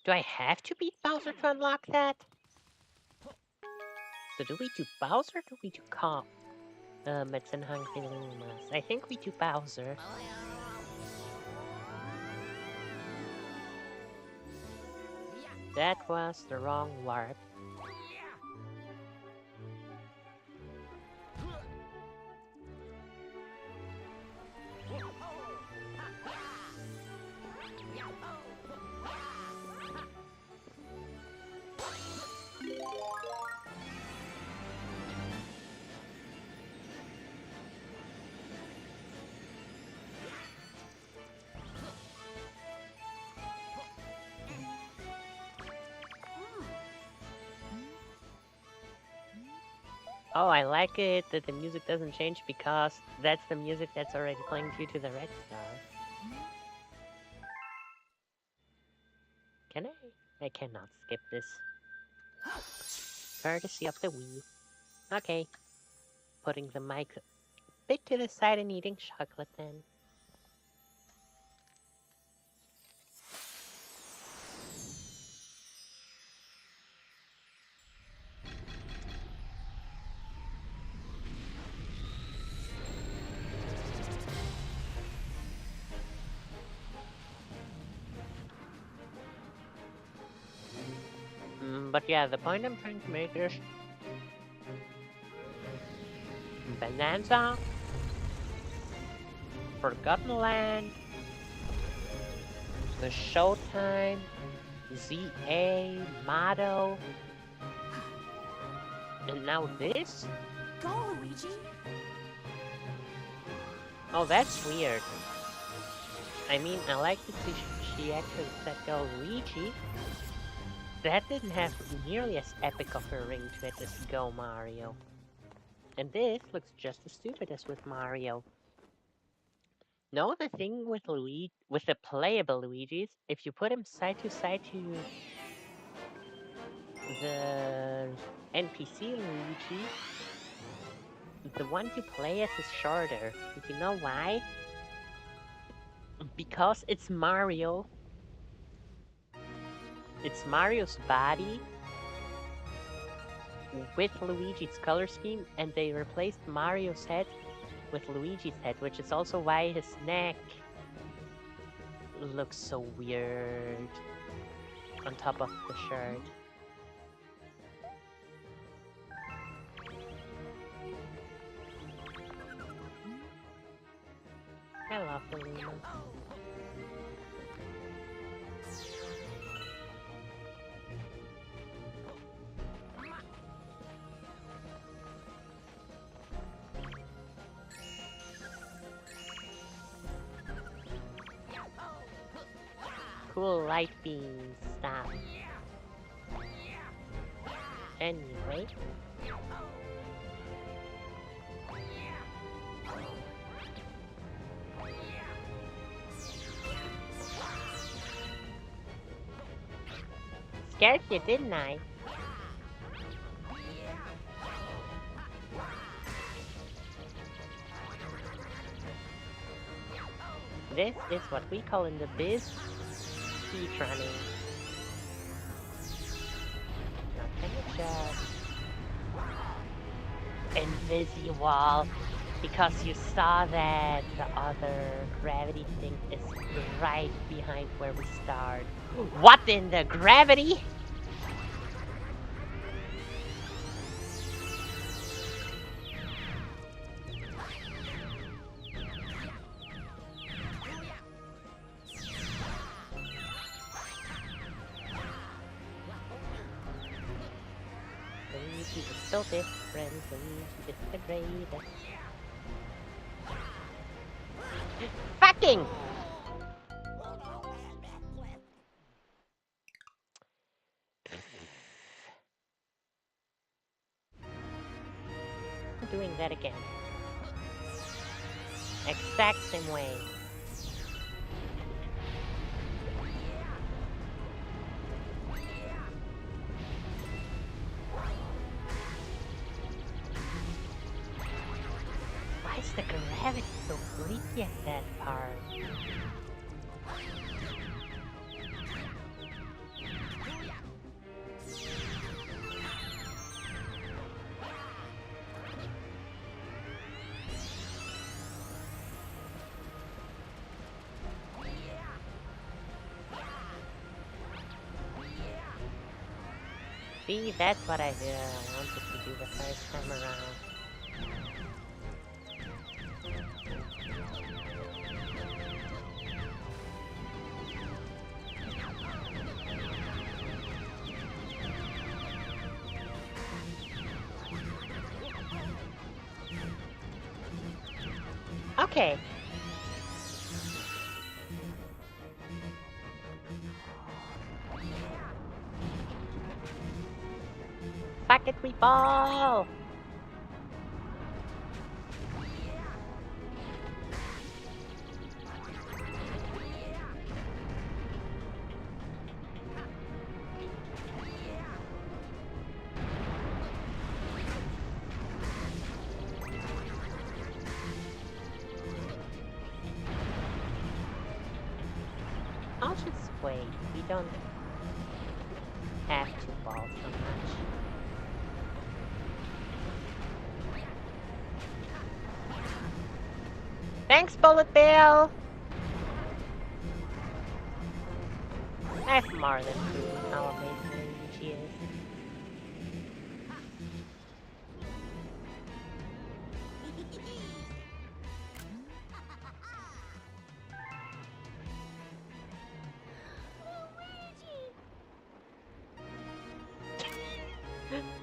Do I have to beat Bowser to unlock that? So do we do Bowser or do we do Kong? It's in Hungry Lumas. I think we do Bowser. That was the wrong warp. Oh, I like it that the music doesn't change because that's the music that's already playing due to the red star. Can I? I cannot skip this. Courtesy of the Wii. Okay. Putting the mic a bit to the side and eating chocolate then. But yeah, the point I'm trying to make is Bonanza, Forgotten Land, the Showtime, ZA, Motto, and now this? Go, Luigi! Oh, that's weird. I mean, I like that she actually said go Luigi. That didn't have nearly as epic of a ring to it as Go Mario. And this looks just as stupid as with Mario. No, the thing with with the playable Luigi's, if you put him side to the NPC Luigi, the one you play as is shorter. You know why? Because it's Mario. It's Mario's body with Luigi's color scheme, and they replaced Mario's head with Luigi's head, which is also why his neck looks so weird on top of the shirt. I love the Luna. Cool light beam stuff. Anyway. Scared you, didn't I? This is what we call in the biz speedrunning. Now can you just invisible because you saw that the other gravity thing is right behind where we start. What in the gravity? Luigi is so different, Luigi is the greatest. Fucking! I'm doing that again. Exact same way. Why is the gravity so creepy at that part? See, that's what I wanted to do the first time around. Okay. Fuck it, we fall! Wait, we don't have to ball so much. Thanks, Bullet Bill! I have more than proven how amazing Luigi is.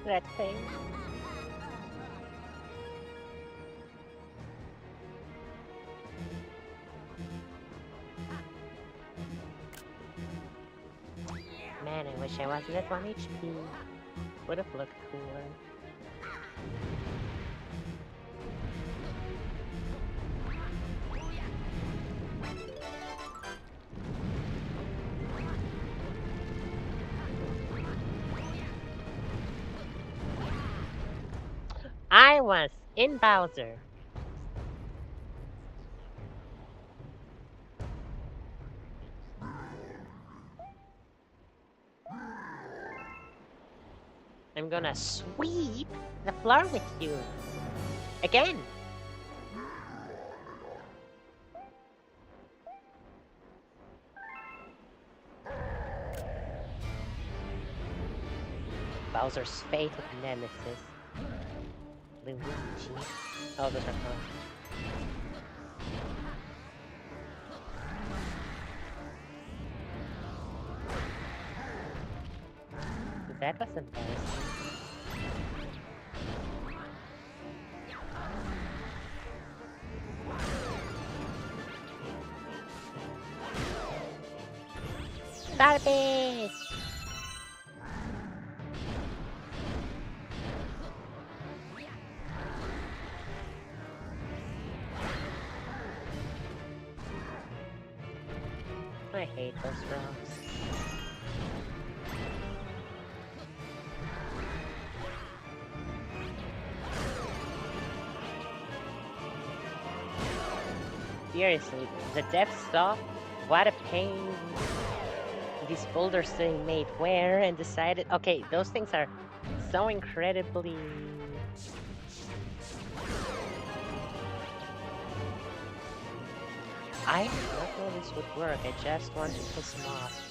That thing. Man, I wish I wasn't at 1 HP. Would have looked cooler. I was in Bowser. I'm gonna sweep the floor with you. Again. Bowser's fatal nemesis. Luigi. Oh, those are fun. That was embarrassing. Stop it! I hate those rocks. Seriously, the depth stop? What a pain. These boulders they made where and decided... Okay, those things are so incredibly... I did not know this would work. I just want to piss him off.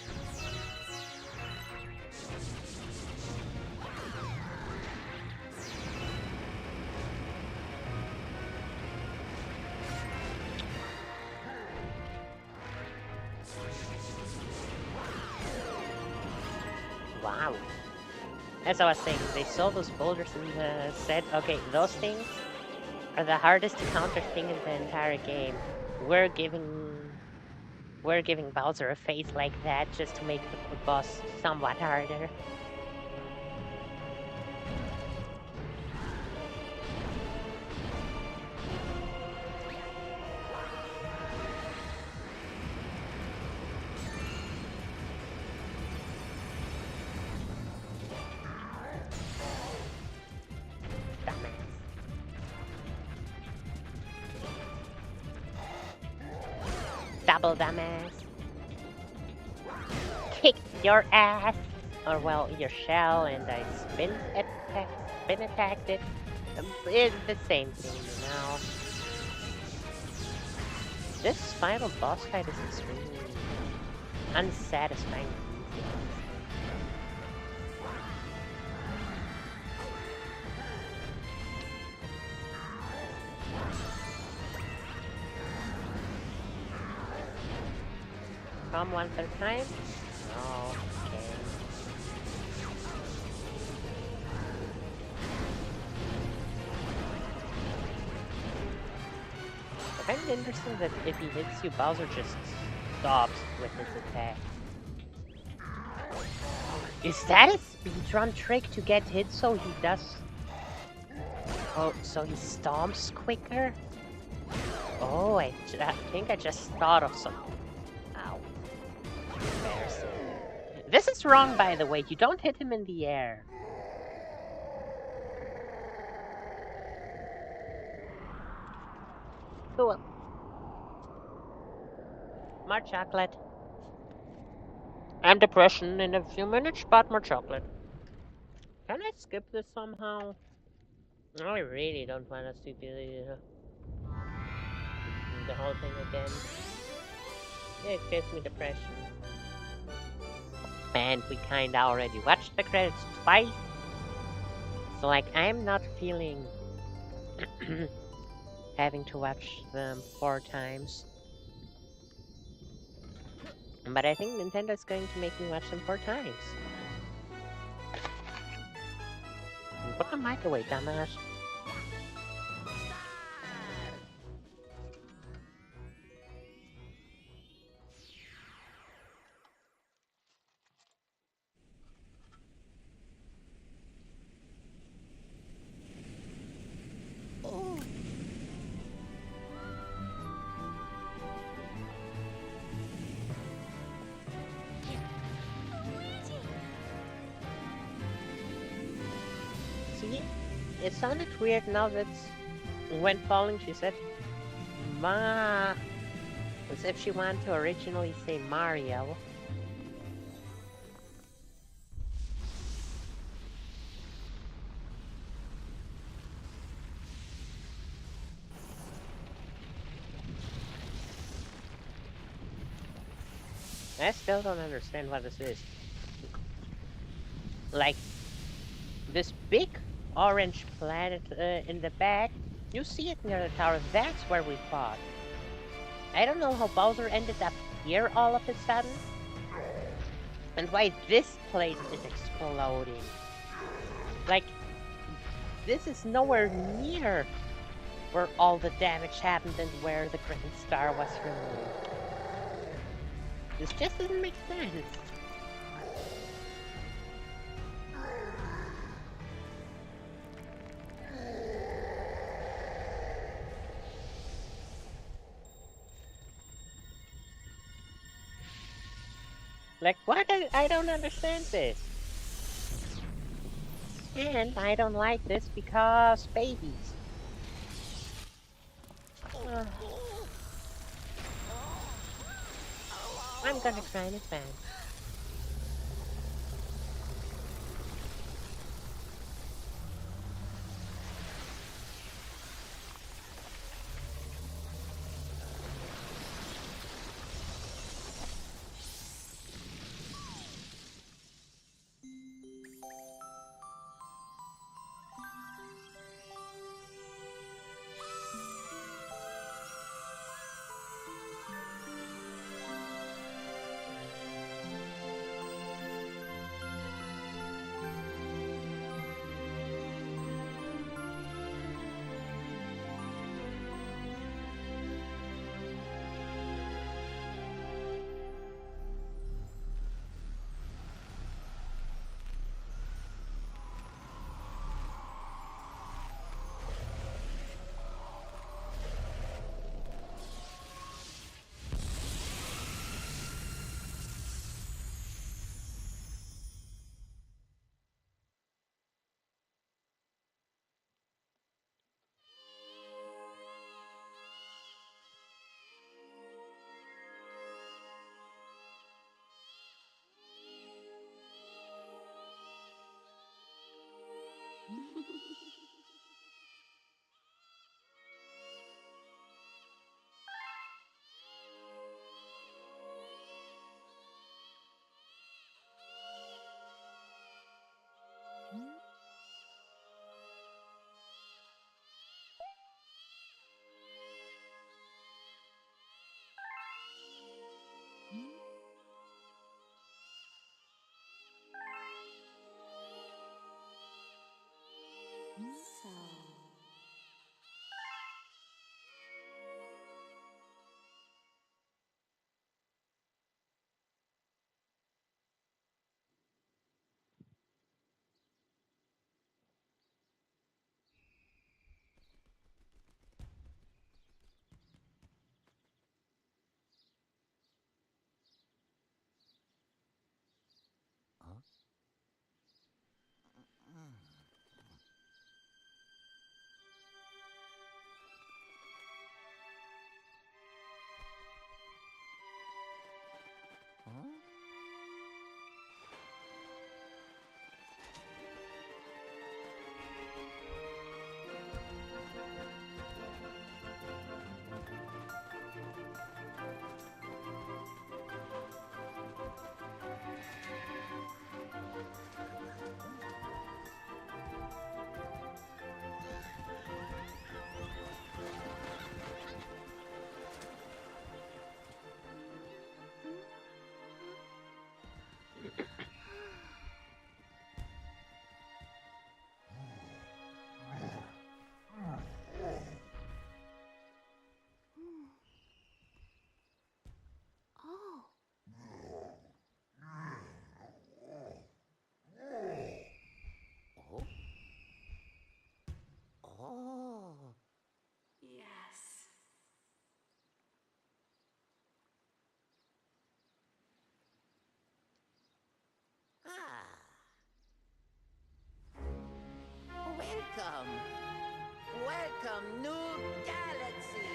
Wow. As I was saying, they saw those boulders and said, okay, those things are the hardest to counter thing in the entire game. We're giving Bowser a face like that just to make the boss somewhat harder. Double dumbass. Kicked your ass. Or well, your shell, and I spin attacked it. It's the same thing, you know. This final boss fight is extremely unsatisfying. Come 1 third time? Oh, okay. I find it interesting that if he hits you, Bowser just stops with his attack. Is that a speedrun trick to get hit so he does... Oh, so he stomps quicker? Oh, I think I just thought of something. Ow. Embarrassing. This is wrong, by the way. You don't hit him in the air. Cool. More chocolate. I'm depression in a few minutes, but more chocolate. Can I skip this somehow? I really don't want us to do the whole thing again. It gives me depression. And we kinda already watched the credits twice. So like I'm not feeling having to watch them 4 times. But I think Nintendo's going to make me watch them 4 times. Put the mic away, dumbass. See, it sounded weird now that when falling she said Ma, as if she wanted to originally say Mario. I still don't understand what this is. Like, this big orange planet in the back, you see it near the tower, that's where we fought. I don't know how Bowser ended up here all of a sudden, and why this place is exploding. Like, this is nowhere near where all the damage happened and where the Grand Star was removed. This just doesn't make sense. Like, what? I don't understand this. And I don't like this because babies. I'm gonna cry in advance. Welcome. Welcome, new galaxy.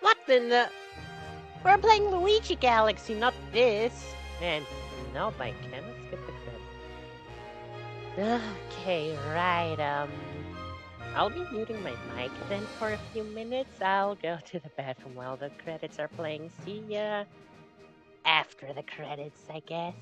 What in the? We're playing Luigi Galaxy, not this. And nope, I cannot skip the credit. Okay, right. I'll be muting my mic then for a few minutes. I'll go to the bathroom while the credits are playing. See ya after the credits, I guess.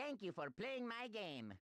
Thank you for playing my game.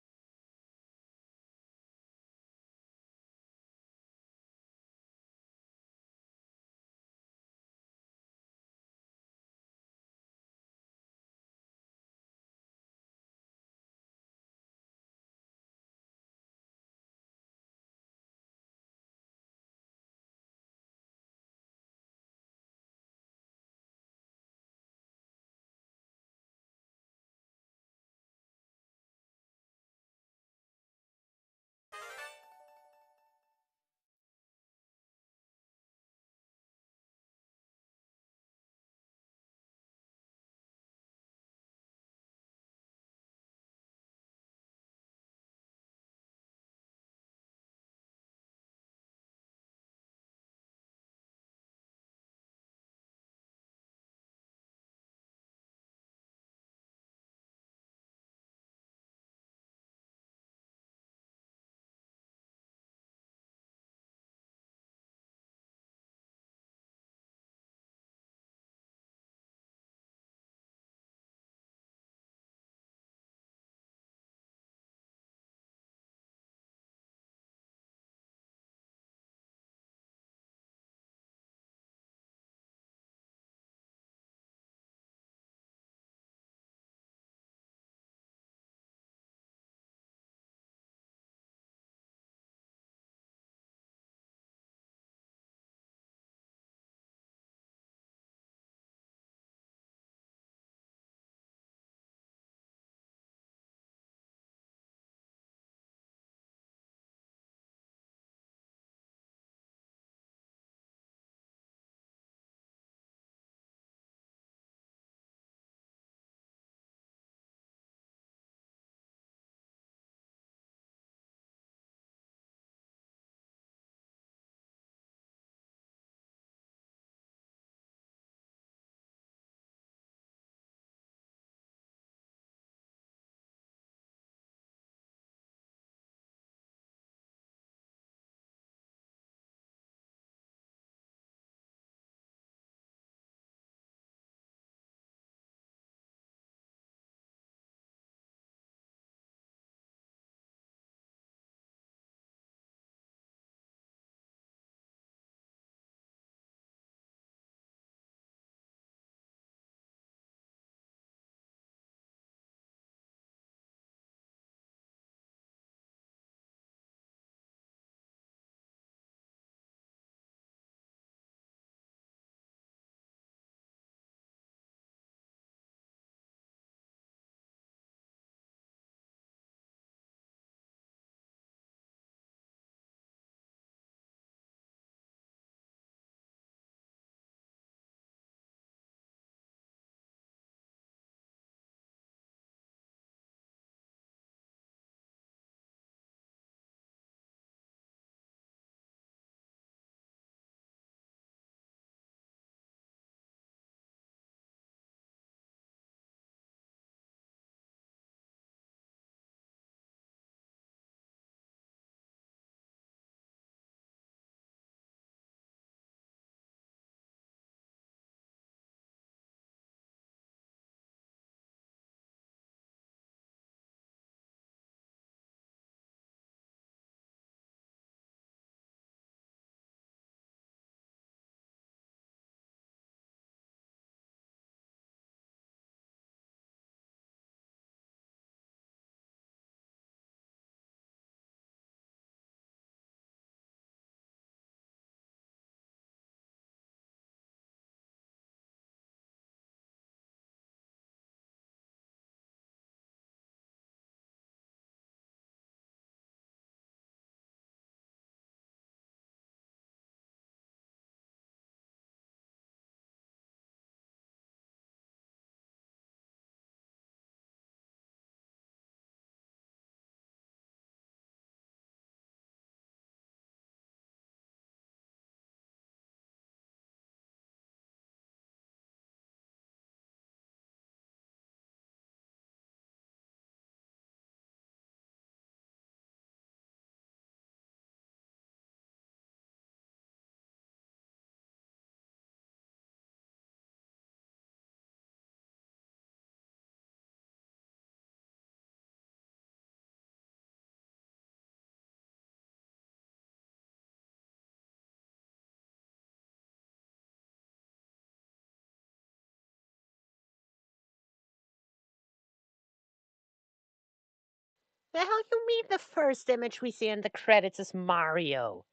The hell you mean the first image we see in the credits is Mario?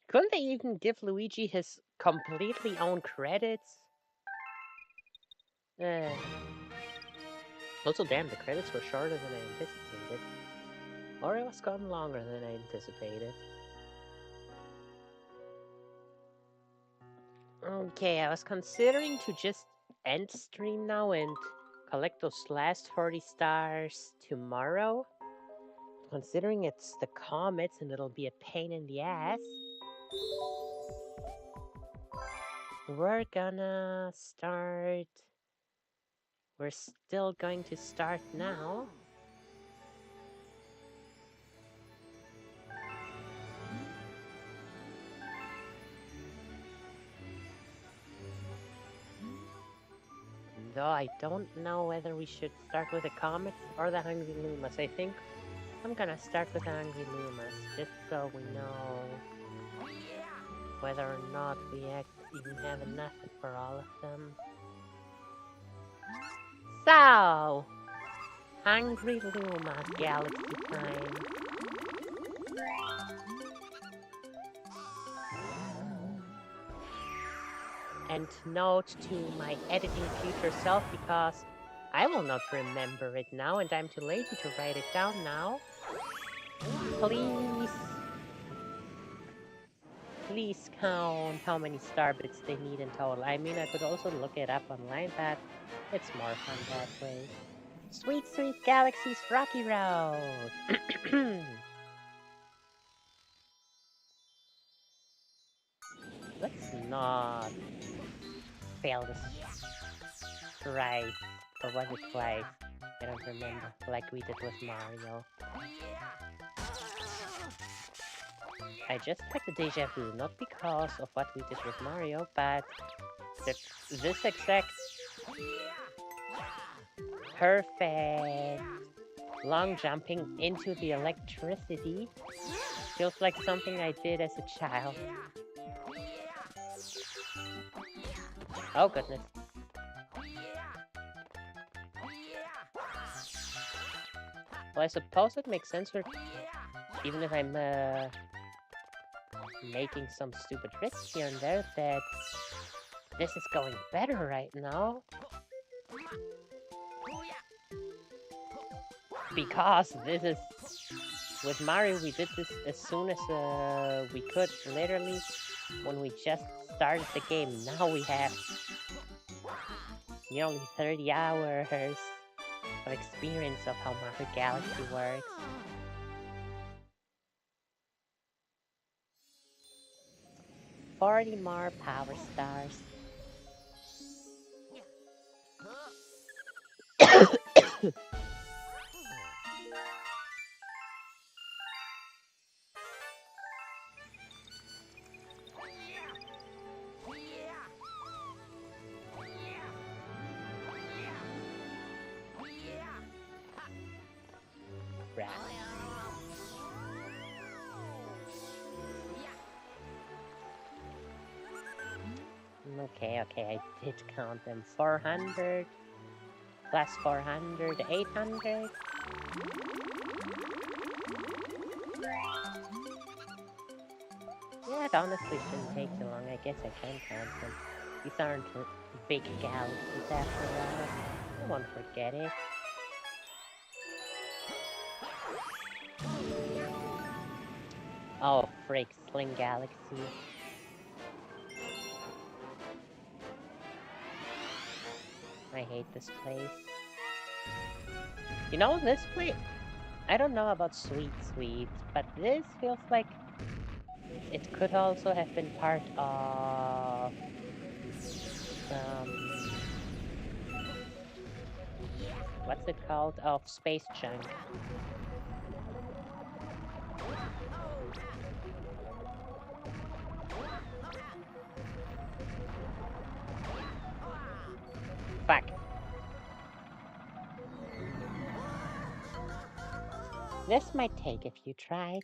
Couldn't they even give Luigi his completely own credits? Uh, Also, damn, the credits were shorter than I anticipated. Or it was gone longer than I anticipated. Okay, I was considering to just end stream now and collect those last 40 stars tomorrow. Considering it's the comets and it'll be a pain in the ass. We're gonna start... We're still going to start now. Though I don't know whether we should start with the comets or the Hungry Lumas. I think I'm gonna start with the Hungry Lumas, just so we know whether or not we even have enough for all of them. So, Hungry Lumas Galaxy time. And note to my editing future self, because I will not remember it now and I'm too lazy to write it down now. Please count how many star bits they need in total. I mean, I could also look it up online, but it's more fun that way. Sweet, sweet Galaxy's Rocky Road! Let's not fail this twice, or was it twice? I don't remember, like we did with Mario. I just had the deja vu, not because of what we did with Mario, but this exact perfect long jumping into the electricity feels like something I did as a child. Oh goodness. Well, I suppose it makes sense for, even if I'm making some stupid tricks here and there, that this is going better right now. Because this is... With Mario, we did this as soon as we could, literally, when we just started the game. Now we have nearly 30 hours of experience of how Mario Galaxy works. Forty more power stars. Okay, I did count them. 400 plus 400, 800. Yeah, it honestly shouldn't take too long. I guess I can count them. These aren't big galaxies after all. I won't forget it. Oh, freak, Sling Galaxy. I hate this place. You know, this place... I don't know about Sweet Sweet, but this feels like it could also have been part of... what's it called? Of Space Junk. Fuck. This might take a few tries.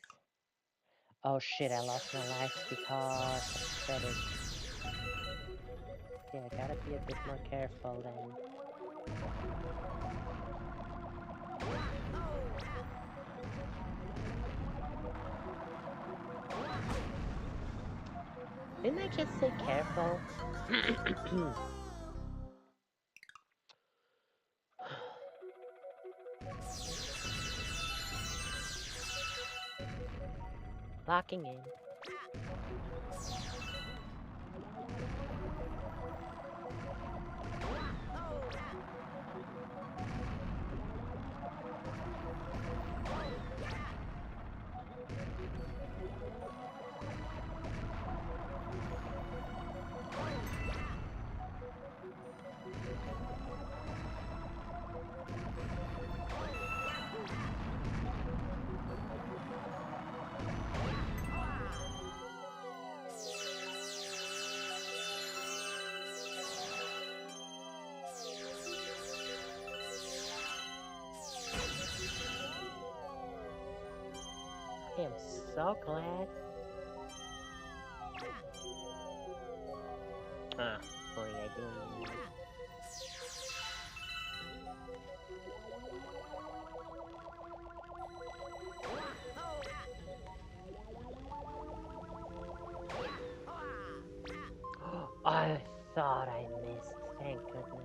Oh shit, I lost my life because of credits. Yeah, I gotta be a bit more careful then. Didn't I just say careful? Locking in. I am so glad. Ah, boy, I didn't mean it. I thought I missed. Thank goodness.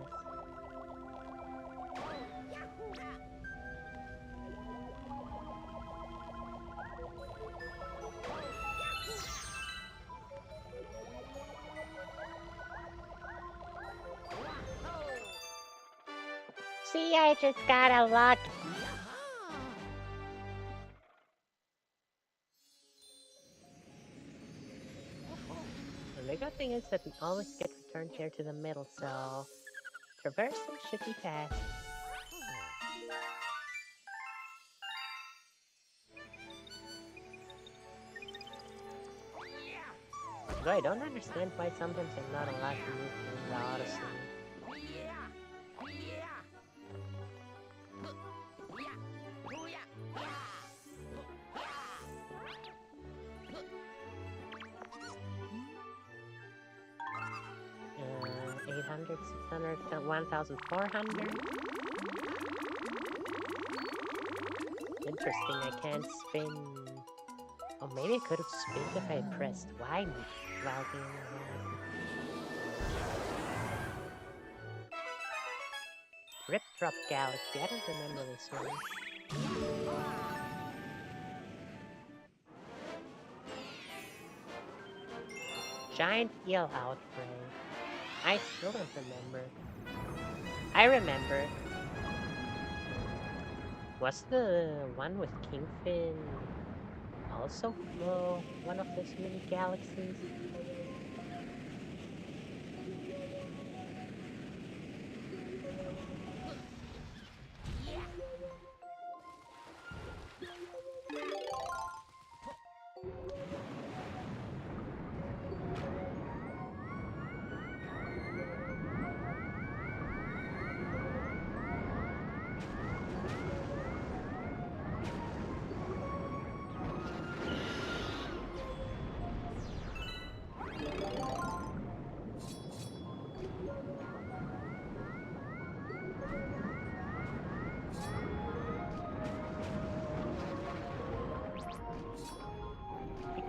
See, I just got a luck. The good thing is that we always get returned here to the middle, so traversing should be fast. Though I don't understand why sometimes I'm not allowed to move through the Odyssey. 800, 600, 1,400. Interesting, I can't spin. Oh, maybe I could have spinned if I pressed Y while being around. Rip Drop Galaxy, I don't remember this one. Giant Eel Outbreak. I still don't remember. I remember. Was the one with Kingfin also one of those mini galaxies?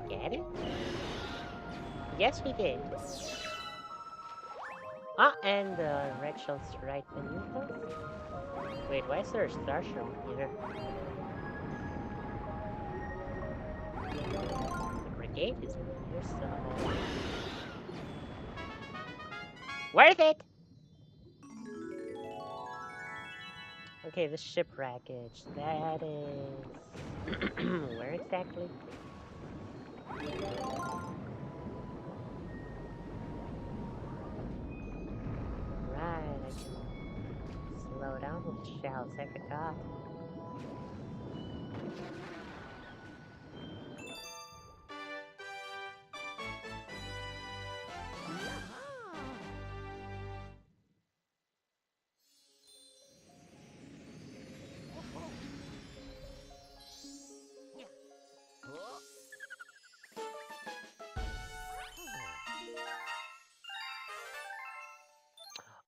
Get it? Yes, we did. Ah, and red shell's right beneath us. Wait, why is there a starship here? The brigade is here, so... Worth it! Okay, the ship wreckage. That is... Where exactly? Right, I can slow down with shells, I forgot.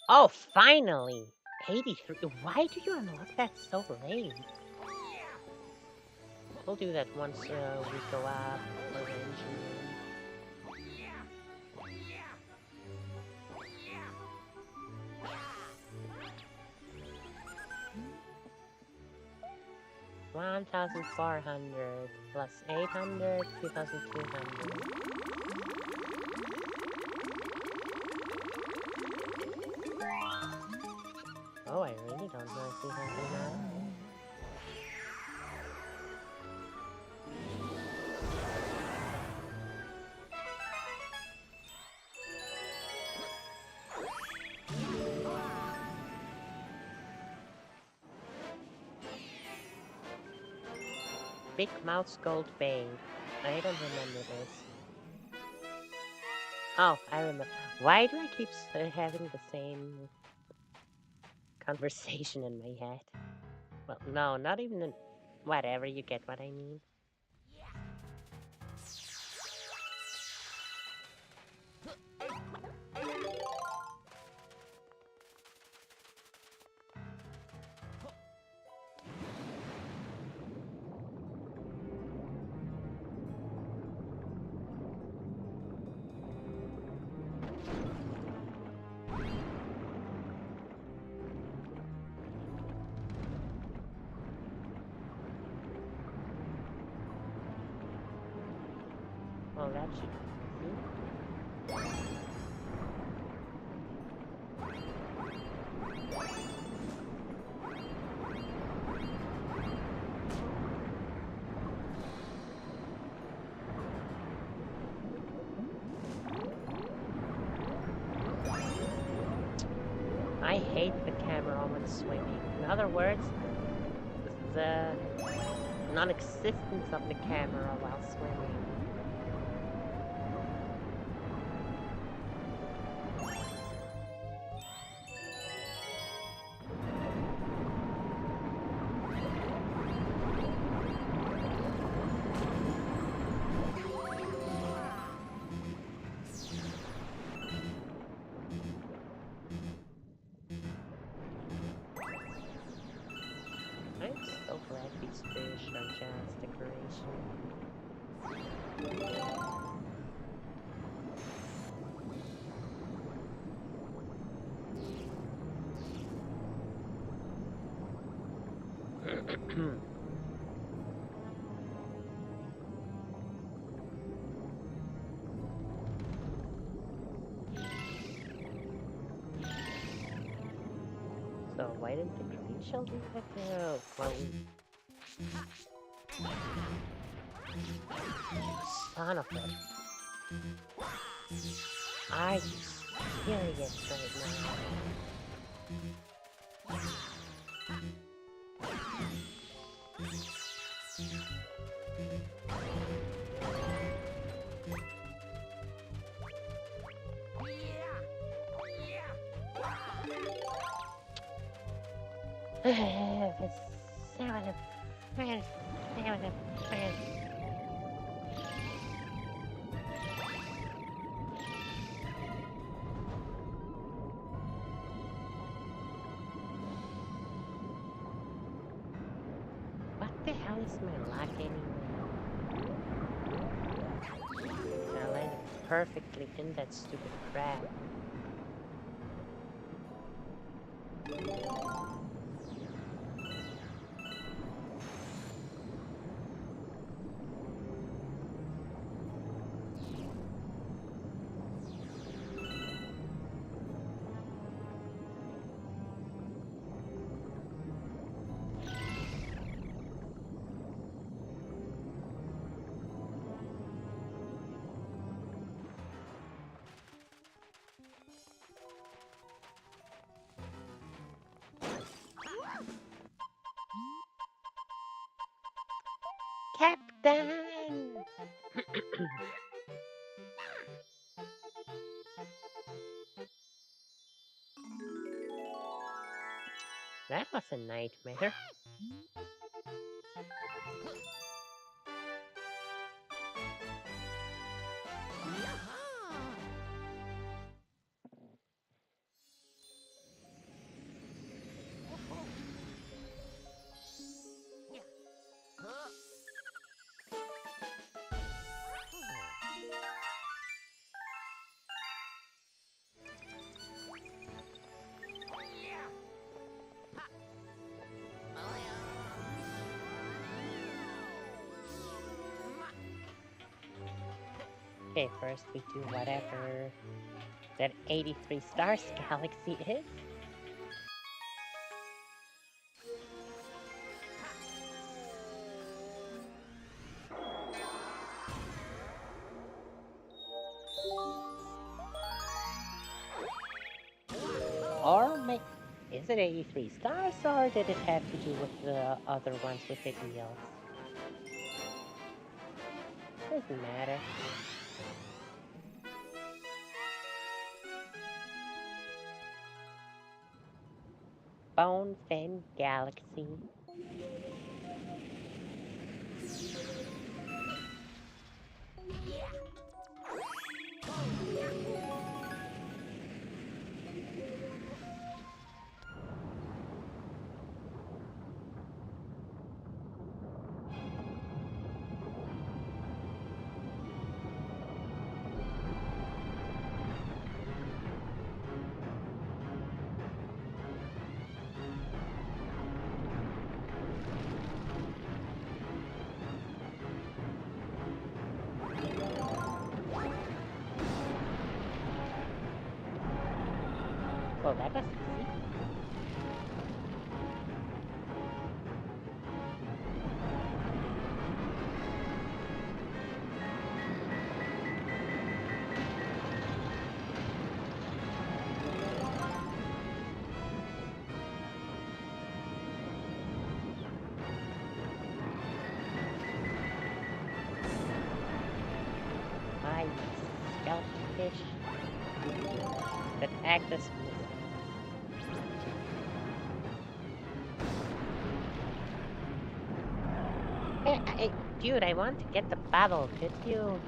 Oh, finally! 83. Why do you unlock that so late? We'll do that once we go up for the engineering. 1,400 plus 800, 2,200. Oh, I really don't know if we have enough. Big Mouth's Gold Bank. I don't remember this. Oh, I remember. Why do I keep having the same conversation in my head? Well, no, not even in... Whatever, you get what I mean. Well, that should be easy. I hate the camera when swimming. In other words, the non-existence of the camera while swimming. I'm so glad these fish are just decoration. So why didn't the green shell do that? No. Well, son of a... Are you serious right now? What the hell is my luck anyway? I landed perfectly in that stupid crab. Captain! That was a nightmare. Okay, first we do whatever that 83 stars galaxy is. Or is it 83 stars, or did it have to do with the other ones with the eels? Doesn't matter. Bone Fin Galaxy. Well, that was easy. I skeleton fish that act as dude, I want to get the battle. Could you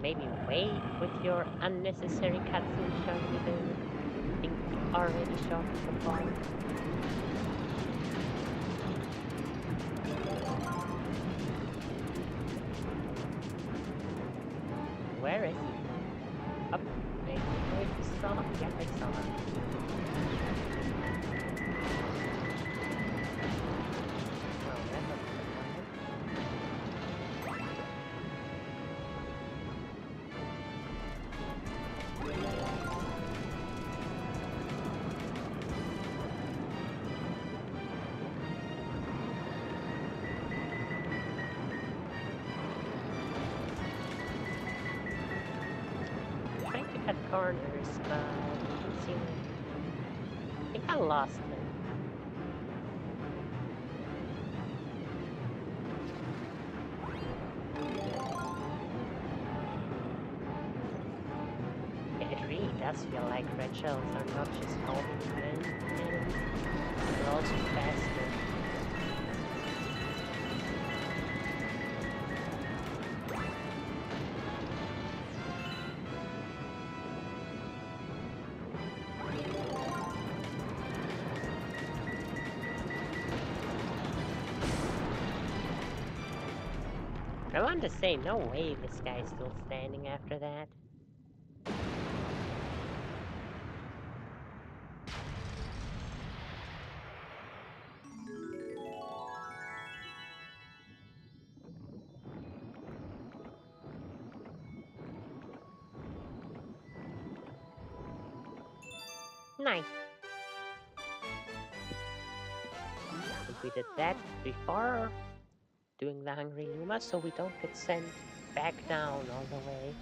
maybe wait with your unnecessary cutscene showing me the thing you already showed me so far? Where is he? Up. Maybe I saw him. Yeah, I saw him. Well, that was disappointing. Trying to cut corners, but it seemed I think I lost him. Yeah, it really does feel like red shells are not just homing enemies, they're also faster. I want to say, no way this guy's still standing after that. Nice. I think we did that before doing the Hungry Luma, so we don't get sent back down all the way.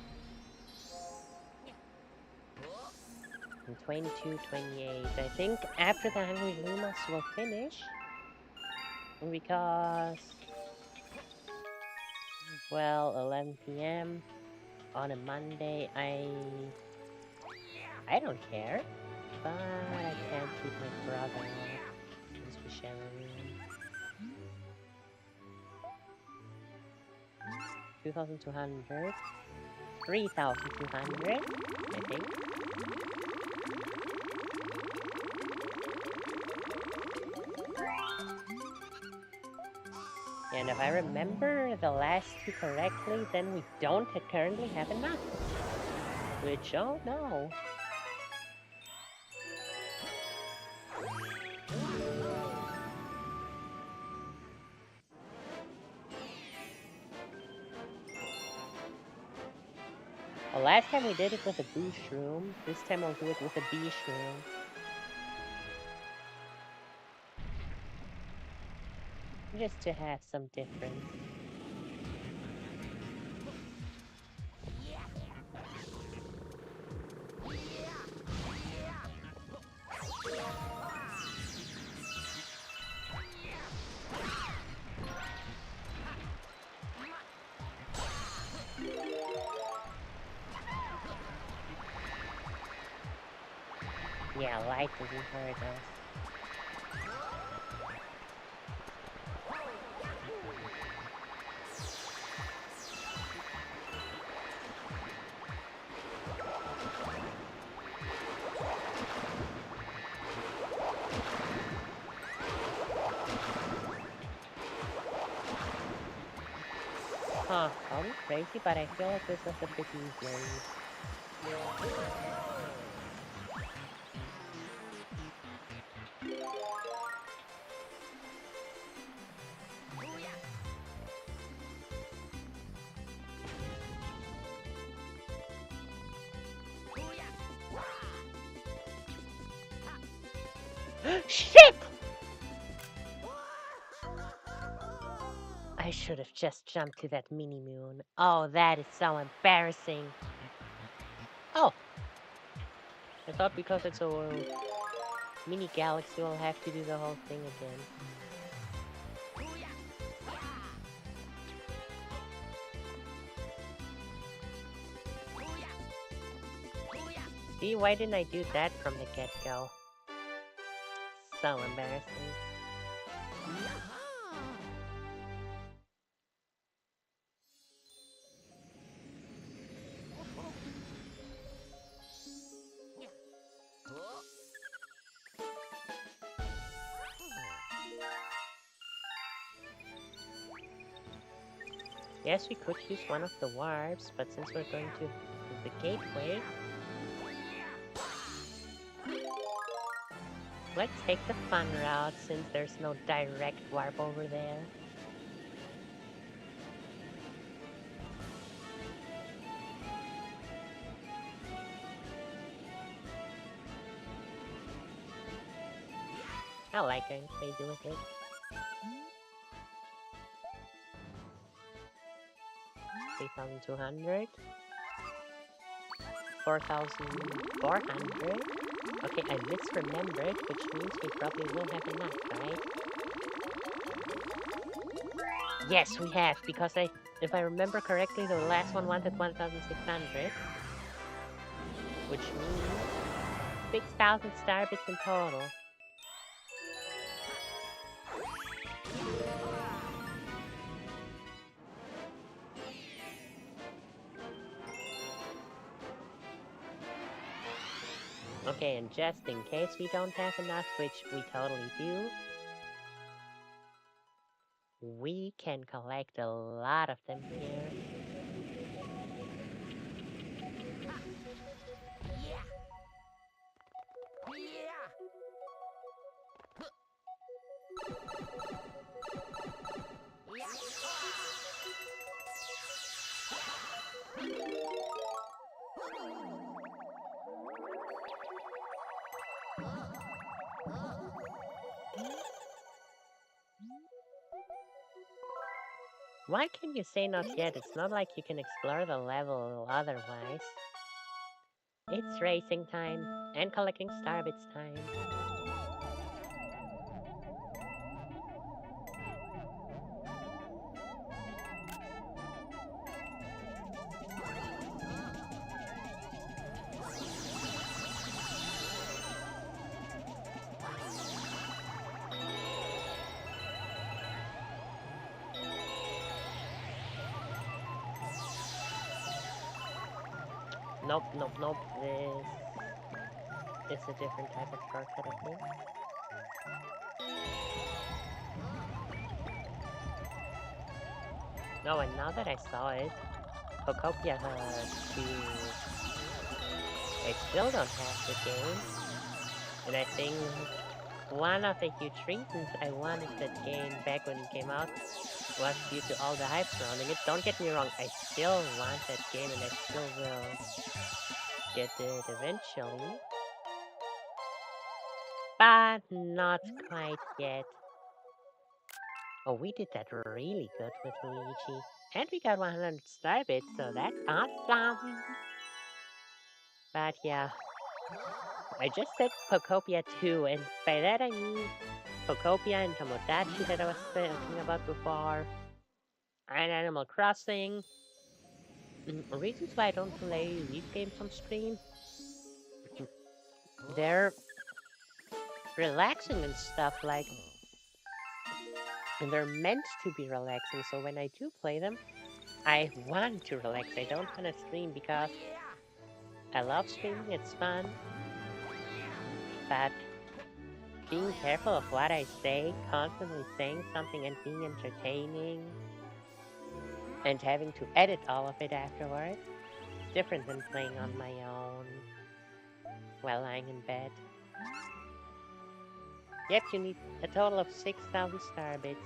In 22, 28. I think after the Hungry Lumas will finish. Because, well, 11 p.m. on a Monday, I don't care. But I can't keep my brother off since we share a room. 2,200. 3,200, I think. And if I remember the last two correctly, then we don't currently have enough. Which, oh no. The last time we did it with a boo shroom. This time we'll do it with a bee shroom. Just to have some difference. Yeah, light doesn't hurt us. Huh, call me crazy, but I feel like this was a bit easier. Shit! I should have just jumped to that mini moon. Oh, that is so embarrassing. Oh! I thought because it's a mini galaxy, we'll have to do the whole thing again. See, why didn't I do that from the get-go? So embarrassing. Yes, we could use one of the warps, but since we're going to the gateway, let's take the fun route since there's no direct warp over there. I like going crazy with it. 3,200. 4,400. Okay, I misremembered, which means we probably will have enough, right? Yes, we have, because if I remember correctly, the last one wanted 1,600. Which means 6,000 star bits in total. Okay, and just in case we don't have enough, which we totally do, we can collect a lot of them here. Why can you say not yet? It's not like you can explore the level otherwise. It's racing time and collecting star bits time. Nope, nope, nope. This is a different type of shortcut, I think. No, and now that I saw it, Pocopia has to... I still don't have the game. And I think one of the huge reasons I wanted that game back when it came out was due to all the hype surrounding it. Don't get me wrong, I still want that game and I still will get it eventually. But not quite yet. Oh, we did that really good with Luigi. And we got 100 star bits, so that's awesome. But yeah, I just said Pokopia 2, and by that I mean Pokopia and Tomodachi that I was talking about before, and Animal Crossing. Reasons why I don't play these games on stream, they're relaxing and stuff, like, and they're meant to be relaxing, so when I do play them, I want to relax. I don't want to stream because I love streaming, it's fun, but being careful of what I say, constantly saying something and being entertaining, and having to edit all of it afterwards, is different than playing on my own while lying in bed. Yep, you need a total of 6,000 star bits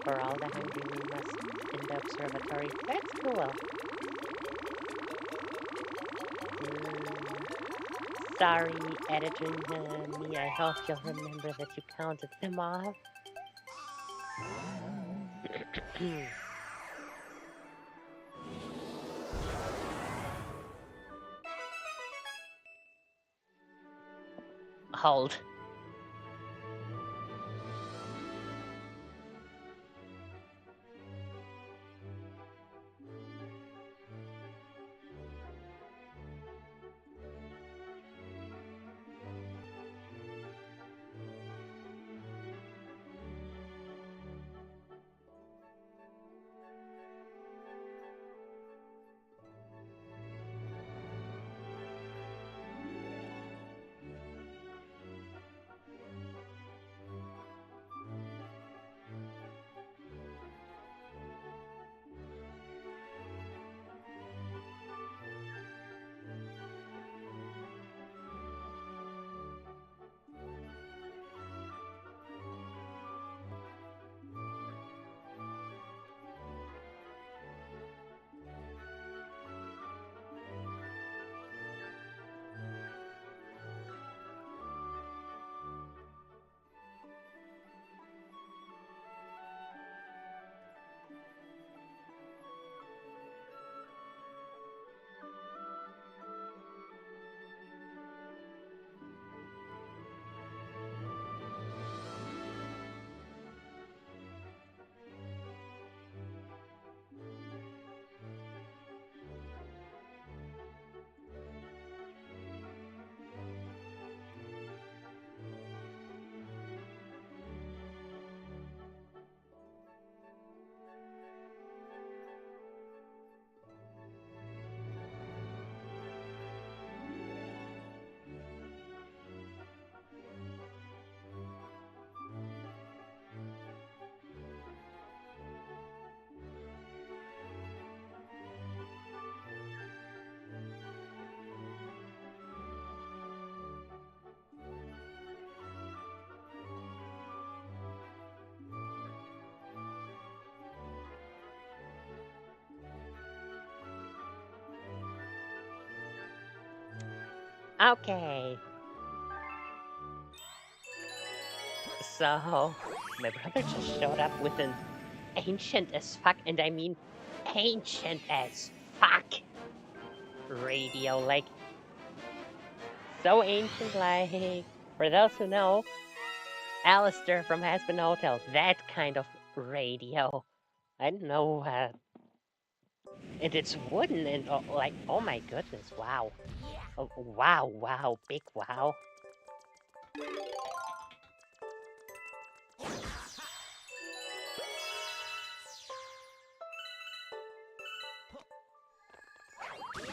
for all the hungry Lumas in the observatory. That's cool. Sorry, editor me. I hope you'll remember that you counted them off. Hold. Okay. So, my brother just showed up with an ancient as fuck, and I mean ancient as fuck radio. Like, so ancient, like, for those who know, Alistair from Aspen Hotel, that kind of radio. I don't know, and it's wooden and like, oh my goodness, wow. Oh, wow, big wow.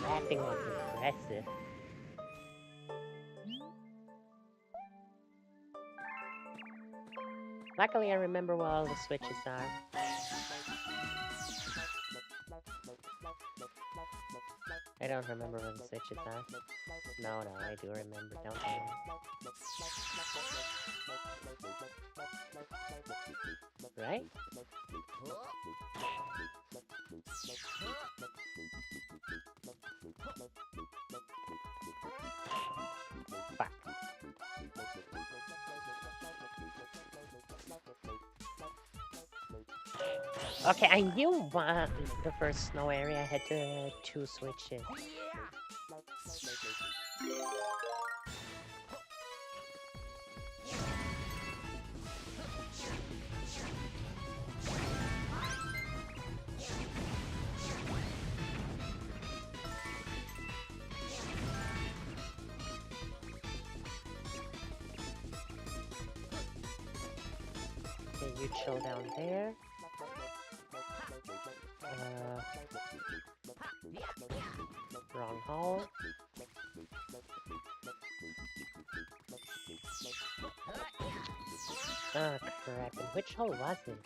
That thing was impressive. Luckily, I remember where all the switches are. I don't remember where the switches are. No, I do remember, don't I? right? Fuck. Okay, I knew the first snow area had two switches. Okay, you chill down there. Wrong hole. Oh crap, and which hole was it?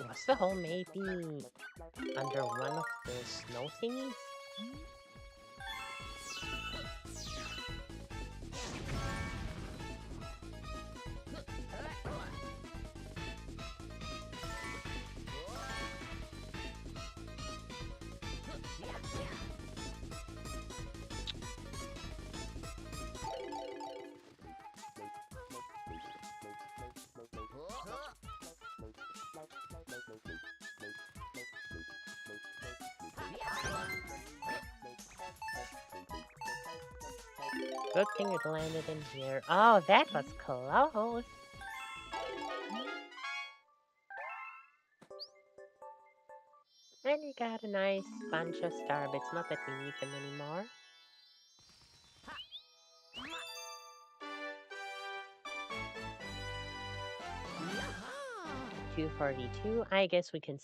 Was the hole maybe under one of the snow thingies? Good thing it landed in here. Oh, that was close. And you got a nice bunch of star bits. Not that we need them anymore. $242. I guess we can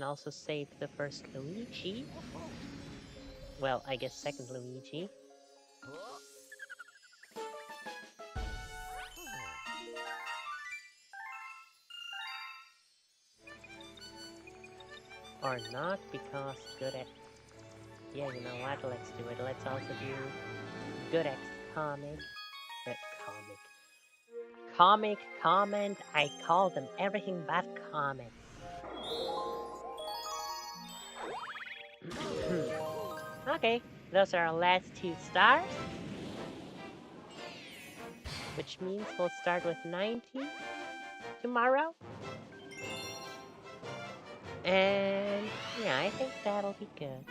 also save the first Luigi. Well, I guess second Luigi. Or not, because good at... Yeah, you know what? Let's do it. Let's also do good at comic. Comment. I call them everything but comics. Okay, those are our last 2 stars. Which means we'll start with 90 tomorrow. And yeah, I think that'll be good.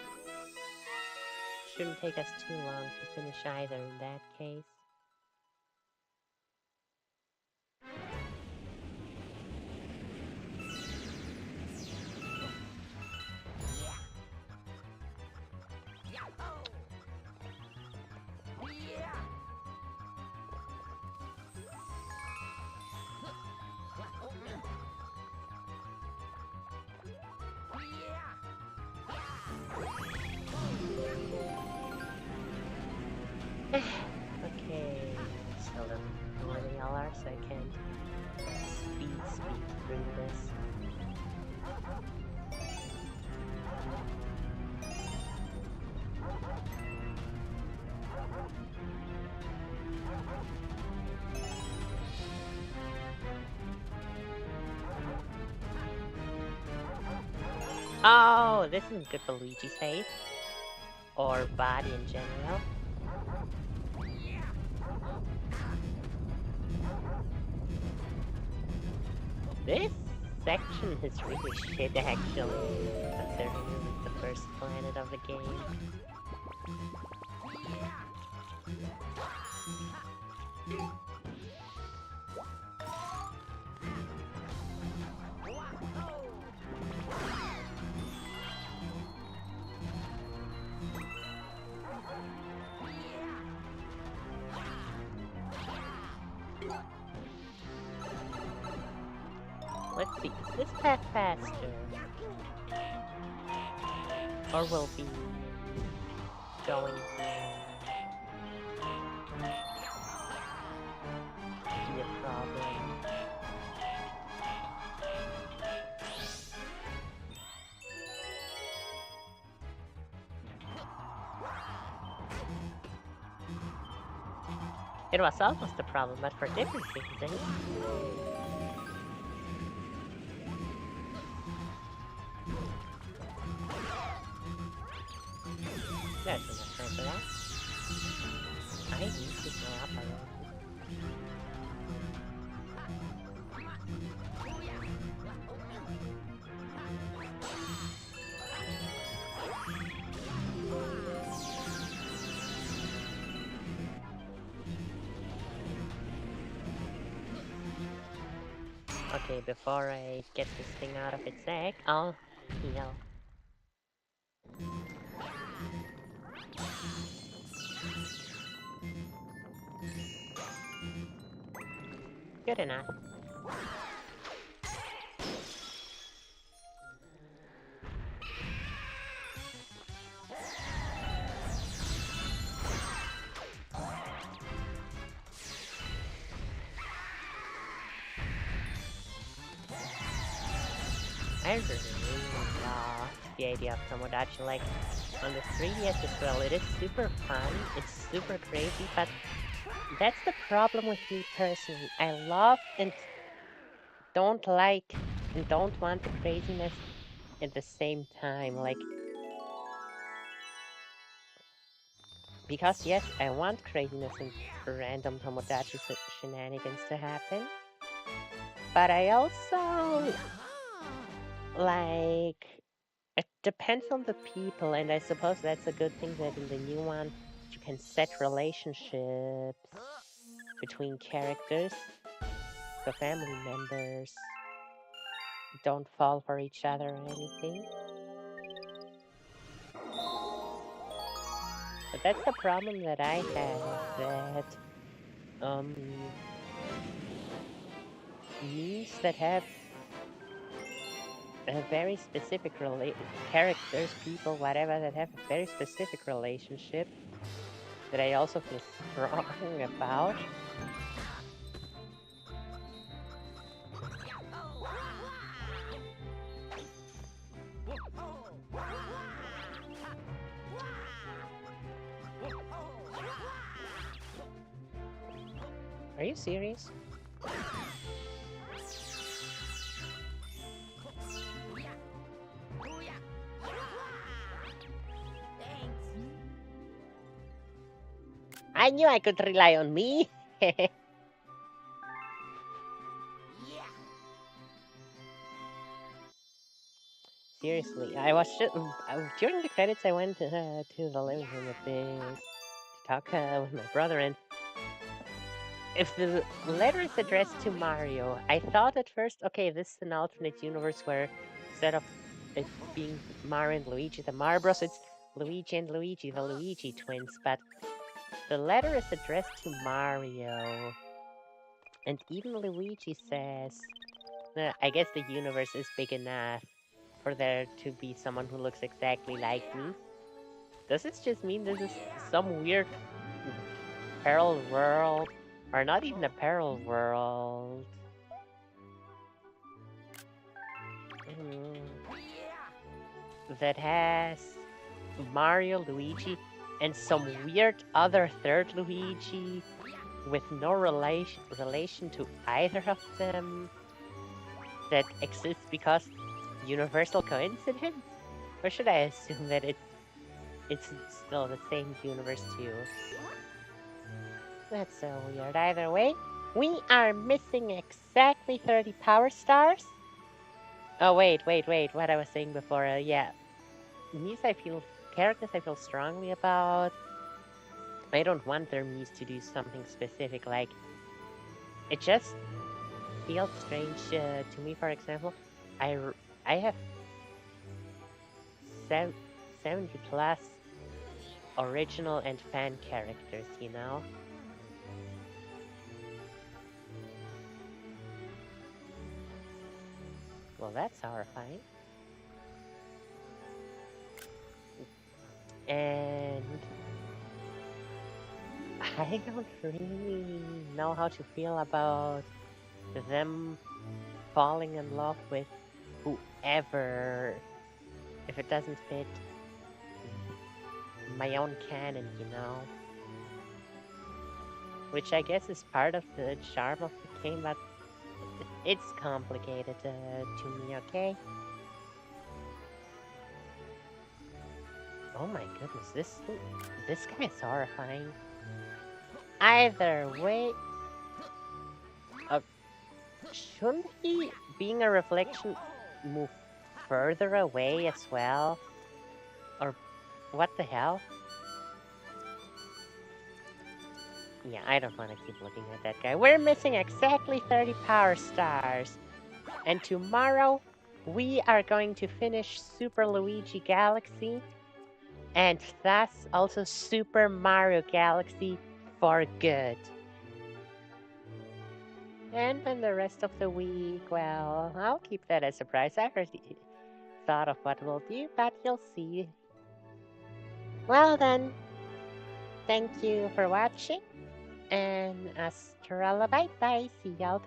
Shouldn't take us too long to finish either in that case. Okay, still don't know where they all are, so I can't speed through this. Oh, this isn't good for Luigi's face. Or body in general. This section is really shit, actually, considering it's the first planet of the game. Let's see, is this path faster? Or will be going to be a problem? It was almost a problem, but for different reasons. There's enough time for that. I need to go up already. Okay, before I get this thing out of its egg, I'll heal. Good enough. I really love the idea of Tomodachi, like, on the 3DS as well. It is super fun, it's super crazy, but that's the problem with me personally. I love and don't like and don't want the craziness at the same time. Like, because yes, I want craziness and random Tomodachi shenanigans to happen, but I also like, it depends on the people, and I suppose that's a good thing that in the new one you can set relationships between characters, so family members don't fall for each other or anything. But that's the problem that I have, that memes that have a very specific characters, people, whatever, that have a very specific relationship that I also feel strong about. Are you serious? I knew I could rely on me. Seriously, I was just during the credits. I went to the living room a bit to talk with my brother, and if the letter is addressed to Mario, I thought at first, okay, this is an alternate universe where instead of it being Mario and Luigi, the Mario Bros, it's Luigi and Luigi, the Luigi twins. But the letter is addressed to Mario, and even Luigi says, I guess the universe is big enough for there to be someone who looks exactly like me. Does this just mean this is some weird parallel world? Or not even a parallel world? That has Mario, Luigi, and some weird other third Luigi with no relation to either of them, that exists because universal coincidence? Or should I assume that it's still the same universe too? That's so weird. Either way, we are missing exactly 30 power stars. Oh, wait. What I was saying before, yeah. Mies characters I feel strongly about. I don't want their Mies to do something specific, like, it just feels strange to me. For example, I have 70 plus original and fan characters, you know? Well, that's horrifying. And I don't really know how to feel about them falling in love with whoever if it doesn't fit my own canon. Which I guess is part of the charm of the game, but it's complicated to me, okay? Oh my goodness, this guy is horrifying. Either way, uh, shouldn't he, being a reflection, move further away as well? Or what the hell? Yeah, I don't want to keep looking at that guy. We're missing exactly 30 power stars. And tomorrow, we are going to finish Super Luigi Galaxy and thus also Super Mario Galaxy for good. And then the rest of the week, well, I'll keep that as a surprise. I already thought of what we'll do, but you'll see. Well then, thank you for watching, and Astrala bye bye. See y'all tomorrow.